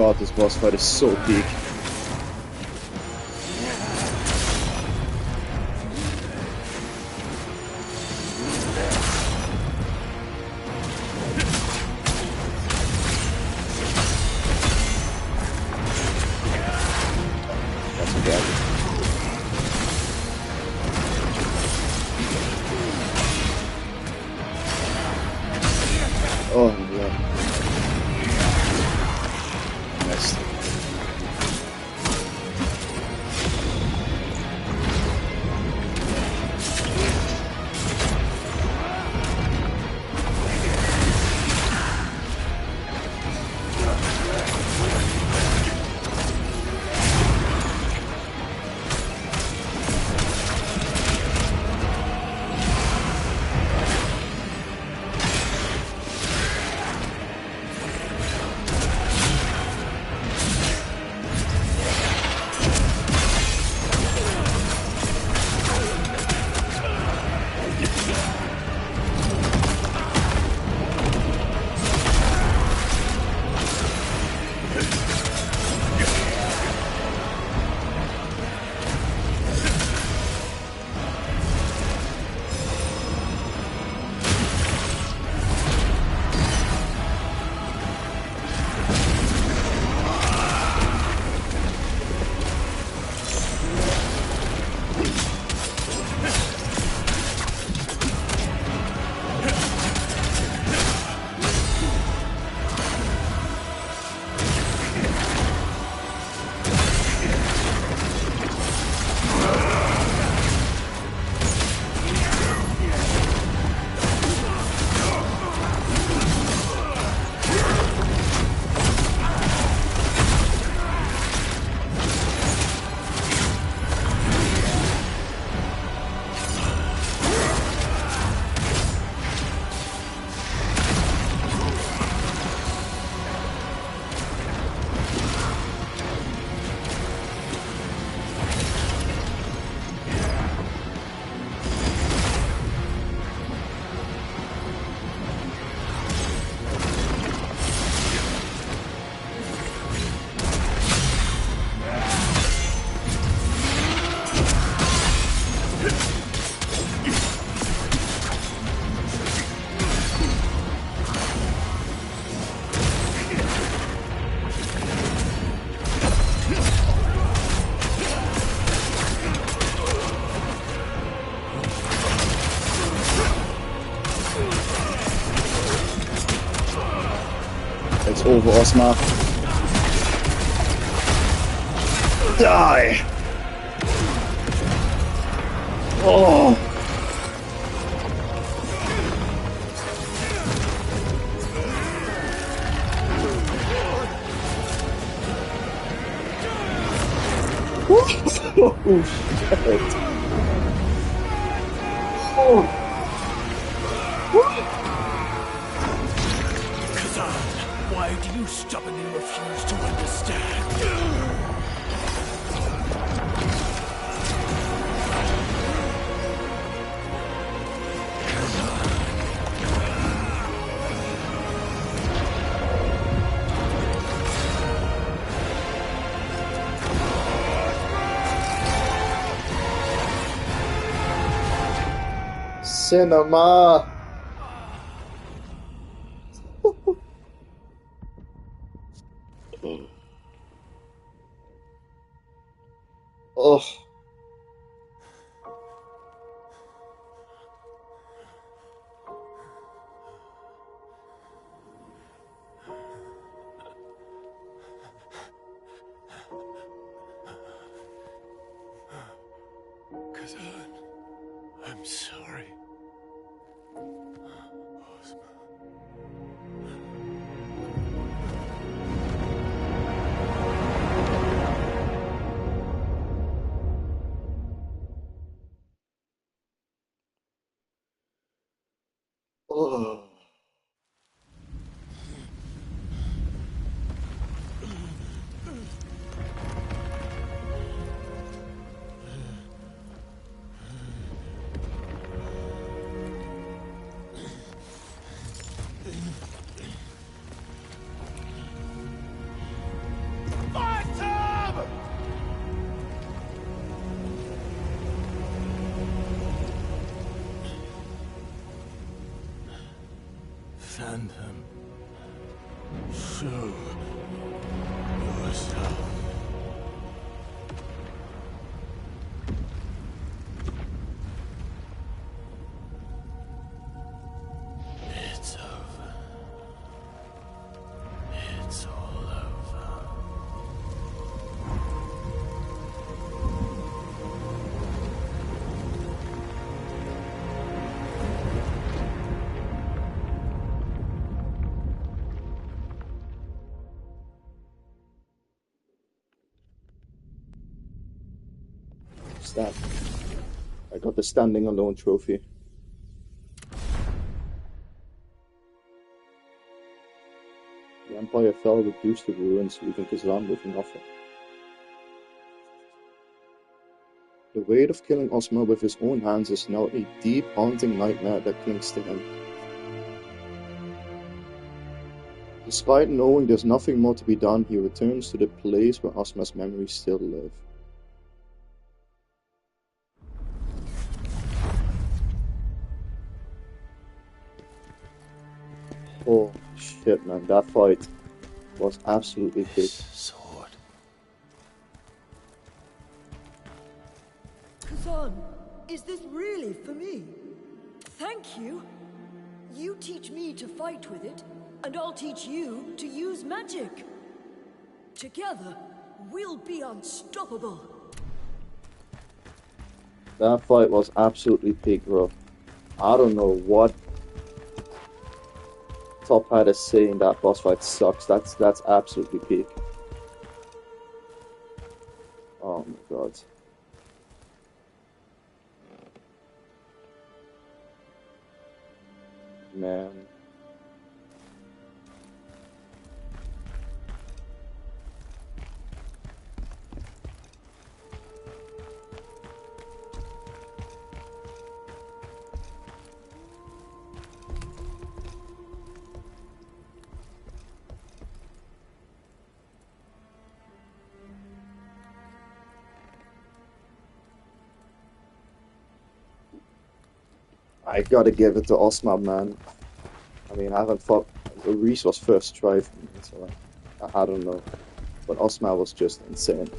god, this boss fight is so peak. That's a gag. Oh yeah. Nice. It's over, Osmar. Die! Oh! Oh, shit. Oh. Kazan, why do you stubbornly refuse to understand? Cinema! Oh. Kazan, I'm sorry. Oh. Tandem, show yourself. It's over. It's all over. That. I got the Standing Alone trophy. The Empire fell, reduced to ruins, leaving Kazan with nothing. The weight of killing Ozma with his own hands is now a deep, haunting nightmare that clings to him. Despite knowing there's nothing more to be done, he returns to the place where Ozma's memories still live. Oh shit, man, that fight was absolutely big. Sword. Kazan, is this really for me? Thank you. You teach me to fight with it, and I'll teach you to use magic. Together, we'll be unstoppable. That fight was absolutely peak, bro. I don't know what Top Hat is saying that boss fight sucks. That's absolutely peak. Oh my god. Man. I gotta give it to Ozma, man. I mean, I haven't fought. Reese was first try for me, so I don't know. But Ozma was just insane.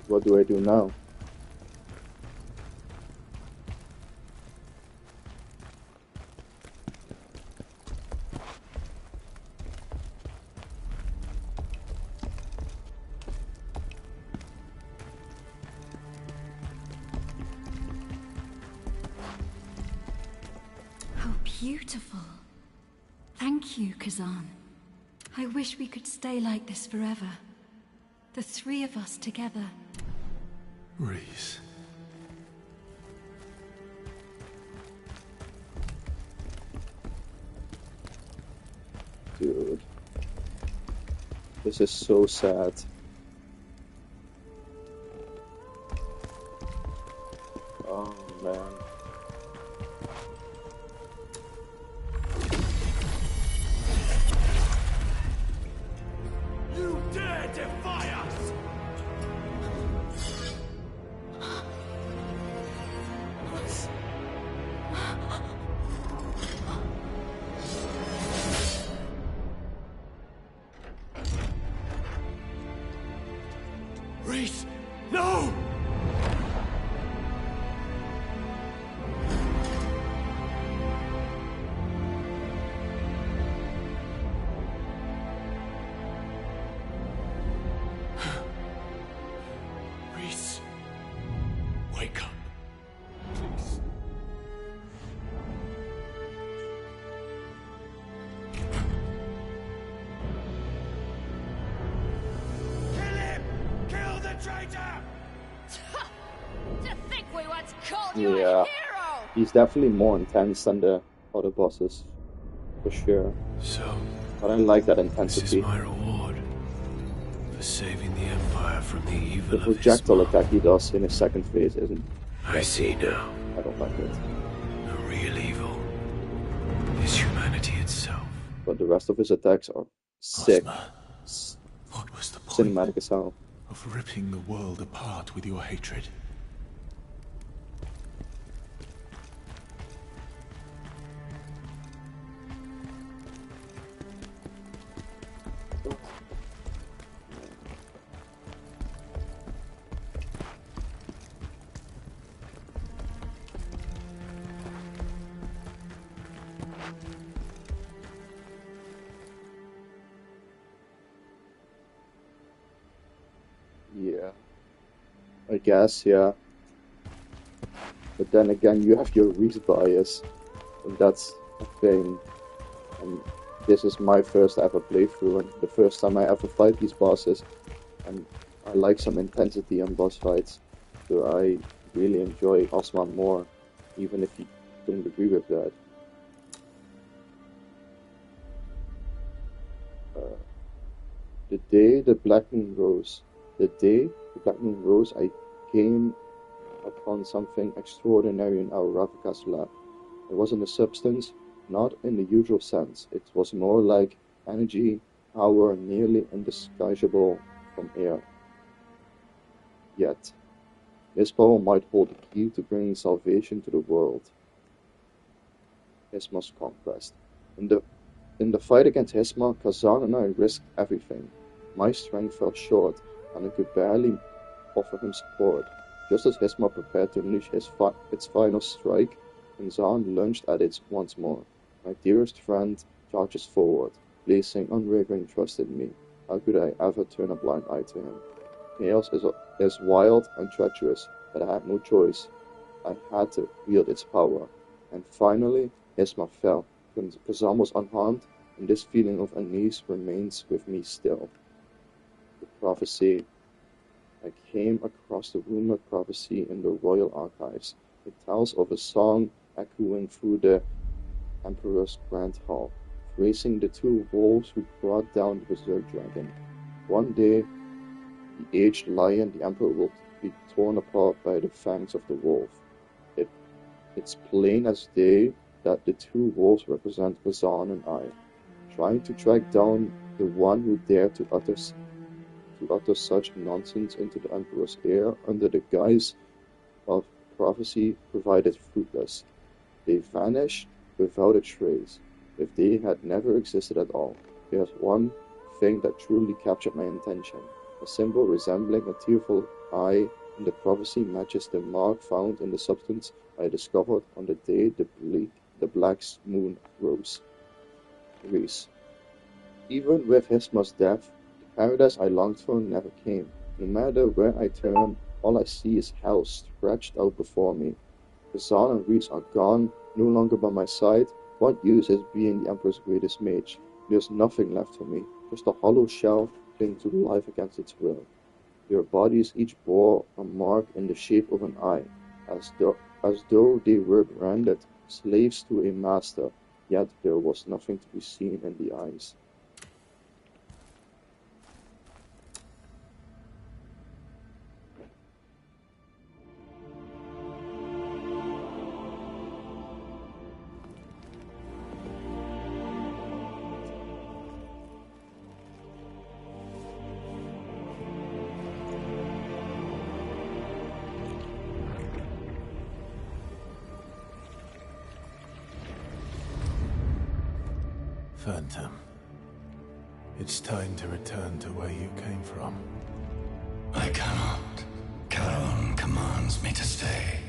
What do I do now? How beautiful. Thank you, Kazan. I wish we could stay like this forever. The three of us together. Reese. Dude. This is so sad. Oh man. You dare defy us! Reese, no! Reese, wake up, please. Kill him! Kill the traitor! To think we once called you a Yeah. hero! He's definitely more intense than the other bosses. For sure. So, But I like that this is intensity. my reward. saving the Empire from the The evil of projectile Isma. attack he does in his second phase isn't. I see now. I don't like it. The real evil is humanity itself. But the rest of his attacks are sick. Ozma, what was the point Cinematic as hell. of ripping the world apart with your hatred? Yeah. I guess, yeah. But then again, you have your reason bias. And that's a thing. And this is my first ever playthrough, and the first time I ever fight these bosses. And I like some intensity on boss fights. So I really enjoy Osman more, even if you don't agree with that. The day the Black Moon rose. The day the Black Moon rose, I came upon something extraordinary in our Ravika's lab. It wasn't a substance, not in the usual sense. It was more like energy, power nearly indistinguishable from air. Yet, this power might hold the key to bringing salvation to the world. Hisma's conquest. In the fight against Hisma, Kazan and I risked everything. My strength fell short, and I could barely offer him support. Just as Hisma prepared to unleash its final strike, Kazan lunged at it once more. My dearest friend charges forward, placing unwavering trust in me. How could I ever turn a blind eye to him? Chaos is wild and treacherous, but I had no choice. I had to wield its power. And finally, Hisma fell. Kazan was unharmed, and this feeling of unease remains with me still. The prophecy. I came across the rumored prophecy in the royal archives. It tells of a song echoing through the Emperor's Grand Hall, praising the two wolves who brought down the Berserk Dragon. One day, the aged lion, the Emperor, will be torn apart by the fangs of the wolf. It's plain as day that the two wolves represent Kazan and I, trying to track down the one who dared to utter such nonsense into the Emperor's ear under the guise of prophecy provided fruitless. They vanished without a trace, if they had never existed at all. There's one thing that truly captured my attention. A symbol resembling a tearful eye in the prophecy matches the mark found in the substance I discovered on the day the Black Moon rose. Reese. Even with Hisma's death, the paradise I longed for never came. No matter where I turn, all I see is hell stretched out before me. Kazan and Reese are gone, no longer by my side. What use is being the Emperor's greatest mage? There's nothing left for me, just a hollow shell clinging to life against its will. Their bodies each bore a mark in the shape of an eye, as though they were branded slaves to a master, yet there was nothing to be seen in the eyes. Phantom, it's time to return to where you came from. I cannot. Charon commands me to stay.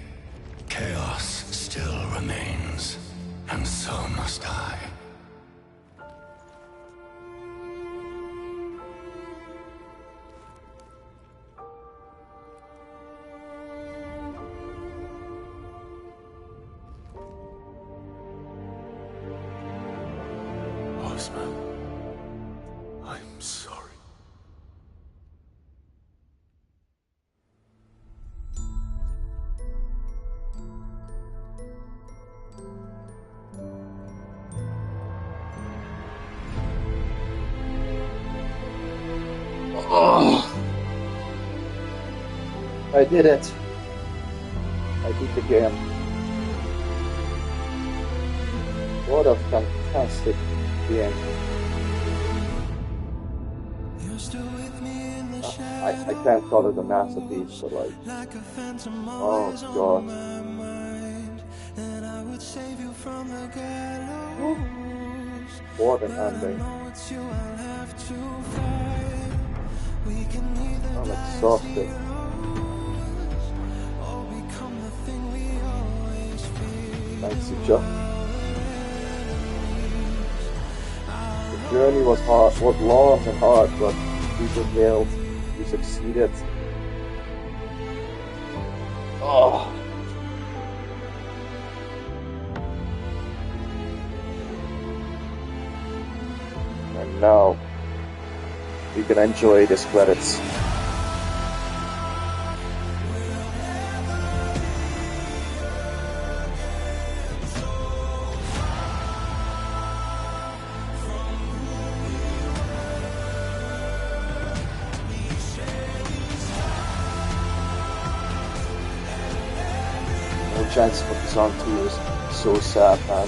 Chaos still remains, and so must I. Osman, I'm sorry. I did it. I beat the game. What a fantastic game. I can't call it a masterpiece, but like, oh god. What an ending. I'm exhausted. Thanks, Sucha. The journey was hard, was long and hard, but we prevailed. We succeeded. Oh. And now we can enjoy these credits. Chance for Kazan 2 is so sad, man.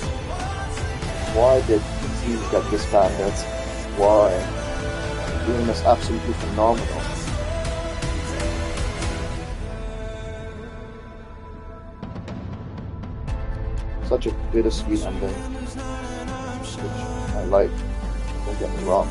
Why did the team get disbanded? Why? The game is absolutely phenomenal. Such a bittersweet ending, which I like, don't get me wrong.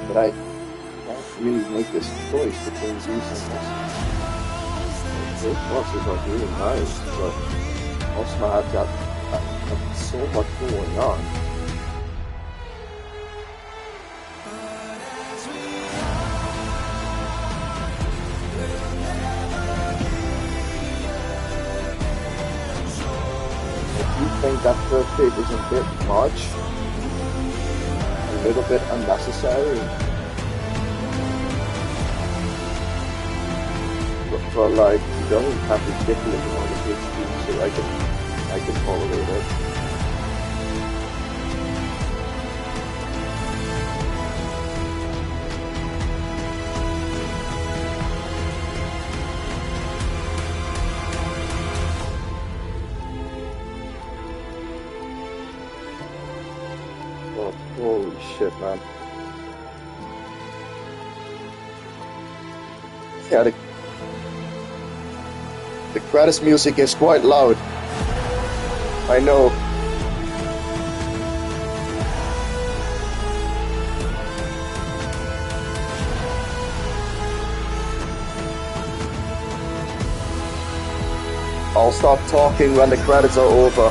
But I can't really make this choice between these things. Those bosses are really nice, but also I've got so much going on. If you think that third tape is a bit much, a little bit unnecessary, but like, you don't even have ridiculous amount of HP, so I can tolerate it. Oh, holy shit, man. Yeah, the credits music is quite loud. I know. I'll stop talking when the credits are over.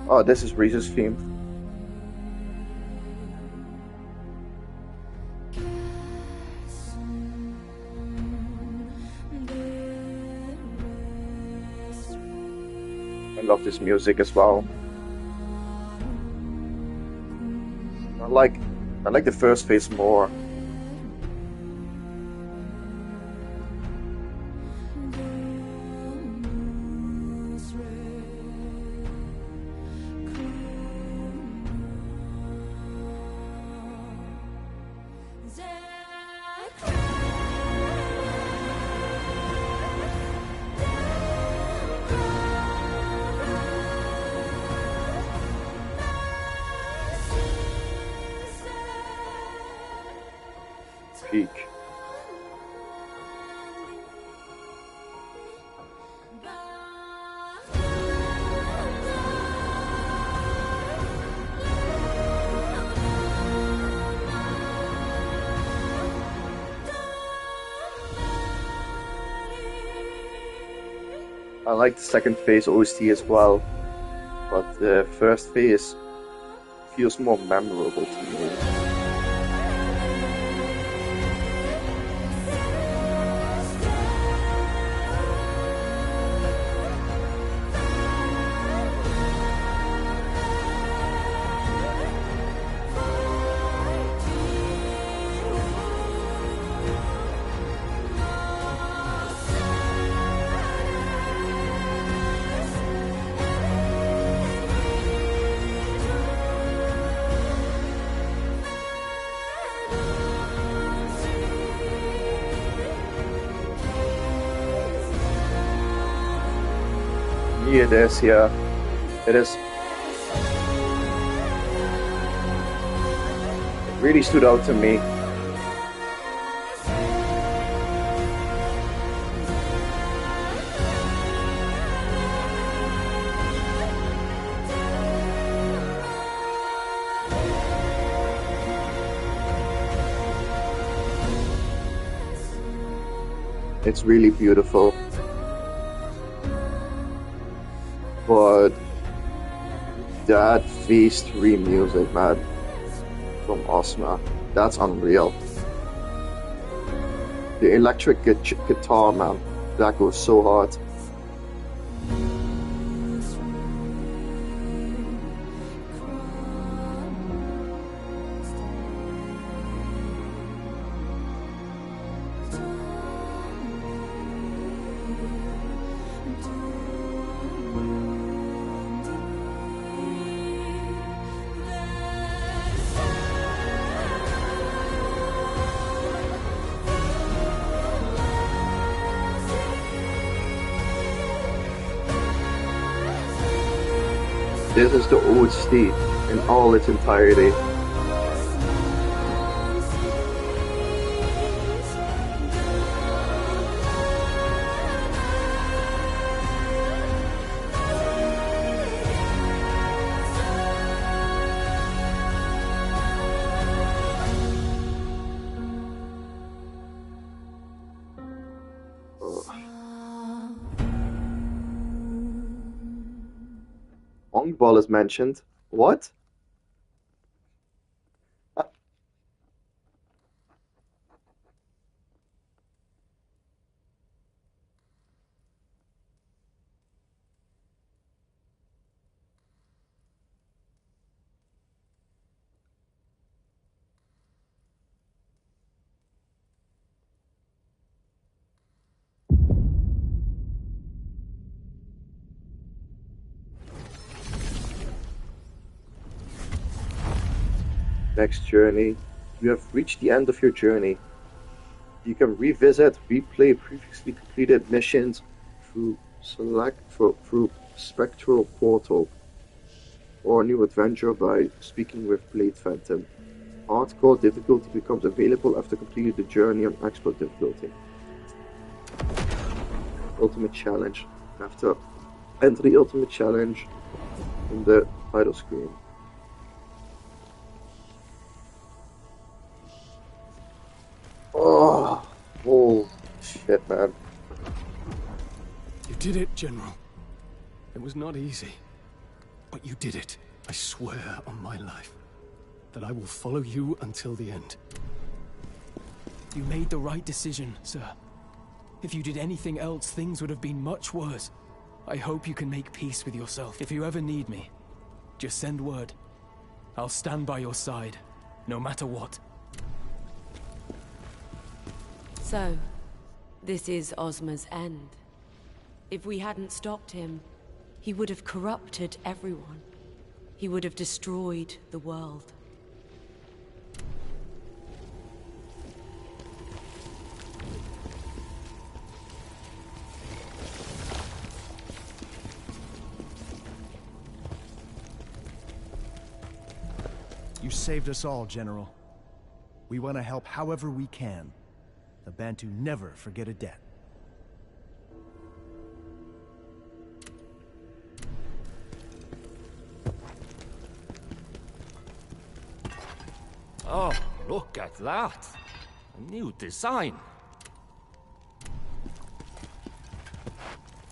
Oh, this is Reese's theme. I love this music as well. I like the first phase more. Peak. like the second phase OST as well, but the first phase feels more memorable to me. It is, yeah. It is. It really stood out to me. It's really beautiful. But that Phase 3 music, man, from Ozma, that's unreal. The electric guitar, man, that goes so hard. This is the OST in all its entirety. Ball is mentioned. What? Next journey. You have reached the end of your journey. You can revisit, replay previously completed missions through Spectral Portal, or a new adventure by speaking with Blade Phantom. Hardcore difficulty becomes available after completing the journey on expert difficulty. Ultimate challenge. After enter the ultimate challenge in the title screen. Oh, shit, man. You did it, General. It was not easy, but you did it. I swear on my life that I will follow you until the end. You made the right decision, sir. If you did anything else, things would have been much worse. I hope you can make peace with yourself. If you ever need me, just send word. I'll stand by your side, no matter what. So, this is Ozma's end. If we hadn't stopped him, he would have corrupted everyone. He would have destroyed the world. You saved us all, General. We want to help however we can. The Bantu never forget a debt. Oh, look at that! A new design.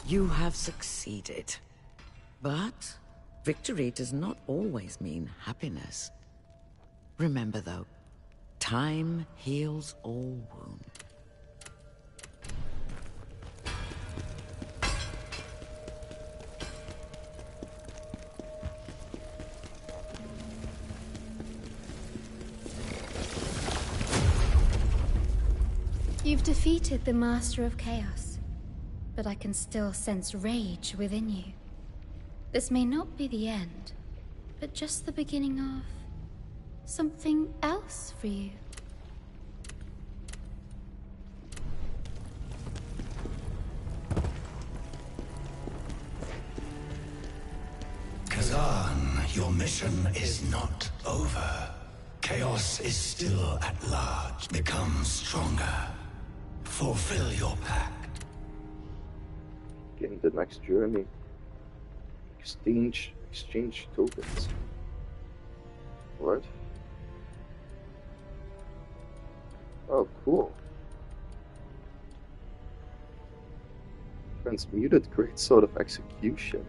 You have succeeded. But victory does not always mean happiness. Remember though, time heals all wounds. You've defeated the Master of Chaos, but I can still sense rage within you. This may not be the end, but just the beginning of something else for you. Kazan, your mission is not over. Chaos is still at large. Become stronger. Fulfill your pact. Getting the next journey. Exchange tokens. What? Oh, cool. Transmuted great sword of execution.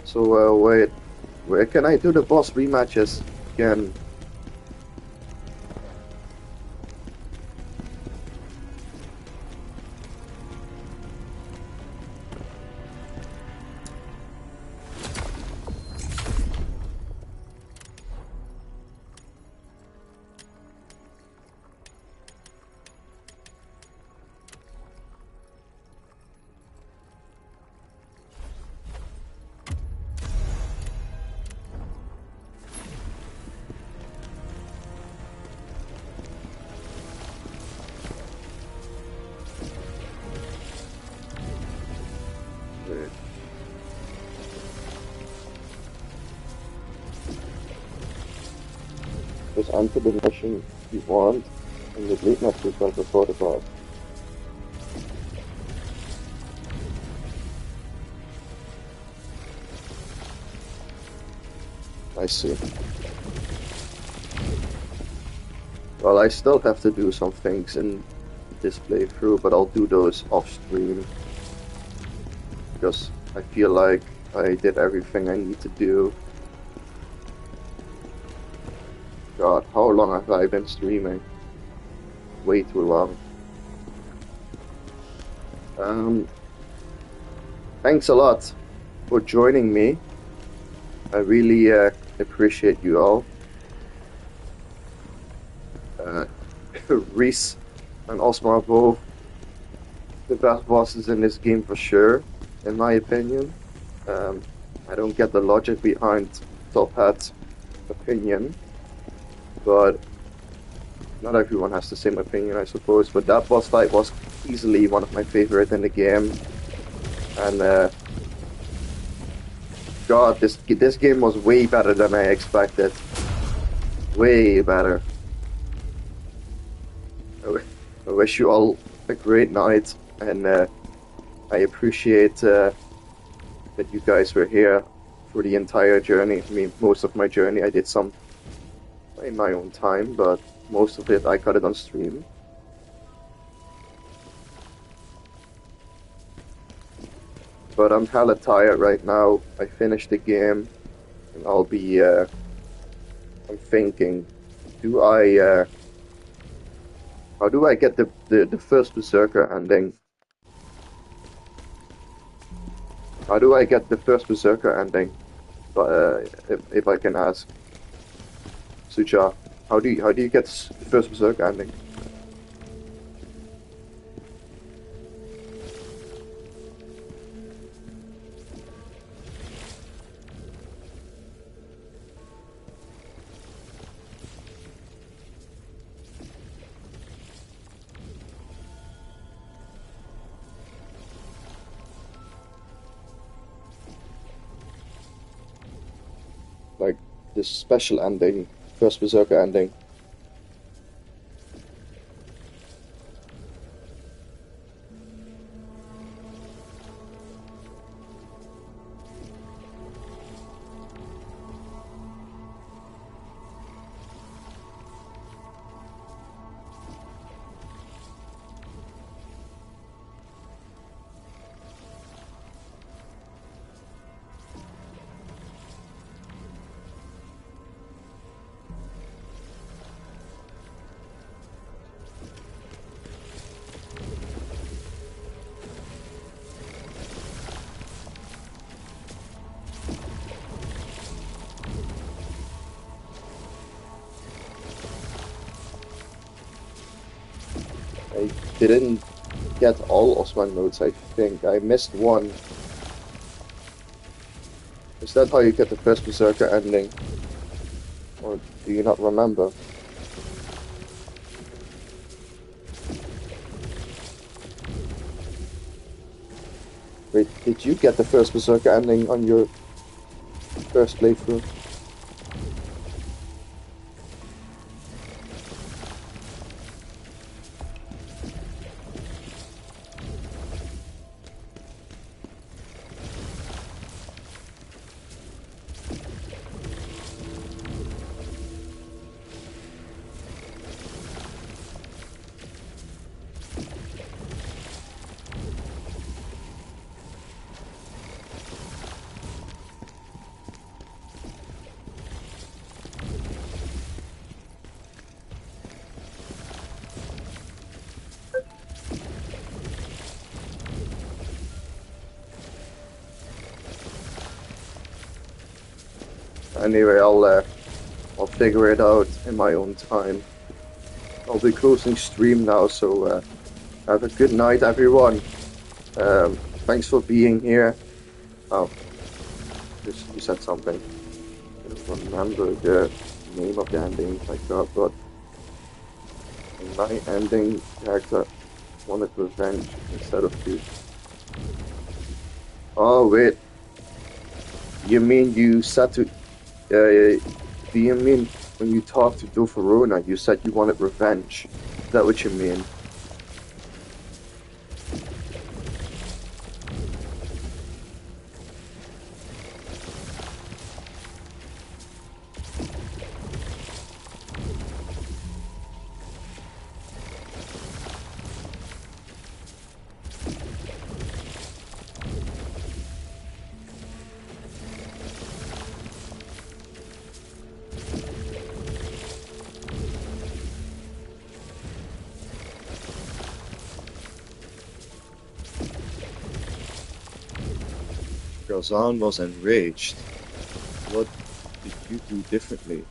So wait, where can I do the boss rematches again? Just answer the mission you want, and the great match is going to sort it out. I see. Well, I still have to do some things in this playthrough, but I'll do those off stream. Because I feel like I did everything I need to do. God, how long have I been streaming? Way too long. Thanks a lot for joining me. I really appreciate you all. Reese and Osmar are both the best bosses in this game for sure, in my opinion. I don't get the logic behind Top Hat's opinion, but not everyone has the same opinion, I suppose. But that boss fight was easily one of my favorite in the game, and God, this game was way better than I expected. Way better. I wish you all a great night, and I appreciate that you guys were here for the entire journey. I mean, most of my journey I did some in my own time, but most of it I got it on stream. But I'm hella tired right now. I finished the game, and I'll be, I'm thinking, how do I get the first Berserker ending? How do I get the first Berserker ending? If I can ask. Sucha, how do you get the first Berserker ending? Like this special ending, first Berserker ending. didn't get all Osman modes, I think. I missed one. Is that how you get the first Berserker ending? Or do you not remember? Wait, did you get the first Berserker ending on your first playthrough? Anyway, I'll figure it out in my own time. I'll be closing stream now, so have a good night, everyone. Thanks for being here. Oh, you said something. I don't remember the name of the ending. My God, but my ending character wanted revenge instead of food. Oh wait, you mean you said to? Do you mean when you talked to Dofurona, you said you wanted revenge? Is that what you mean? Kazan was enraged. What did you do differently?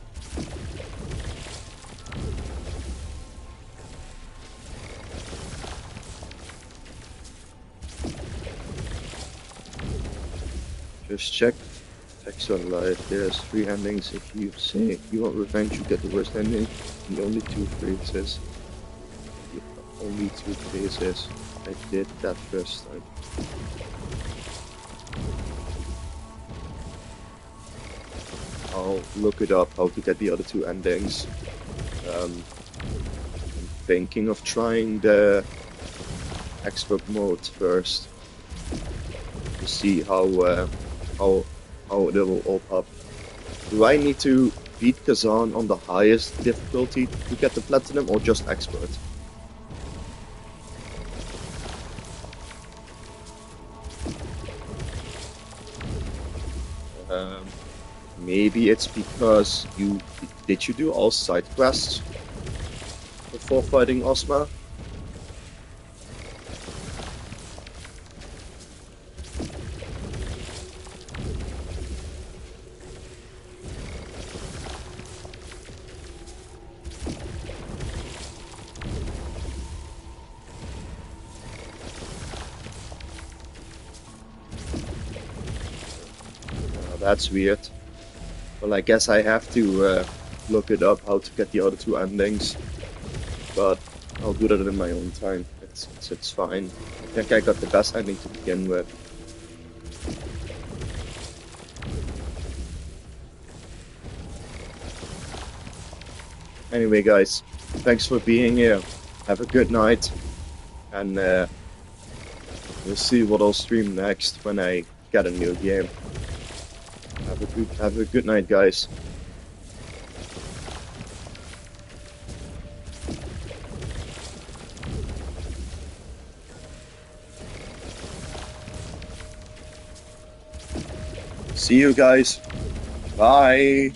Just check text on live. There's 3 endings. If you say you want revenge, you get the worst ending. And only 2 phrases. Only 2 phases. I did that first time. I'll look it up how to get the other 2 endings. I'm thinking of trying the expert mode first to see how it will all up. Do I need to beat Kazan on the highest difficulty to get the platinum, or just expert? Maybe it's because did you do all side quests before fighting Ozma? That's weird. Well, I guess I have to look it up how to get the other 2 endings, but I'll do that in my own time. It's fine. I think I got the best ending to begin with. Anyway, guys, thanks for being here. Have a good night, and we'll see what I'll stream next when I get a new game. Have a good night, guys. See you guys. Bye.